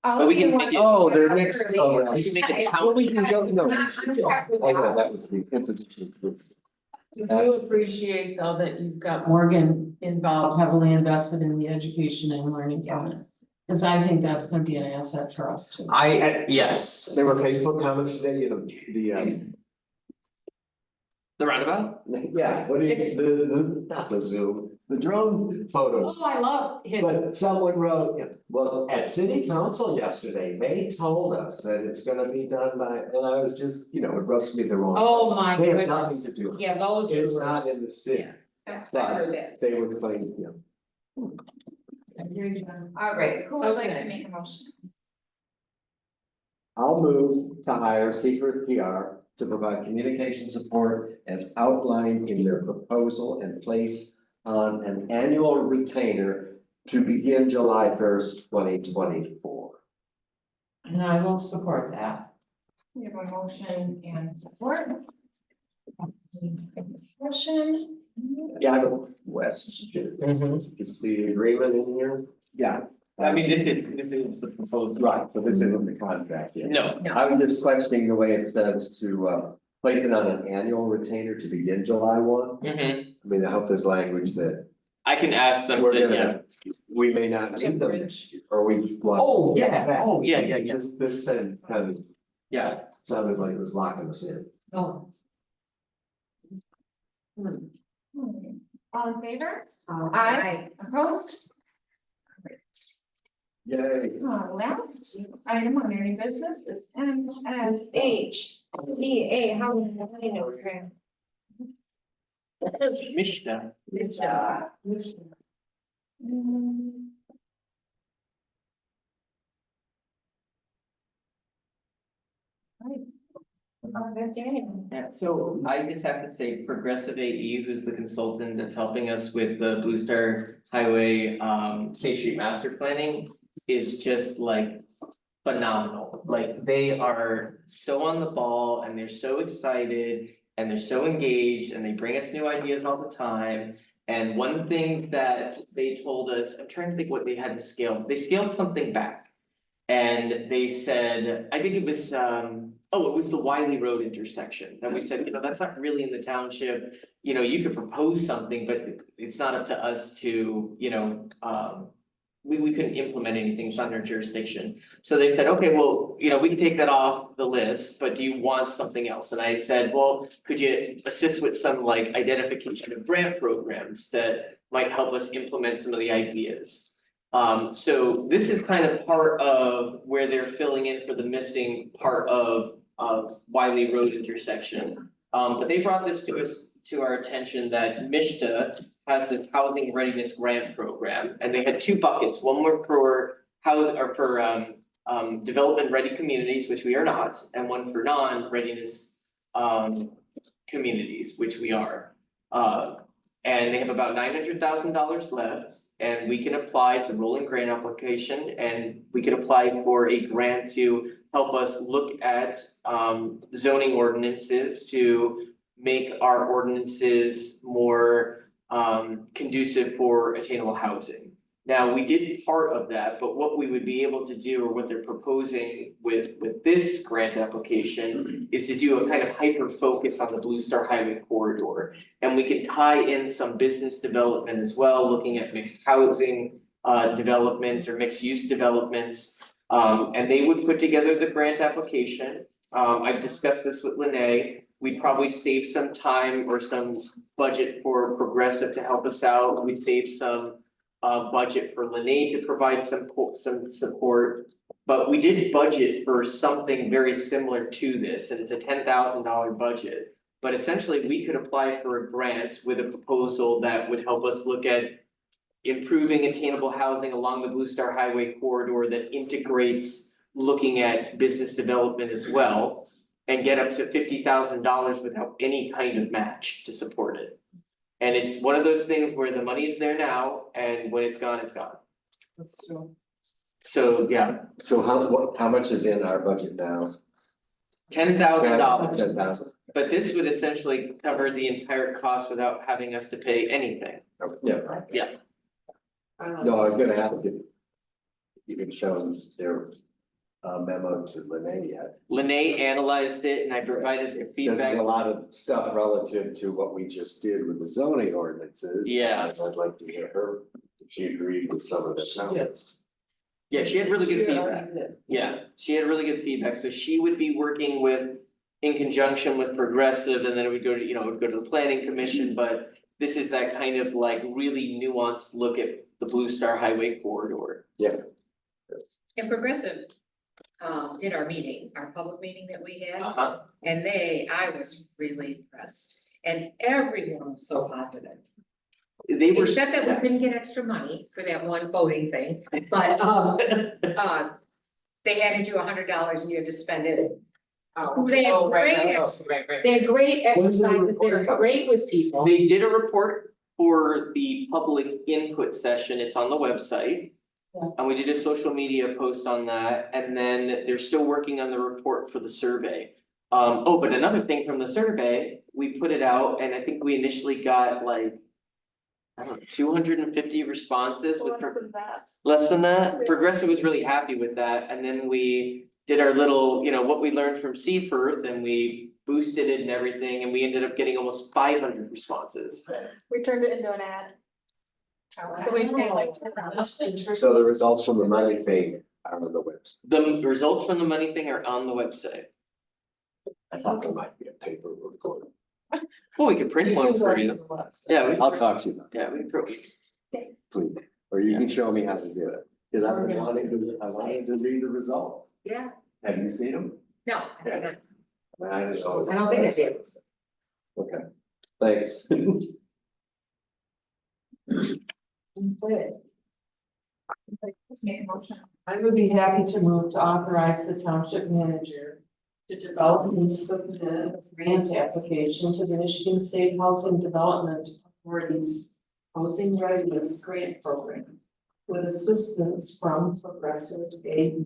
But we can make it. Oh, they're next, Early. oh, right. We can make it Well, we can go, no. I'm happy with I know, that. that was the impetus. I do appreciate though that you've got Morgan involved, heavily invested in the education and learning from it. Cause I think that's gonna be an asset for us too. Yes. There were Facebook comments today, The roundabout? yeah, what do you, not the Zoom, the drone photos. Oh, I love his. But someone wrote, well, at city council yesterday, they told us that it's gonna be done by, and I was just, it rubs me the wrong. Oh, my They have nothing goodness. to do. with it. Yeah, those. It's were- not in the city, I heard that. they would claim, All right, Who would like Okay. to make a motion? I'll move to hire Secret PR to provide communication support as outlined in their proposal and place on an annual retainer to begin July 1st, 2024. And I will support that. We have a motion and support. Discussion. Yeah, I have a question. Is the agreement in here? Yeah, I mean, this is the proposal. Right, so this isn't the contract yet. No, I was just questioning the way it says to place it on an annual retainer to begin July 1. I mean, I hope there's language that I can ask them we're to, yeah, gonna, we may not need them, or we want. oh, yeah. This said kind of Yeah, sounded like it was locking us in. Oh. All in favor? Aye. Opposed? Yay. Last item on any business is MSHDA Housing Finance Grant. Mishna. Yeah, so I just have to say Progressive AE, who's the consultant that's helping us with the Blue Star Highway State Street Master Planning. Is just like phenomenal, like they are so on the ball and they're so excited. And they're so engaged and they bring us new ideas all the time. And one thing that they told us, I'm trying to think what they had to scale, they scaled something back. And they said, I think it was, it was the Wiley Road intersection, that we said, that's not really in the township. You could propose something, but it's not up to us to, we couldn't implement anything, it's not in our jurisdiction. So they said, okay, well, we can take that off the list, but do you want something else? And I said, well, could you assist with some like identification of grant programs that might help us implement some of the ideas? So this is kind of part of where they're filling in for the missing part of Wiley Road intersection. But they brought this to our attention that Mishta has this housing readiness grant program, and they had two buckets. One were for development ready communities, which we are not, and one for non-readiness communities, which we are. And they have about $900,000 left, and we can apply, it's a rolling grant application, and we can apply for a grant to help us look at zoning ordinances to make our ordinances more conducive for attainable housing. Now, we did part of that, but what we would be able to do, or what they're proposing with this grant application, is to do a kind of hyper focus on the Blue Star Highway corridor. And we can tie in some business development as well, looking at mixed housing developments or mixed use developments. And they would put together the grant application. I've discussed this with Lene. We'd probably save some time or some budget for Progressive to help us out. We'd save some budget for Lene to provide some support. But we did budget for something very similar to this, and it's a $10,000 budget. But essentially, we could apply for a grant with a proposal that would help us look at improving attainable housing along the Blue Star Highway corridor that integrates looking at business development as well, and get up to $50,000 without any kind of match to support it. And it's one of those things where the money is there now, and when it's gone, it's gone. That's true. So, yeah, So how much is in our budget now? $10,000, 10,000. but this would essentially cover the entire cost without having us to pay anything. Yeah. No, I was gonna ask if you could show their memo to Lene yet. Lene analyzed it and I provided their There's feedback. a lot of stuff relative to what we just did with the zoning ordinances. Yeah. I'd like to hear her, if she agreed with some of the comments. Yeah, she had really good feedback. Yeah, she had really good feedback, so she would be working in conjunction with Progressive, and then it would go to, it would go to the planning commission, but this is that kind of like really nuanced look at the Blue Star Highway corridor. Yeah. And Progressive did our meeting, our public meeting that we had, and I was really impressed. And everyone was so positive. They were. Except that we couldn't get extra money for that one voting thing, but they handed you $100 and you had to spend it. They had great exercises, they're great with people. They did a report for the public input session, it's on the website. And we did a social media post on that, and then they're still working on the report for the survey. But another thing from the survey, we put it out and I think we initially got like, I don't know, 250 responses with Less than that. less than that. Progressive was really happy with that, and then we did our little, what we learned from Seaford, then we boosted it and everything, and we ended up getting almost 500 responses. We turned it into an ad. So we paid like $10. So the results from the money thing are on the website. The results from the money thing are on the website. I thought there might be a paper report. Well, we could print one for you. Yeah, I'll talk to you about Yeah, we could. it, please. Or you can show me how to do it, because I wanted to read the results. Yeah, Have you seen them? no, I don't I don't think I did. Okay, thanks. Okay. Let's make a motion. I would be happy to move to authorize the township manager to develop and submit a grant application to the Michigan State Housing Development Authority's Housing Readiness Grant Program with assistance from Progressive AE.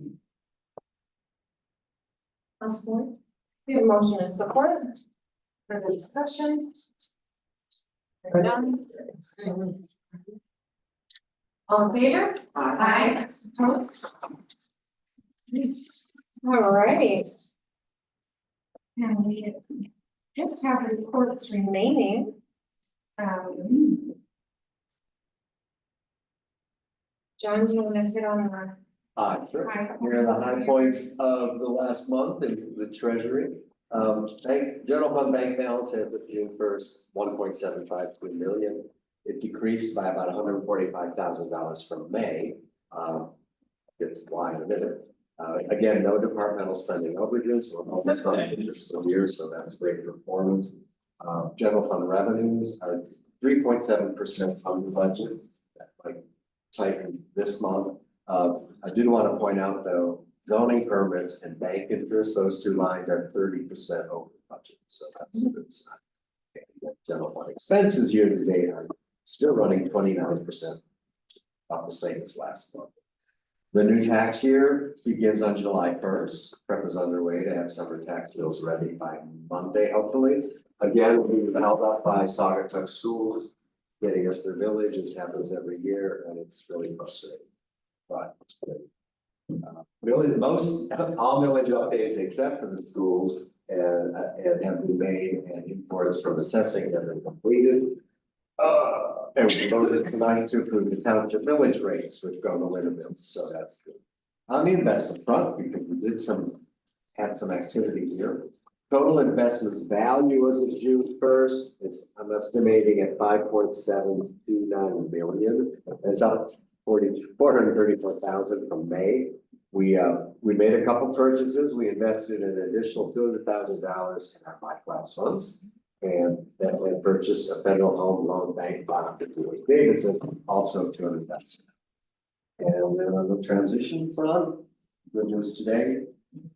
On support. We have a motion and support. Further discussion. We're done. All in favor? Aye. Opposed? All right. And we just have reports remaining. John, do you want to hit on the Sure. high? Here are the high points of the last month in the treasury. General fund bank balance as of June 1st, 1.753 million. It decreased by about $145,000 from May. Get to why in a minute. Again, no departmental spending overages. We're almost on the fiscal year, so that's great performance. General fund revenues are 3.7% under budget. That might tighten this month. I did want to point out though, zoning permits and bank interest, those two lines are 30% over budget, so that's a good sign. And general fund expenses year to date are still running 29%, about the same as last month. The new tax year begins on July 1st. Prep is underway to have summer tax bills ready by Monday, hopefully. Again, we were held up by Saugatuck schools, getting us their village. This happens every year, and it's really frustrating. But really, all millage updates except for the schools and have been made, and imports from assessing have been completed. And we voted tonight to approve the township millage rates, which go to Winterville, so that's good. On the investment front, because we did had some activity here. Total investments value as of June 1st, I'm estimating at 5.729 million. It's up 434,000 from May. We made a couple purchases. We invested an additional $200,000 in our MyClass funds. And then we purchased a federal home loan bank bond to Dewey Davidson, also 200,000. And then on the transition front, good news today,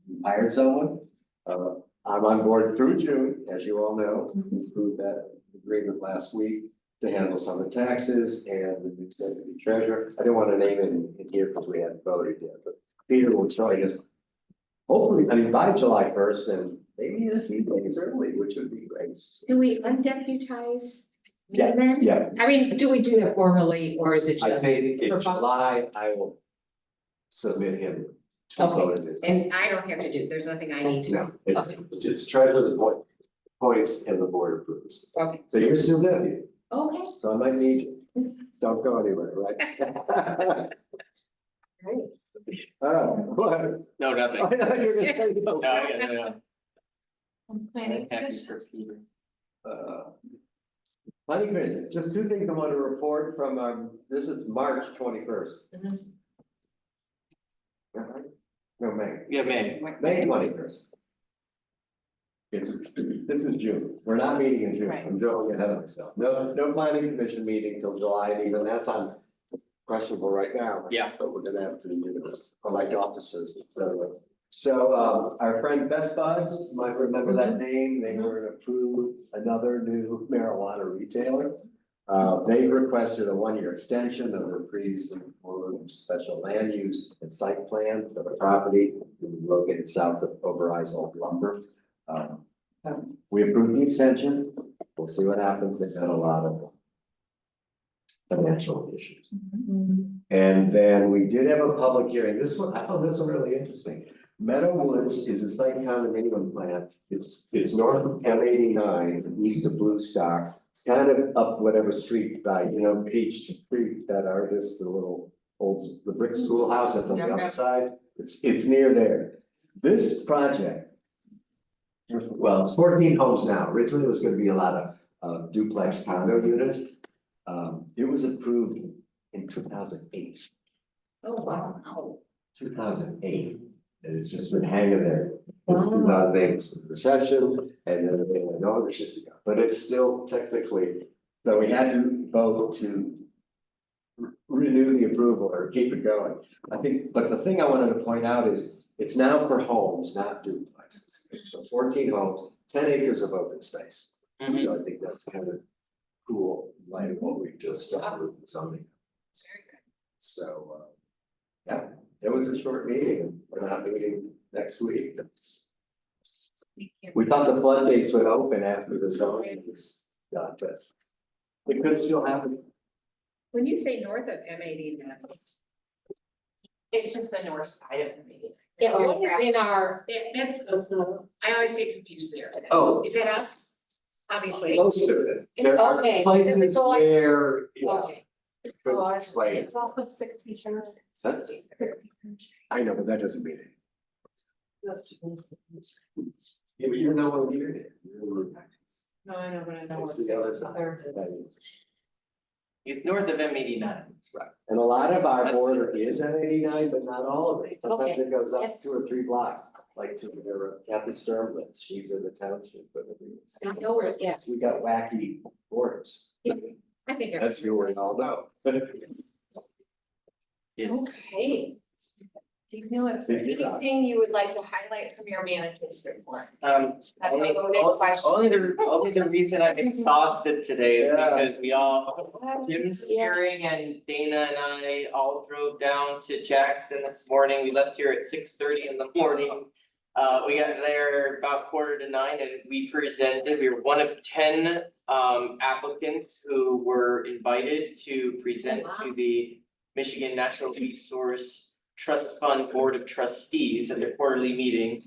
we hired someone. I'm on board through June, as you all know. We approved that agreement last week to handle some of the taxes and the new deputy treasurer. I didn't want to name him in here because we hadn't voted yet, but Peter will join us. Hopefully, by July 1st, and maybe in a few days early, which would be great. Do we undeputize Yeah, then? yeah. I mean, do we do that formally or is it I just? think in for- July, I will submit him to Okay, vote. And I don't have to do, there's nothing I need to. No, Okay. it's treasurer the points and the board approves. Okay, So you're still there, okay. so I might need you. Don't go anywhere, right? What? No, nothing. I thought you were gonna say no. No, I got it. Planning Happy commission. for Peter. Planning commission, just two things I want to report from this is March 21st. Mhm. No, May. Yeah, May. May 21st. This is June. We're not meeting in June. Right. I'm going ahead of myself. No planning commission meeting till July, and even that's on questionable right now. Yeah. But we're gonna have to do this, elect officers, etc. So, our friend Best Buds, you might remember that name. They were approved another new marijuana retailer. They requested a 1-year extension of their previously approved special land use and site plan for the property located south of Overijs Old Lumber. We approved the extension, we'll see what happens, they've got a lot of financial issues. And then we did have a public hearing, this one, I found this one really interesting. Meadow Woods is a site condominium plan, it's north of 1089, east of Blue Star. It's kind of up whatever street by, Peach Creek, that artist, the little the brick schoolhouse that's on the other side, it's near there. This project, well, it's 14 homes now, originally it was gonna be a lot of duplex condo units. It was approved in 2008. Oh, wow. 2008, and it's just been hanging there. It's 2008 was the recession, and then they went ownership, but it's still technically, so we had to vote to renew the approval or keep it going. I think, but the thing I wanted to point out is, it's now for homes, not duplexes. So 14 homes, 10 acres of open space. So I think that's kind of cool, like what we've just done with zoning. Very good. So, yeah, it was a short meeting, and we're not meeting next week. Thank you. We thought the floodgates would open after the zoning was done, but it could still happen. When you say north of M89. It's just the north side of the meeting. Yeah, In our, that's, I always get confused there. Oh. Is that us? Obviously. Most of it. There are Okay. places So like- where, okay. it could explain it. It's off of 60 sure. That's- I know, but that doesn't mean it. Yeah, but you're no one near it. No, I know, but I know It's what's the other side. there. It's north of M89. Right, and a lot of our That's- border is at 89, but not all of it. Sometimes Okay. it goes up Yes. 2 or 3 blocks, like to where Kathy Stern lives, she's in the township, but. I know where, yeah. We got wacky borders, I think. that's who we all know. Okay. Nicholas, Thank you. anything you would like to highlight from your manager's report? That's a Only, loaded question. only the reason I'm exhausted today is Yeah. because we all, Jim Steering and Dana and I all drove down to Jackson this morning. We left here at 6:30 in the morning. We got there about 8:45 and we presented, we were one of 10 applicants who were invited to present to the Michigan Natural Resource Trust Fund Board of Trustees at their quarterly meeting.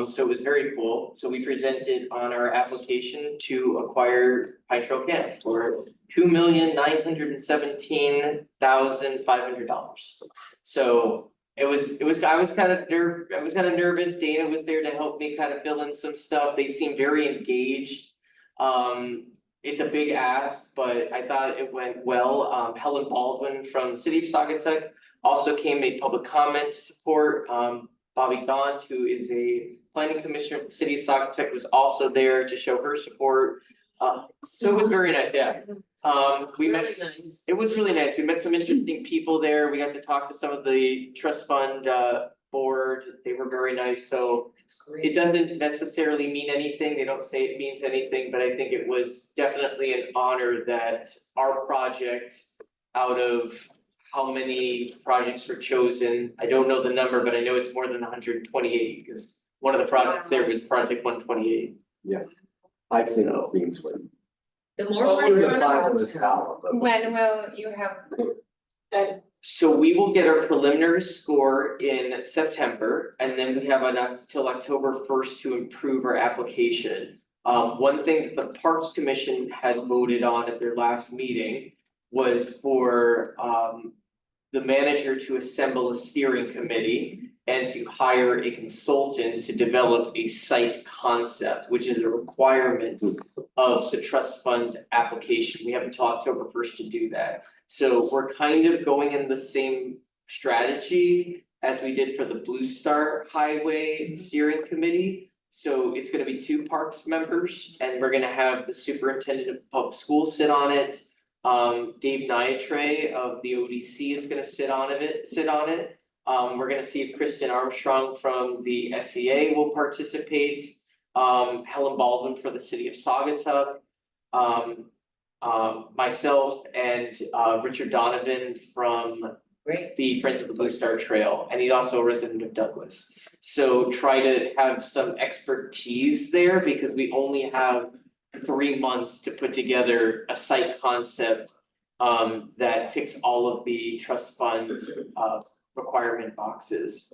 So it was very cool. So we presented on our application to acquire Pine Trail Camp for $2,917,500. So I was kind of nervous. Dana was there to help me kind of fill in some stuff. They seemed very engaged. It's a big ask, but I thought it went well. Helen Baldwin from the city of Saugatuck also came, made public comment to support. Bobby Gaunt, who is a planning commissioner of the city of Saugatuck, was also there to show her support. So it was very nice, yeah. We met, Really nice. it was really nice. We met some interesting people there. We got to talk to some of the trust fund board. They were very nice, so That's great. it doesn't necessarily mean anything. They don't say it means anything, but I think it was definitely an honor that our project, out of how many projects were chosen, I don't know the number, but I know it's more than 128, because one of the projects there was project 128. I think it's being swayed. The Well, more. we're gonna find this out, but- When will you have, So we will get our preliminary score in September, and then we have until October 1st to improve our application. One thing that the Parks Commission had voted on at their last meeting was for the manager to assemble a steering committee and to hire a consultant to develop a site concept, which is a requirement of the trust fund application. We have until October 1st to do that. So we're kind of going in the same strategy as we did for the Blue Star Highway Steering Committee. So it's gonna be 2 parks members, and we're gonna have the superintendent of public schools sit on it. Dave Niatre of the ODC is gonna sit on it. We're gonna see if Kristen Armstrong from the SEA will participate. Helen Baldwin for the city of Saugatuck. Myself and Richard Donovan from Great. the Friends of the Blue Star Trail, and he's also a resident of Douglas. So try to have some expertise there because we only have 3 months to put together a site concept that ticks all of the trust fund requirement boxes.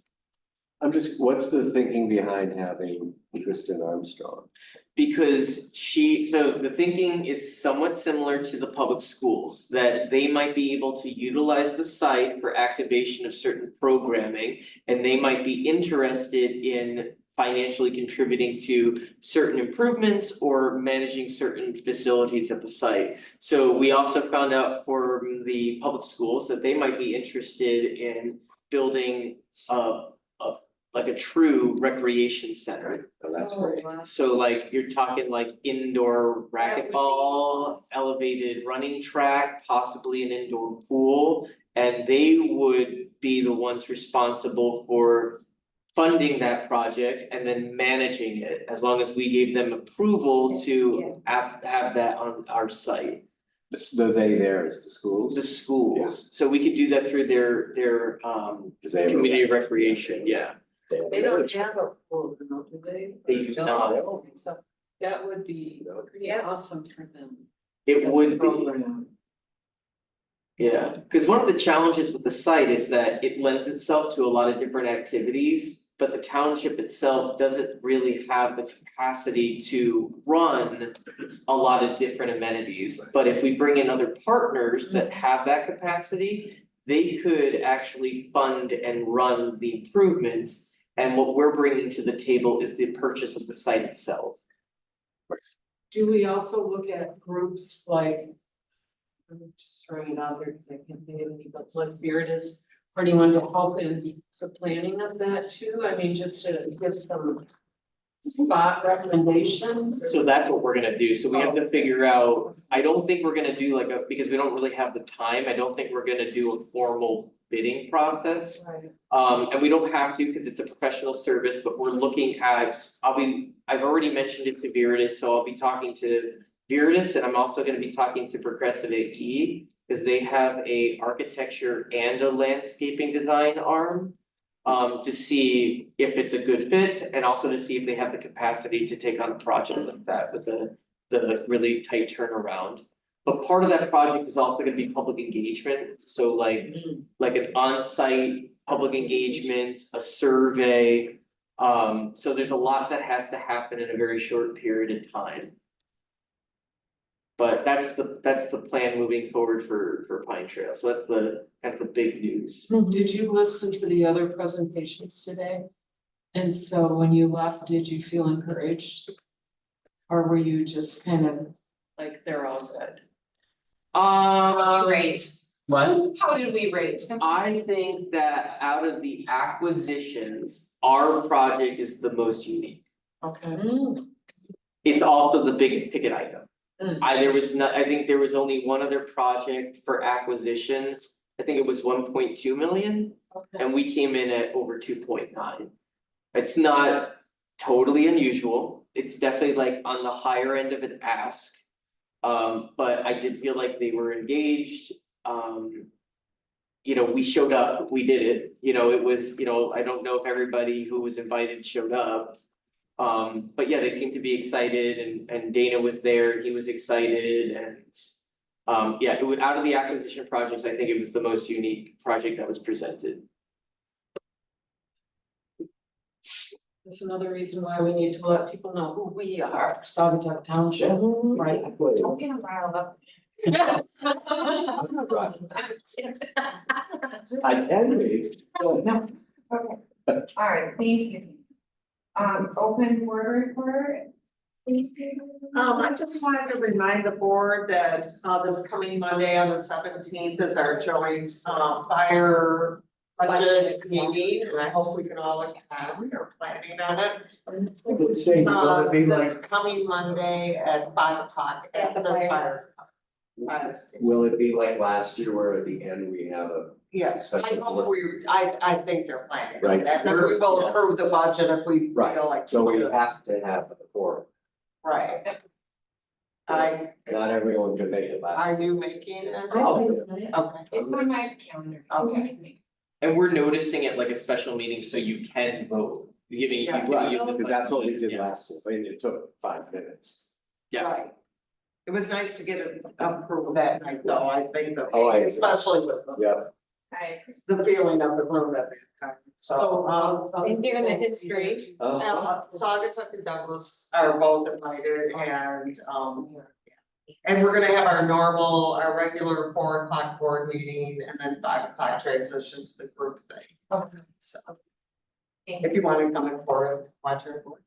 What's the thinking behind having Kristen Armstrong? Because so the thinking is somewhat similar to the public schools, that they might be able to utilize the site for activation of certain programming. And they might be interested in financially contributing to certain improvements or managing certain facilities at the site. So we also found out from the public schools that they might be interested in building like a true recreation center. Oh, that's great. So like you're talking like indoor racquetball, elevated running track, possibly an indoor pool. And they would be the ones responsible for funding that project and then managing it, as long as we gave them approval to have that on our site. The they there is the schools? The schools, so we could do that through their community recreation, yeah. They don't have a pool, do they? They do not. So that would be pretty awesome for them. It as a would be, program. yeah, because one of the challenges with the site is that it lends itself to a lot of different activities, but the township itself doesn't really have the capacity to run a lot of different amenities. But if we bring in other partners that have that capacity, they could actually fund and run the improvements. And what we're bringing to the table is the purchase of the site itself. Do we also look at groups like, I'm just throwing it out there because I can't think of any, but like Veritas, or anyone to help in the planning of that too? I mean, just to give some spot recommendations. So that's what we're gonna do, so we have to figure out, I don't think we're gonna do because we don't really have the time, I don't think we're gonna do a formal bidding process. Right. And we don't have to because it's a professional service, but we're looking at, I've already mentioned it to Veritas, so I'll be talking to Veritas, and I'm also gonna be talking to Progressive AE. Because they have a architecture and a landscaping design arm. To see if it's a good fit and also to see if they have the capacity to take on a project like that with the really tight turnaround. But part of that project is also gonna be public engagement, so like an on-site public engagement, a survey. So there's a lot that has to happen in a very short period of time. But that's the plan moving forward for Pine Trail, so that's the kind of the big news. Did you listen to the other presentations today? And so when you left, did you feel encouraged? Or were you just kind of like, they're all good? Rate. What? How did we rate? I think that out of the acquisitions, our project is the most unique. Okay. It's also the biggest ticket item. Mm. I think there was only one other project for acquisition, I think it was 1.2 million. Okay. And we came in at over 2.9. It's not totally unusual, it's definitely like on the higher end of an ask. But I did feel like they were engaged, we showed up, we did it, it was, I don't know if everybody who was invited showed up. But yeah, they seemed to be excited and Dana was there, he was excited and yeah, it was out of the acquisition projects, I think it was the most unique project that was presented. That's another reason why we need to let people know who we are, Saugatuck Township, right? Don't get them riled up. I can be. No, okay, alright, thank you. Open board report. Please. I just wanted to remind the board that this coming Monday on the 17th is our joint fire budget meeting, and I hope we can all attend. We're planning on it. Let's say, will it be This like, coming Monday at 5 o'clock at the fire. will it be like last year where at the end we have a, Yes, I hope I think they're planning on Right. that, then we will approve the budget if we Right. feel like. so we have to have a forum. Right. Not everyone can make it last. Are you making it? Oh, Okay, It's on my calendar. Okay. And we're noticing it like a special meeting, so you can vote, giving you. Yeah. Right, you the because that's what we did yeah. last year, and it took 5 minutes. Yeah. right. It was nice to get it approved that night, though, I think, Oh, I- especially with Yeah, the feeling of the room at that time, so, And given the history. Saugatuck and Douglas are both invited and we're gonna have our regular 4 o'clock board meeting and then 5 o'clock transition to the group thing. Okay. So. If you wanna come in for it, watch our board.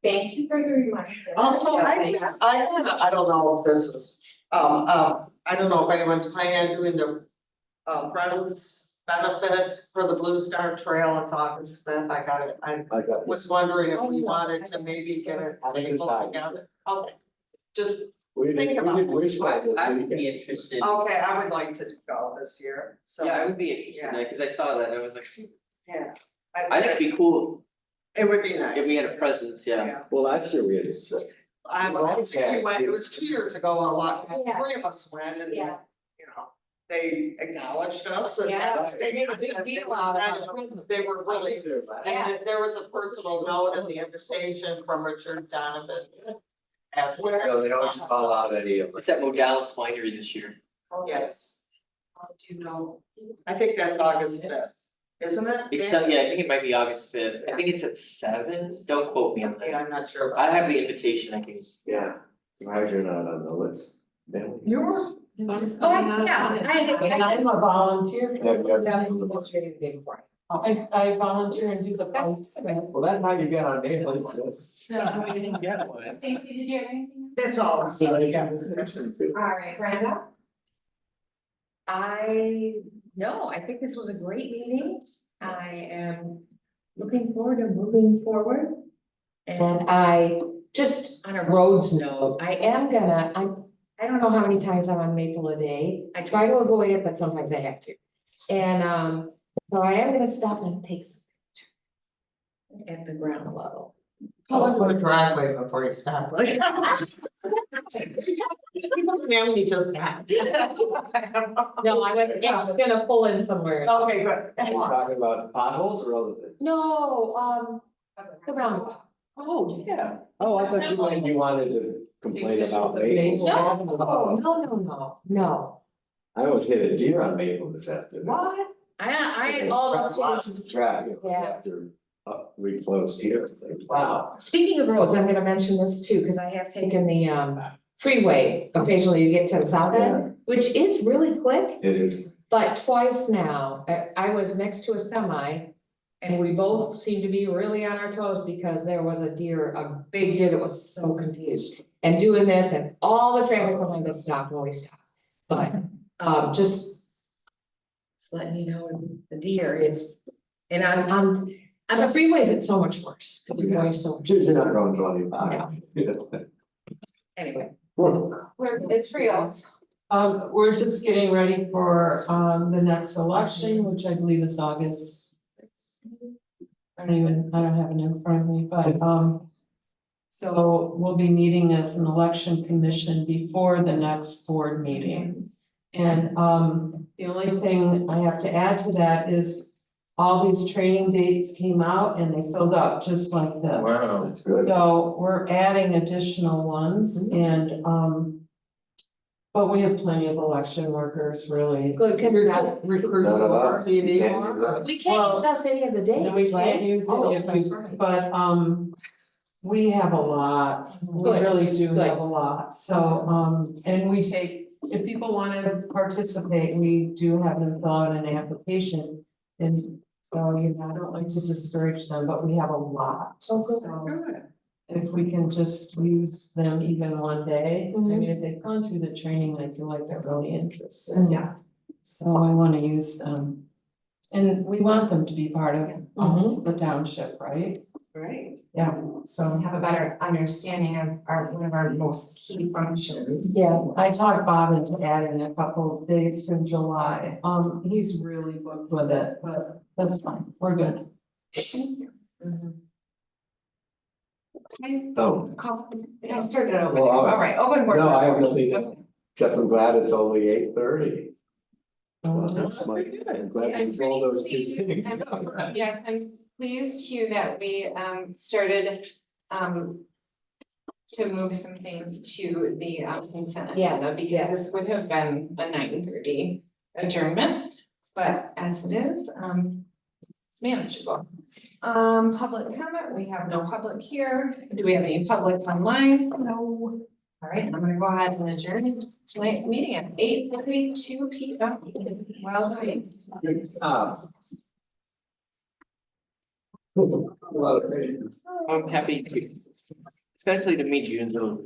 Thank you for your reminder. Also, I don't know if this is, I don't know if anyone's planning on doing the Friends benefit for the Blue Star Trail, it's August 5th, I got it, I I got was wondering if we wanted to maybe get a I think it's table fine. together. Okay, just, we Think did, about we did it. wish that this I would be weekend. interested, okay, I would like to go this year, so. yeah, I would be interested in that, cause I saw that and I was like, Yeah. I think it'd be cool It would be nice. if we had a presence, yeah. Yeah. Well, last year we had this, I think we went, it was 2 years ago, a lot, Yeah. 3 of us went and, you Yeah. know, they acknowledged us and. Yeah, they made a big deal out of it. They were really, Yeah. and there was a personal note in the invitation from Richard Donovan. As you know, they always call out any of It's at Modalis Winery this year. Yes. Do you know? I think that's August 5th, isn't it? It's Dan? not, yeah, I think it might be August 5th, I think it's at 7, don't quote me on Yeah, that. I'm not sure. I have the invitation, I can. Yeah, surprised you're not on the list. Then- You're, And I'm a volunteer. Yeah, yeah. That's really the big part. I volunteer and do the fight. Well, that's how you get on neighborhood lists. Get one. Stacy, did you have anything? that's all. I'm saying. All right, Brenda? I think this was a great meeting. I am looking forward to moving forward. And I, just on a roads note, I don't know how many times I'm on Maple a day. I try to avoid it, but sometimes I have to. And, so I am gonna stop and take some pictures at the ground level. Pull into a driveway before you stop. Like. Now we need to. No, I'm gonna pull in somewhere. Okay, good. Talking about potholes or other things? No, the roundabout. Oh, yeah. Oh, I thought you wanted to complain about Maple. No. I almost hit a deer on Maple this afternoon. What? I Lots almost. of traffic, it was Yeah. after, we closed here, wow. Speaking of roads, I'm gonna mention this too, because I have taken the freeway occasionally to get to the south end, which is really quick, It is, but twice now, I was next to a semi. And we both seemed to be really on our toes because there was a big deer that was so confused. And doing this and all the traffic behind us stopped when we stopped. But just letting you know, the deer is, and on the freeways, it's so much worse. Because you're going so much. you're not going 25. Anyway. It's for us. We're just getting ready for, the next election, which I believe is August. I don't have it in front of me, but, so we'll be meeting as an election commission before the next board meeting. And, the only thing I have to add to that is all these training dates came out and they filled up just like this. Wow, that's good. So we're adding additional ones and, but we have plenty of election workers, really. Good, because You're not recruiting None of more, us. maybe Can't more. use us. we can't use us any of the days, No, we can't right? use Oh, it if that's we, right. but, we have a lot, we Good, really do good. have a lot, so, and we take, if people wanna participate, we do have them fill out an application. And so, you know, I don't like to discourage them, but we have a lot, Oh, good. so Good. if we can just use them even one day, I Mhm. mean, if they've gone through the training, I feel like they're really interested. Yeah. So I wanna use them. And we want them to be part of the township, right? Right. Yeah, so Have a better understanding of one of our most key functions. Yeah, I talked Bob into adding a couple of dates in July. He's really booked with it, but that's fine, we're good. Oh, Call, I started over, Well, all right, open board. no, I have Okay. nothing, except I'm glad it's only 8:30. Oh, I'm glad I'm you rolled those two pretty things. pleased, yes, I'm pleased too that we started to move some things to the consent agenda, because this would have been a 9:30 adjournment. But as it is, it's manageable. Public comment, we have no public here. Do we have any public online? No. All right, I'm gonna go ahead and adjourn tonight's meeting at 8:32 p.m. Well, done. A lot of patience. I'm happy to, essentially to meet you in Zoom.